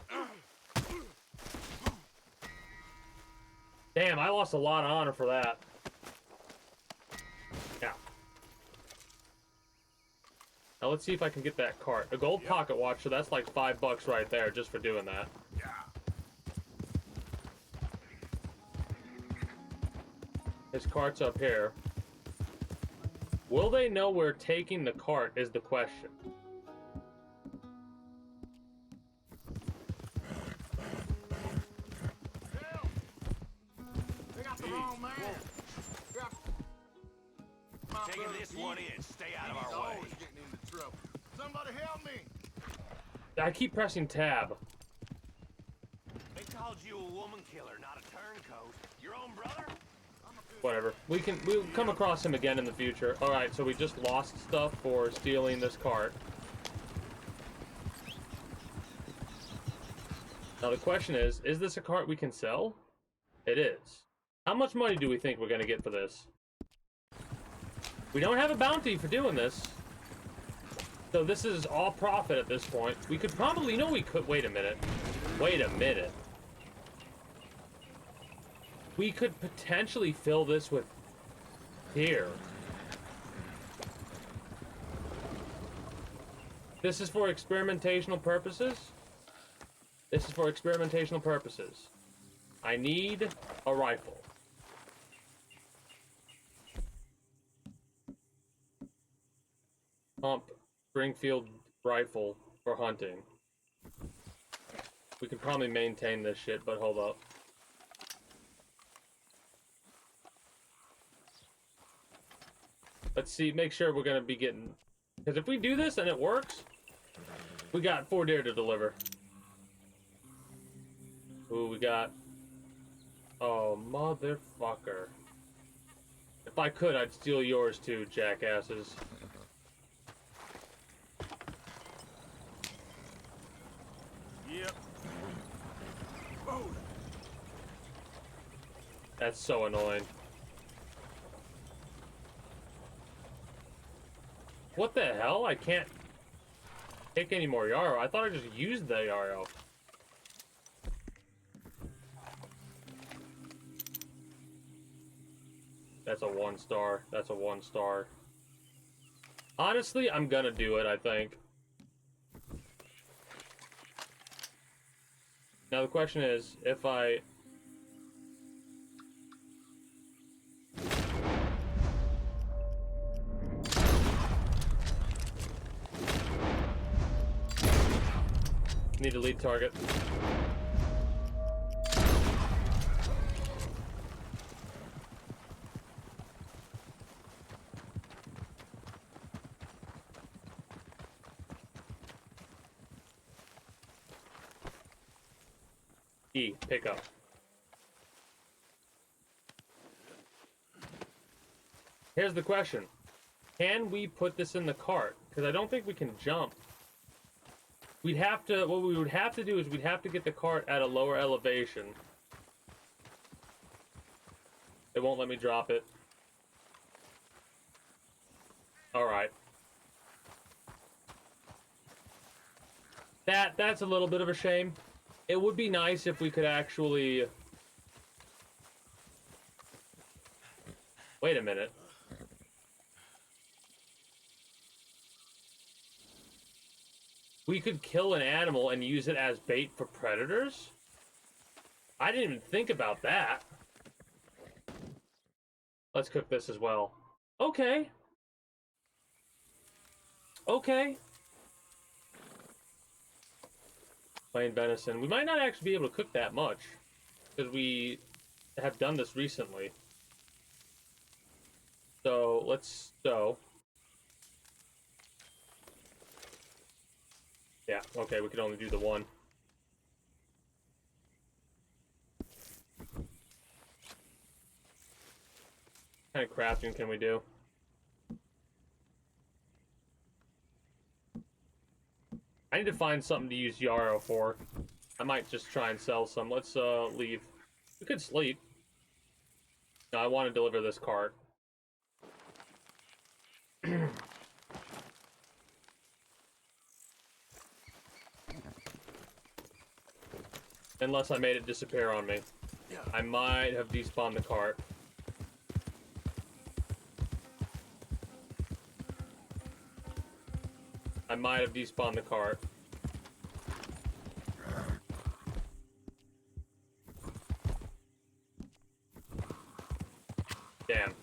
Damn, I lost a lot of honor for that. Yeah. Now let's see if I can get that cart. A gold pocket watch, so that's like $5 right there just for doing that. Yeah. His cart's up here. Will they know we're taking the cart is the question. They got the wrong man. Taking this one in. Stay out of He's our way. always getting into trouble. Somebody help me. I keep pressing tab. They called you a woman killer, not a turncoat. Your own brother? Whatever. We'll come across him again in the future. Alright, so we just lost stuff for stealing this cart. Now the question is this a cart we can sell? It is. How much money do we think we're gonna get for this? We don't have a bounty for doing this. So this is all profit at this point. We could probably, we could, wait a minute. Wait a minute. We could potentially fill this with here. This is for experimentational purposes. This is for experimental purposes. I need a rifle. Pump Springfield rifle for hunting. We could probably maintain this shit, but hold up. Let's see, make sure we're gonna be getting... Because if we do this and it works, we got 4 deer to deliver. Ooh, we got... Oh, motherfucker. If I could, I'd steal yours too, jackasses. Yep. Oh. That's so annoying. What the hell? I can't take any more Yarrow. I thought I just used the Yarrow. That's a 1-star. That's a 1-star. Honestly, I'm gonna do it, I think. Now the question is, if I... Need to lead target. E, pick up. Here's the question. Can we put this in the cart? Because I don't think we can jump. We'd have to, what we would have to do is we'd have to get the cart at a lower elevation. It won't let me drop it. Alright. That's a little bit of a shame. It would be nice if we could actually... Wait a minute. We could kill an animal and use it as bait for predators? I didn't even think about that. Let's cook this as well. Okay. Okay. Plain venison. We might not actually be able to cook that much, because we have done this recently. So, let's stow. Yeah, okay, we can only do the one. What kind of crafting can we do? I need to find something to use Yarrow for. I might just try and sell some. Let's leave. We could sleep. No, I want to deliver this cart. Unless I made it disappear on me. I might have despawned the cart. I might have despawned the cart. Damn.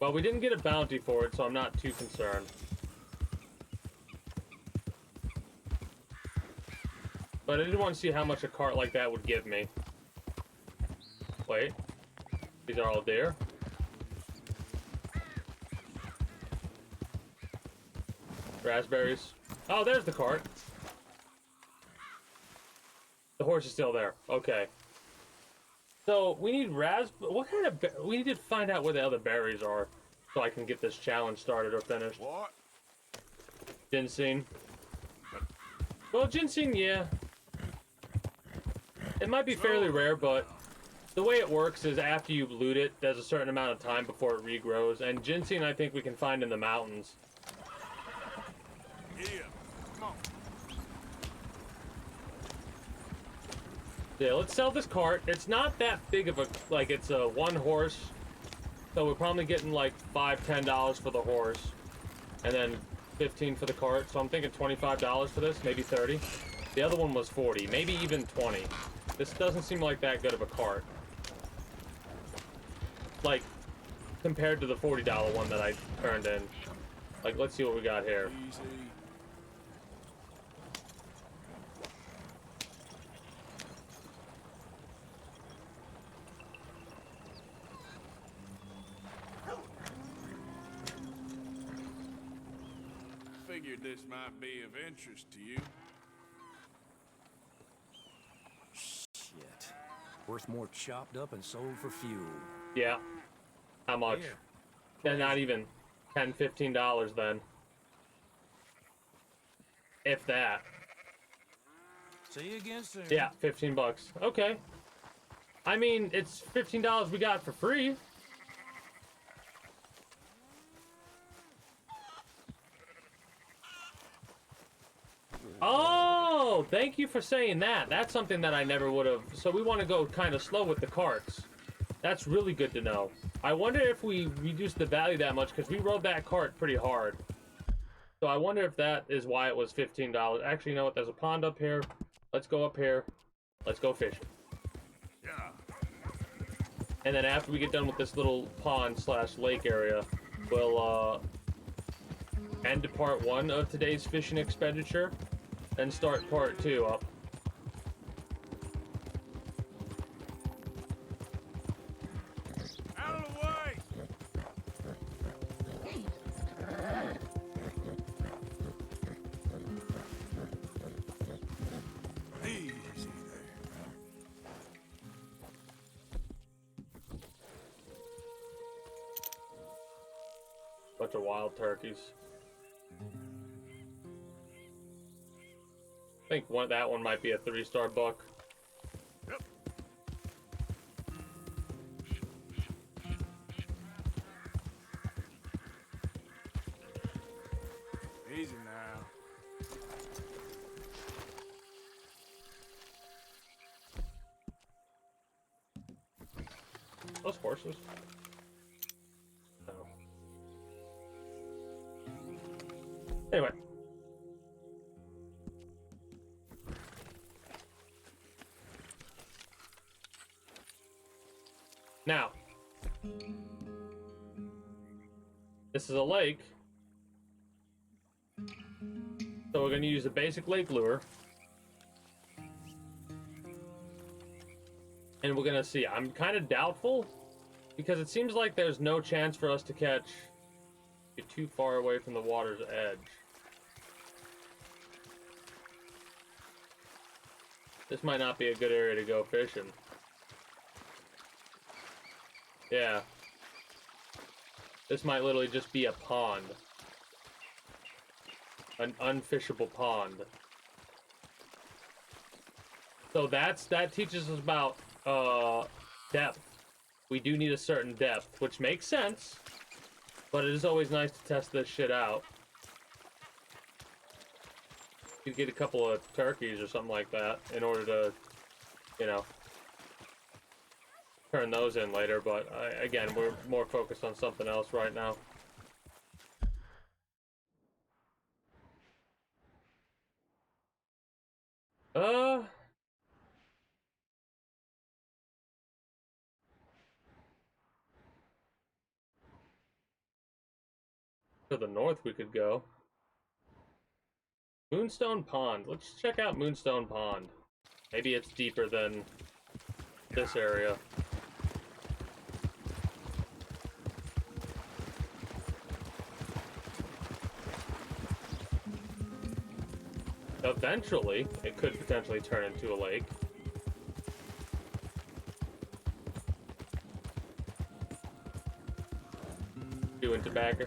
Well, we didn't get a bounty for it, so I'm not too concerned. But I did want to see how much a cart like that would give me. Wait. These are all deer. Raspberries. Oh, there's the cart. The horse is still there. Okay. So, we need what kind of... We need to find out where the other berries are, so I can get this challenge started or finished. What? Ginseng. Well, ginseng, yeah. It might be fairly rare, but the way it works is after you loot it, there's a certain amount of time before it regrows. And ginseng, I think we can find in the mountains. Yeah, come on. Yeah, let's sell this cart. It's not that big of a, like, it's a one horse. So we're probably getting like $5–10 for the horse. And then 15 for the cart. So I'm thinking $25 for this, maybe 30. The other one was 40, maybe even 20. This doesn't seem like that good of a cart. Like, compared to the $40 one that I turned in. Like, let's see what we got here. Easy. Figured this might be of interest to you. Shit. Worth more chopped up and sold for fuel. Yeah. How much? Yeah, not even $10–15 then. If that. See you again soon. Yeah, 15 bucks. Okay. I mean, it's $15 we got for free. Oh, thank you for saying that. That's something that I never would have. So we want to go kind of slow with the carts. That's really good to know. I wonder if we reduce the value that much, because we rode that cart pretty hard. So I wonder if that is why it was $15. Actually, you know what? There's a pond up here. Let's go up here. Let's go fishing. Yeah. And then after we get done with this little pond slash lake area, we'll end part 1 of today's fishing expenditure and start part 2 up. Out of the way! Easy there. Bunch of wild turkeys. I think that one might be a 3-star buck. Yep. Easy now. Those horses. No. Anyway. Now, this is a lake, so we're going to use a basic lake lure, and we're going to see. I'm kind of doubtful, because it seems like there's no chance for us to catch it too far away from the water's edge. This might not be a good area to go fishing. Yeah. This might literally just be a pond. An unfishable pond. So that teaches us about depth. We do need a certain depth, which makes sense. But it is always nice to test this shit out. You get a couple of turkeys or something like that in order to, you know, turn those in later, but again, we're more focused on something else right now. To the north we could go. Moonstone Pond. Let's check out Moonstone Pond. Maybe it's deeper than this area. Eventually, it could potentially turn into a lake. Chewing tobacco.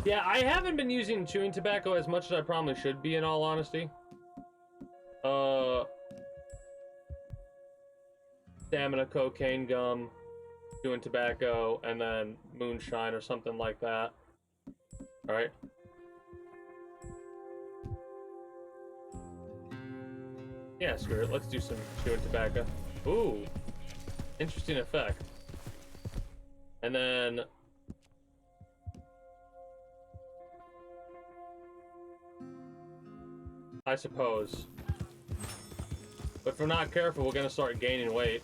Yeah, I haven't been using chewing tobacco as much as I probably should be, in all honesty. Stamina, cocaine gum, chewing tobacco, and then moonshine or something like that. Alright. Yeah, screw it. Let's do some chewing tobacco. Ooh. Interesting effect. And then... I suppose. But if we're not careful, we're gonna start gaining weight.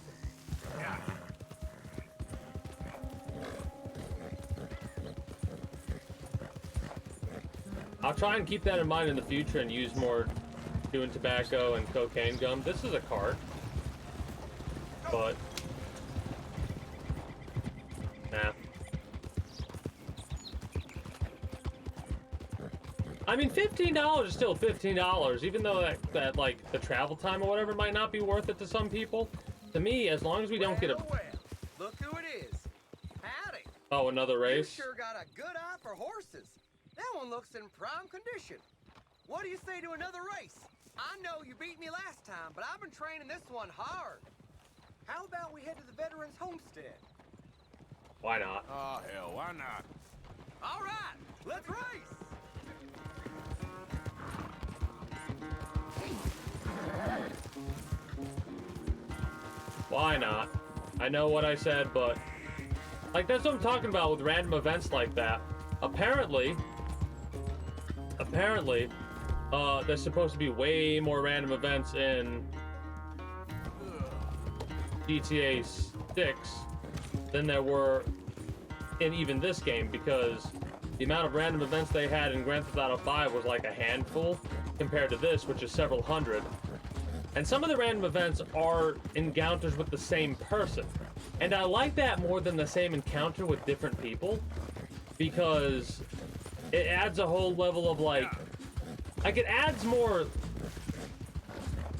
I'll try and keep that in mind in the future and use more chewing tobacco and cocaine gum. This is a cart. But... nah. I mean, $15 is still $15, even though that like the travel time or whatever might not be worth it to some people. To me, as long as we don't get a... Well, look who it is. Howdy. Oh, another race? You sure got a good eye for horses. That one looks in prime condition. What do you say to another race? I know you beat me last time, but I've been training this one hard. How about we head to the Veterans Homestead? Why not? Oh, hell, why not? All right, let's race! Why not? I know what I said, but like that's what I'm talking about with random events like that. Apparently, there's supposed to be way more random events in GTA 6 than there were in even this game, because the amount of random events they had in Grand Theft Auto 5 was like a handful compared to this, which is several hundred. And some of the random events are encounters with the same person. And I like that more than the same encounter with different people, because it adds a whole level of like it adds more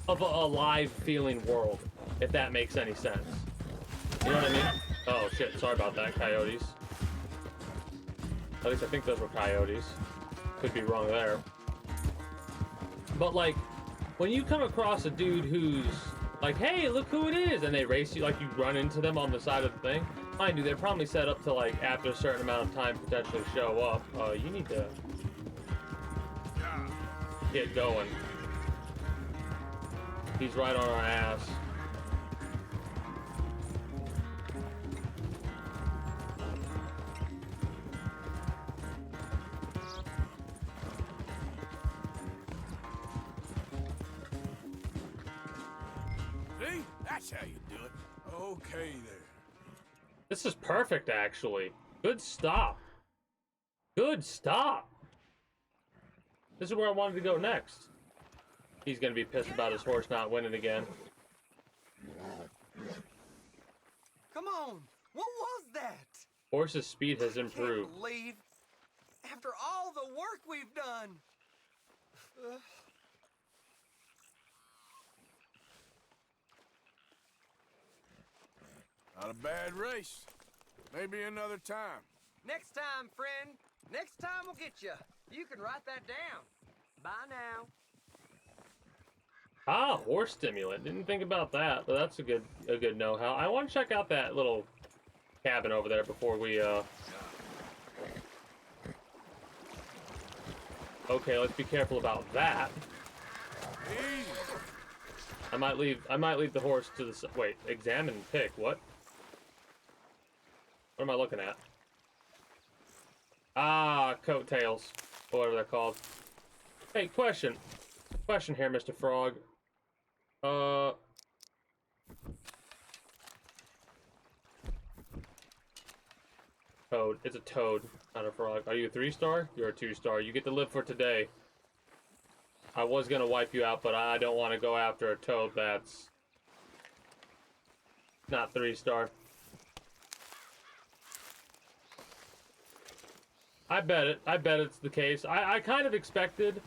of a live feeling world, if that makes any sense. You know what I mean? Oh shit, sorry about that, coyotes. At least I think those were coyotes. Could be wrong there. But like, when you come across a dude who's like, hey, look who it is, and they race you, like you run into them on the side of the thing, mind you, they're probably set up to like, after a certain amount of time, potentially show up. You need to get going. He's right on our ass. See? That's how you do it. Okay, there. This is perfect, actually. Good stop. Good stop. This is where I wanted to go next. He's gonna be pissed about his horse not winning again. Come on, what was that? Horse's speed has improved. Can't believe, after all the work we've done. Not a bad race. Maybe another time. Next time, friend. Next time we'll get you. You can write that down. Bye now. Ah, horse stimulant. Didn't think about that, but that's a good know-how. I want to check out that little cabin over there before we Okay, let's be careful about that. Easy. I might leave the horse to the wait, examine and pick. What? What am I looking at? Ah, coattails. Whatever they're called. Hey, question here, Mr. Frog. Toad. It's a toad, not a frog. Are you a 3-star? You're a 2-star. You get to live for today. I was gonna wipe you out, but I don't want to go after a toad that's not 3-star. I bet it's the case. I kind of expected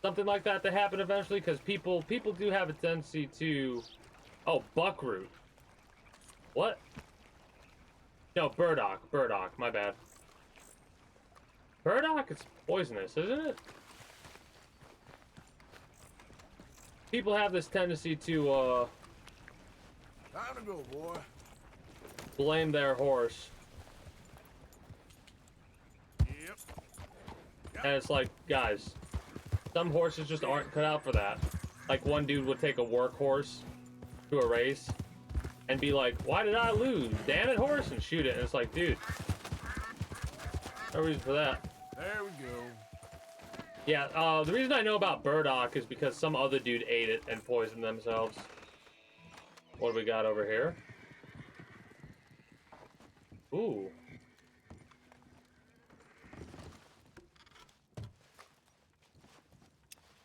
something like that to happen eventually, because people do have a tendency to... Oh, buckroot. What? No, burdock, my bad. Burdock is poisonous, isn't it? People have this tendency to, Time to go, boy. blame their horse. Yep. And it's like, guys, some horses just aren't cut out for that. Like, one dude would take a workhorse to a race and be like, why did I lose? Damn it, horse, and shoot it. And it's like, dude, no reason for that. There we go. Yeah, the reason I know about burdock is because some other dude ate it and poisoned themselves. What do we got over here? Ooh.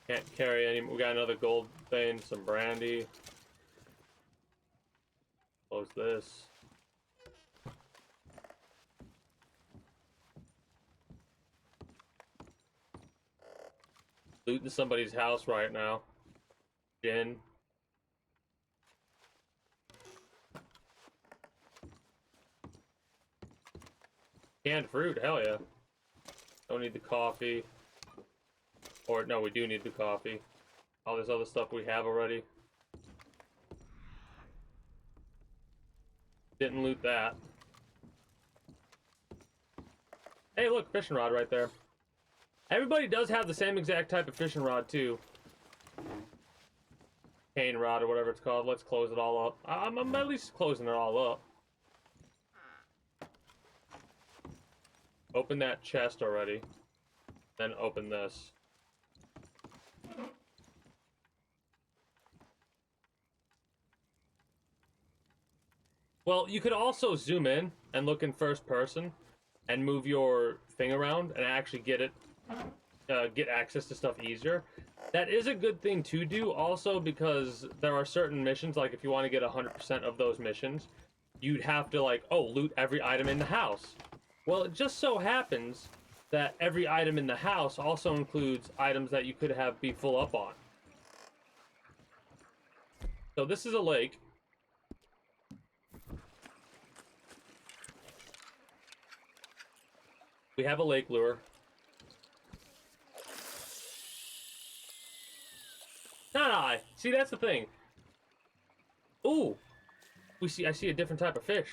Can't carry any. We got another gold vein, some brandy. Close this. Looting somebody's house right now. Gin. Canned fruit, hell yeah. Don't need the coffee. Or, no, we do need the coffee. All this other stuff we have already. Didn't loot that. Hey, look, fishing rod right there. Everybody does have the same exact type of fishing rod, too. Cane rod or whatever it's called. Let's close it all up. I'm at least closing it all up. Open that chest already. Then open this. Well, you could also zoom in and look in first person and move your thing around and actually get access to stuff easier. That is a good thing to do also, because there are certain missions, like if you want to get 100% of those missions, you'd have to like, oh, loot every item in the house. Well, it just so happens that every item in the house also includes items that you could have be full up on. So this is a lake. We have a lake lure. Nah, see, that's the thing. Ooh, I see a different type of fish.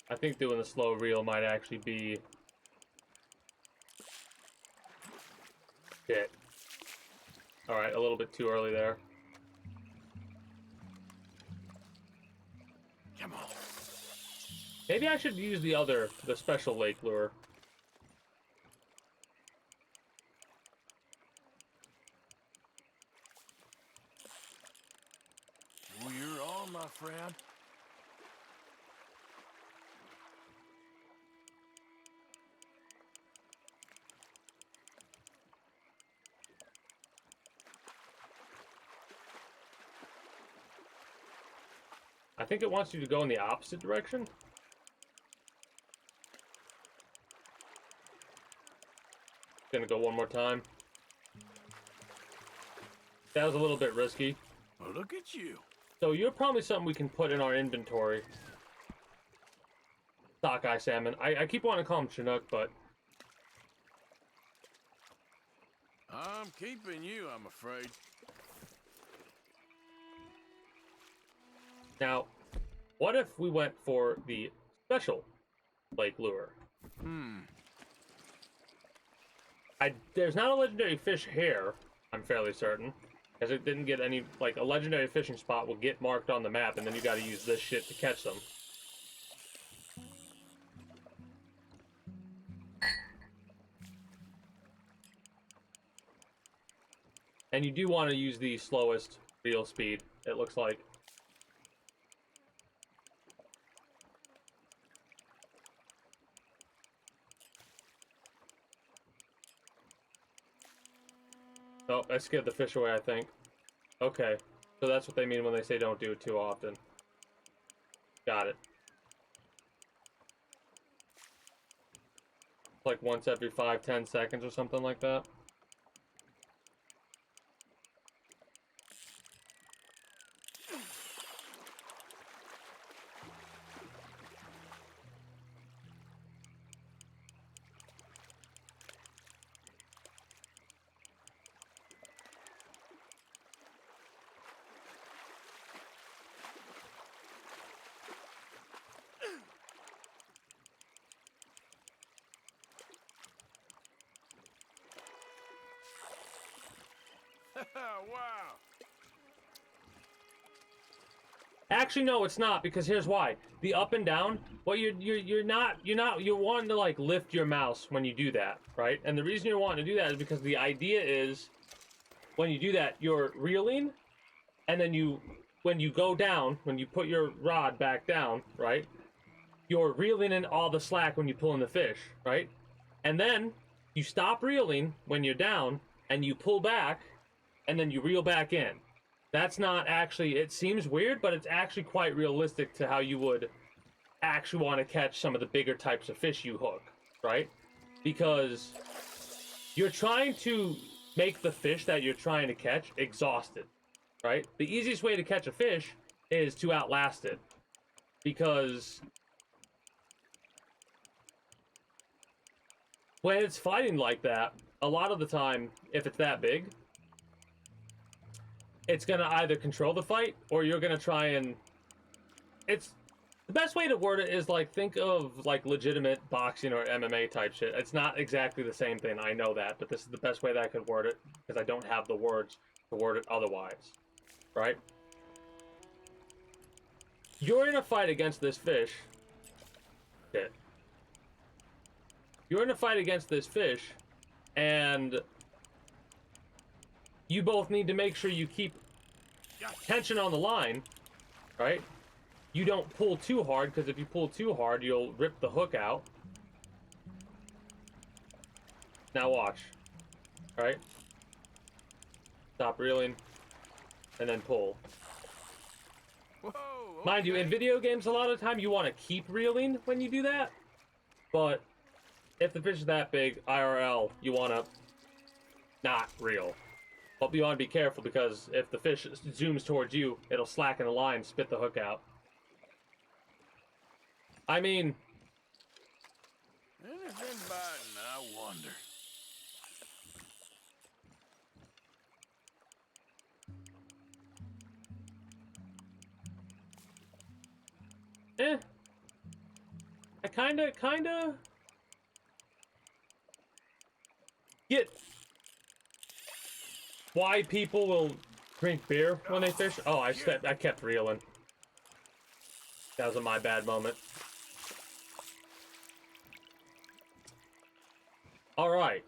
I think doing the slow reel might actually be... Shit. Alright, a little bit too early there. Come on. Maybe I should use the special lake lure. Oh, you're on, my friend. I think it wants you to go in the opposite direction. Gonna go one more time. That was a little bit risky. Well, look at you. So you're probably something we can put in our inventory. Sockeye salmon. I keep wanting to call him Chinook, but... I'm keeping you, I'm afraid. Now, what if we went for the special lake lure? There's not a legendary fish here, I'm fairly certain. Because it didn't get any, like, a legendary fishing spot will get marked on the map, and then you gotta use this shit to catch them. And you do want to use the slowest reel speed, it looks like. Oh, I scared the fish away, I think. Okay, so that's what they mean when they say don't do it too often. Got it. Like once every 5-10 seconds or something like that. Wow. Actually, no, it's not, because here's why. The up and down, well, you're wanting to like lift your mouse when you do that, right? And the reason you're wanting to do that is because the idea is when you do that, you're reeling, and then when you go down, when you put your rod back down, right? You're reeling in all the slack when you pull in the fish, right? And then you stop reeling when you're down, and you pull back, and then you reel back in. That's not actually, it seems weird, but it's actually quite realistic to how you would actually want to catch some of the bigger types of fish you hook, right? because you're trying to make the fish that you're trying to catch exhausted, right? The easiest way to catch a fish is to outlast it, because when it's fighting like that, a lot of the time, if it's that big, it's gonna either control the fight, or you're gonna try and... It's... The best way to word it is, like, think of, like, legitimate boxing or MMA type shit. It's not exactly the same thing, I know that, but this is the best way that I could word it, because I don't have the words to word it otherwise, right? You're in a fight against this fish. Shit. You're in a fight against this fish, and you both need to make sure you keep tension on the line, right? You don't pull too hard, because if you pull too hard, you'll rip the hook out. Now watch. Right? Stop reeling, and then pull. Whoa, Mind you, in video games, a lot of the time you want to keep reeling when you do that, but if the fish is that big, IRL, you want to not reel. But you want to be careful, because if the fish zooms towards you, it'll slacken the line, spit the hook out. I mean... Anything biting, I wonder. I kinda get why people will drink beer when they fish. Oh, I kept reeling. That was a my bad moment. All right.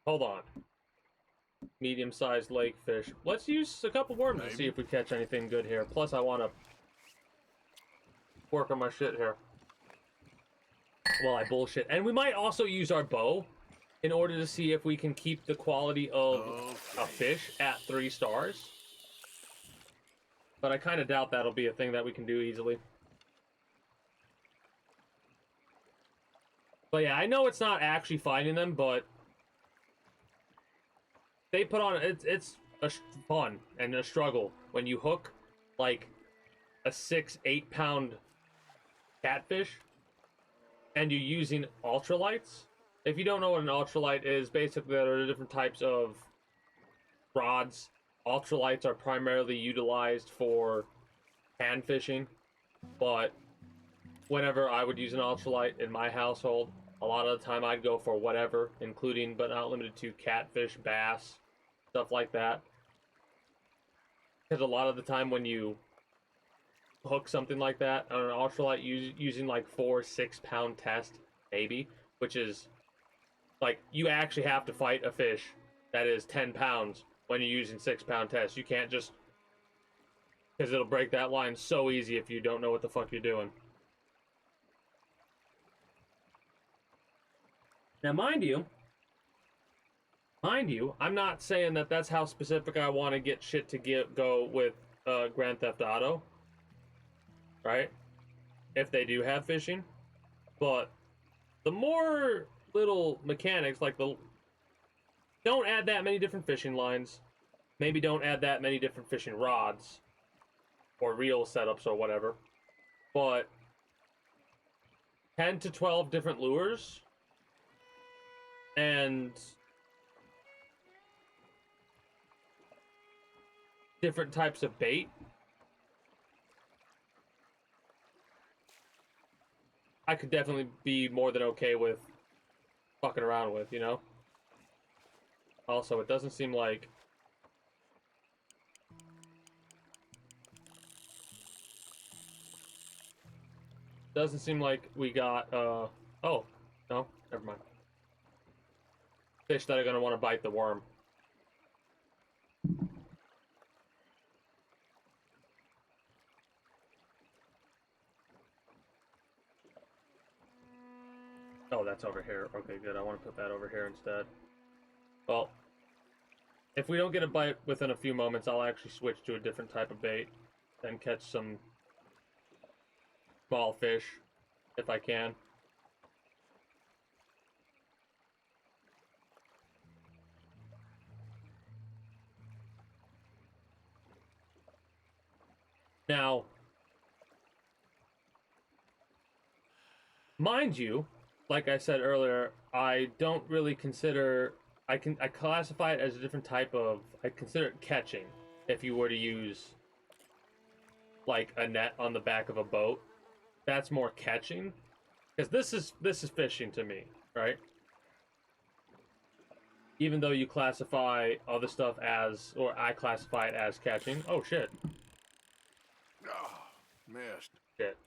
Hold on. Medium-sized lake fish. Let's use a couple worms to see if we catch anything good here. Plus, I want to work on my shit here. Well, I bullshit. And we might also use our bow in order to see if we can keep the quality of a fish at 3 stars. But I kind of doubt that'll be a thing that we can do easily. But yeah, I know it's not actually finding them, but they put on... It's fun and a struggle when you hook, like, a 6-8 pound catfish and you're using ultralights. If you don't know what an ultralight is, basically there are different types of rods. Ultralights are primarily utilized for hand fishing, but whenever I would use an ultralight in my household, a lot of the time I'd go for whatever, including but not limited to catfish, bass, stuff like that. Because a lot of the time when you hook something like that on an ultralight using like 4-6 pound test, maybe, which is like you actually have to fight a fish that is 10 pounds when you're using 6 pound test. You can't just, because it'll break that line so easy if you don't know what the fuck you're doing. Now, mind you, I'm not saying that that's how specific I want to get shit to go with Grand Theft Auto, right? If they do have fishing, but the more little mechanics, like don't add that many different fishing lines, maybe don't add that many different fishing rods, or reel setups or whatever, but 10 to 12 different lures, and different types of bait. I could definitely be more than okay with fucking around with, you know? Also, it doesn't seem like... Doesn't seem like we got, oh, no, never mind. Fish that are gonna want to bite the worm. Oh, that's over here. Okay, good. I want to put that over here instead. Well, if we don't get a bite within a few moments, I'll actually switch to a different type of bait and catch some small fish, if I can. Now, mind you, like I said earlier, I don't really consider, I classify it as a different type of, I consider it catching if you were to use like a net on the back of a boat. That's more catching, because this is fishing to me, right? Even though you classify other stuff as, or I classify it as catching. Oh shit. Oh, missed. Shit.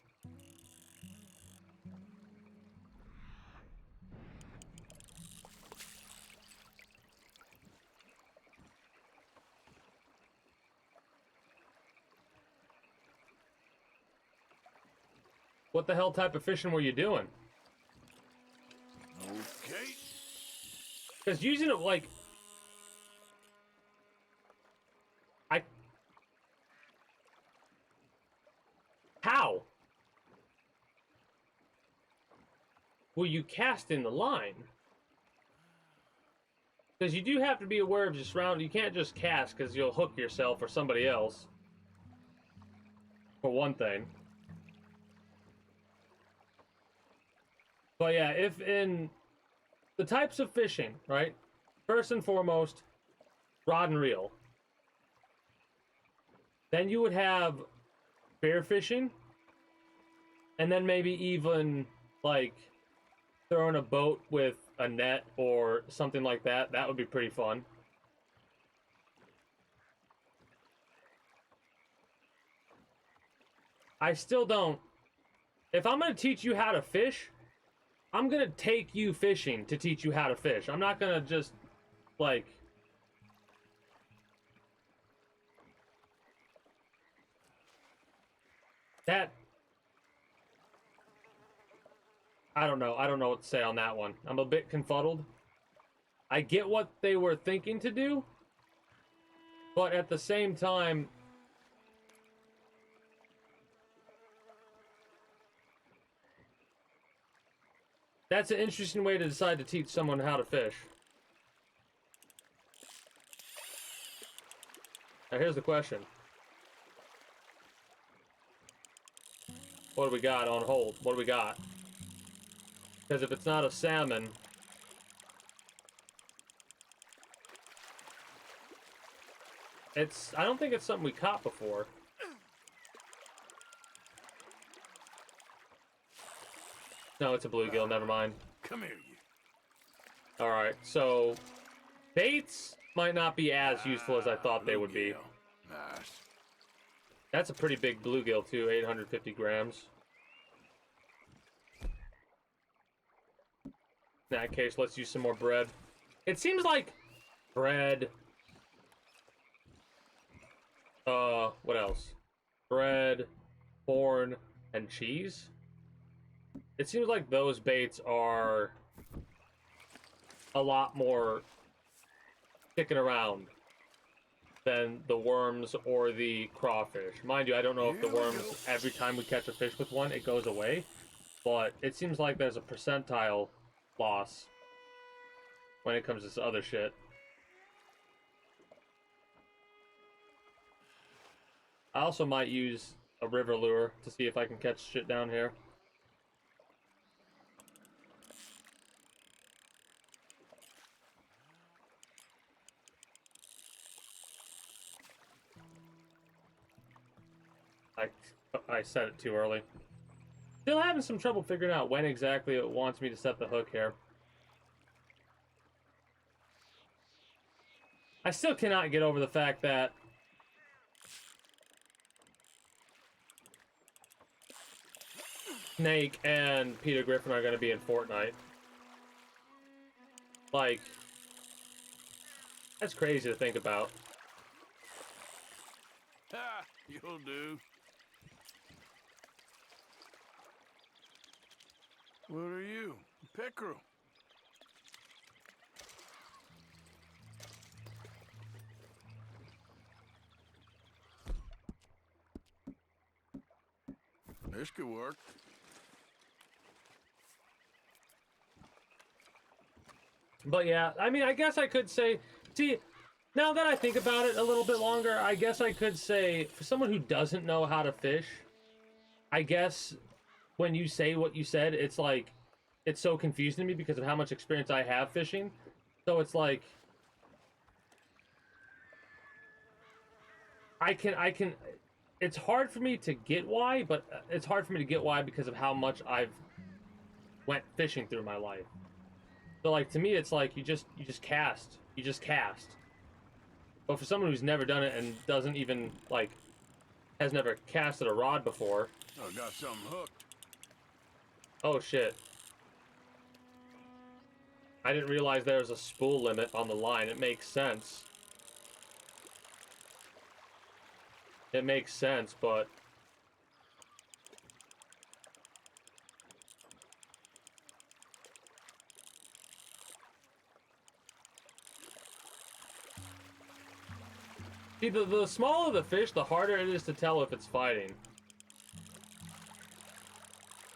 What the hell type of fishing were you doing? Okay. Because using it like... How? Were you casting the line? Because you do have to be aware of your surroundings. You can't just cast because you'll hook yourself or somebody else. For one thing. But yeah, if in the types of fishing, right? First and foremost, rod and reel. Then you would have spear fishing. And then maybe even like throwing a boat with a net or something like that. That would be pretty fun. I still don't. If I'm going to teach you how to fish, I'm going to take you fishing to teach you how to fish. I'm not going to just, like... That... I don't know. I don't know what to say on that one. I'm a bit confuddled. I get what they were thinking to do, but at the same time... That's an interesting way to decide to teach someone how to fish. Now here's the question. What do we got on hold? What do we got? Because if it's not a salmon... I don't think it's something we caught before. No, it's a bluegill, never mind. Come here, you. Alright, so... Baits might not be as useful as I thought they would be. Nice. That's a pretty big bluegill too, 850 grams. In that case, let's use some more bread. It seems like bread... what else? Bread, corn, and cheese? It seems like those baits are a lot more sticking around than the worms or the crawfish. Mind you, I don't know if the worms, every time we catch a fish with one, it goes away. But it seems like there's a percentile loss when it comes to this other shit. I also might use a river lure to see if I can catch shit down here. I said it too early. Still having some trouble figuring out when exactly it wants me to set the hook here. I still cannot get over the fact that Snake and Peter Griffin are going to be in Fortnite. Like, that's crazy to think about. Ha! You'll do. What are you? Pickerel. This could work. But yeah, I mean, I guess I could say, see, Now that I think about it a little bit longer, I guess I could say, for someone who doesn't know how to fish, I guess when you say what you said, it's like, it's so confusing to me because of how much experience I have fishing. So it's like, I can, it's hard for me to get why, but it's hard for me to get why because of how much I've went fishing through my life. So like, to me, it's like, you just cast. But for someone who's never done it and doesn't even, like, has never casted a rod before. I got something hooked. Oh, shit. I didn't realize there was a spool limit on the line. It makes sense. It makes sense, but... See, the smaller the fish, the harder it is to tell if it's fighting.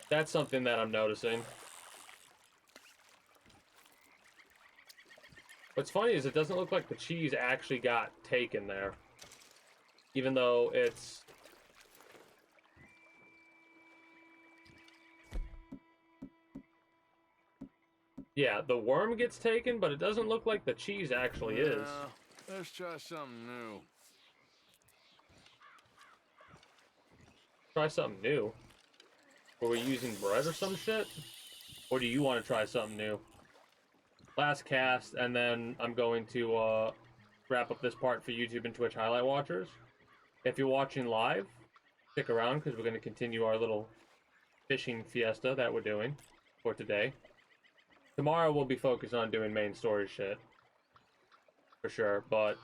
That's something that I'm noticing. What's funny is it doesn't look like the cheese actually got taken there. Even though it's... Yeah, the worm gets taken, but it doesn't look like the cheese actually is. Let's try something new. Try something new. Were we using bread or some shit? Or do you want to try something new? Last cast, and then I'm going to wrap up this part for YouTube and Twitch highlight watchers. If you're watching live, stick around because we're going to continue our little fishing fiesta that we're doing for today. Tomorrow we'll be focused on doing main story shit. For sure, but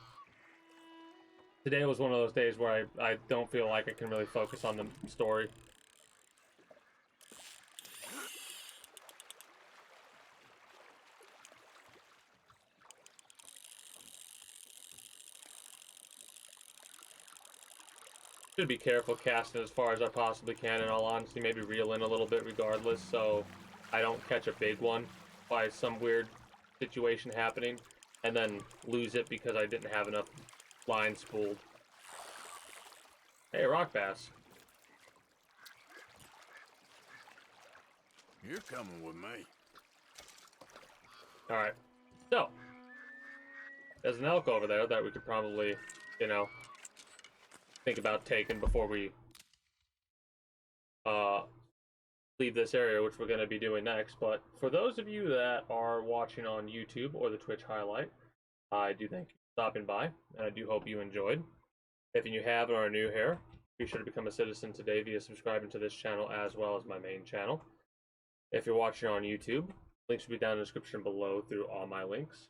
today was one of those days where I don't feel like I can really focus on the story. Should be careful casting as far as I possibly can, in all honesty. Maybe reel in a little bit regardless, so I don't catch a big one by some weird situation happening, and then lose it because I didn't have enough line spooled. Hey, rock bass. You're coming with me. Alright, so there's an elk over there that we could probably, you know, think about taking before we leave this area, which we're going to be doing next. But for those of you that are watching on YouTube or the Twitch highlight, I do thank you for stopping by, and I do hope you enjoyed. If you have or are new here, be sure to become a citizen today via subscribing to this channel as well as my main channel. If you're watching on YouTube, links will be down in the description below through all my links.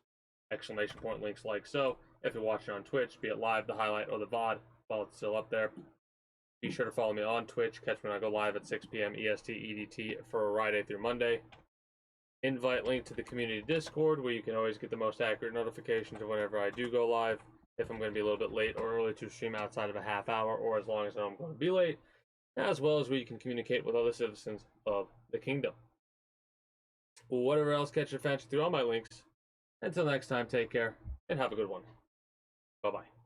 Exclamation point links like so. If you're watching on Twitch, be it live, the highlight, or the VOD, while it's still up there, be sure to follow me on Twitch. Catch me when I go live at 6 p.m. EST EDT for Friday through Monday. Invite link to the community Discord, where you can always get the most accurate notifications of whenever I do go live. If I'm going to be a little bit late or early to stream outside of a half hour, or as long as I'm going to be late, as well as where you can communicate with other citizens of the kingdom. Whatever else catch your fancy through all my links. Until next time, take care and have a good one. Bye-bye.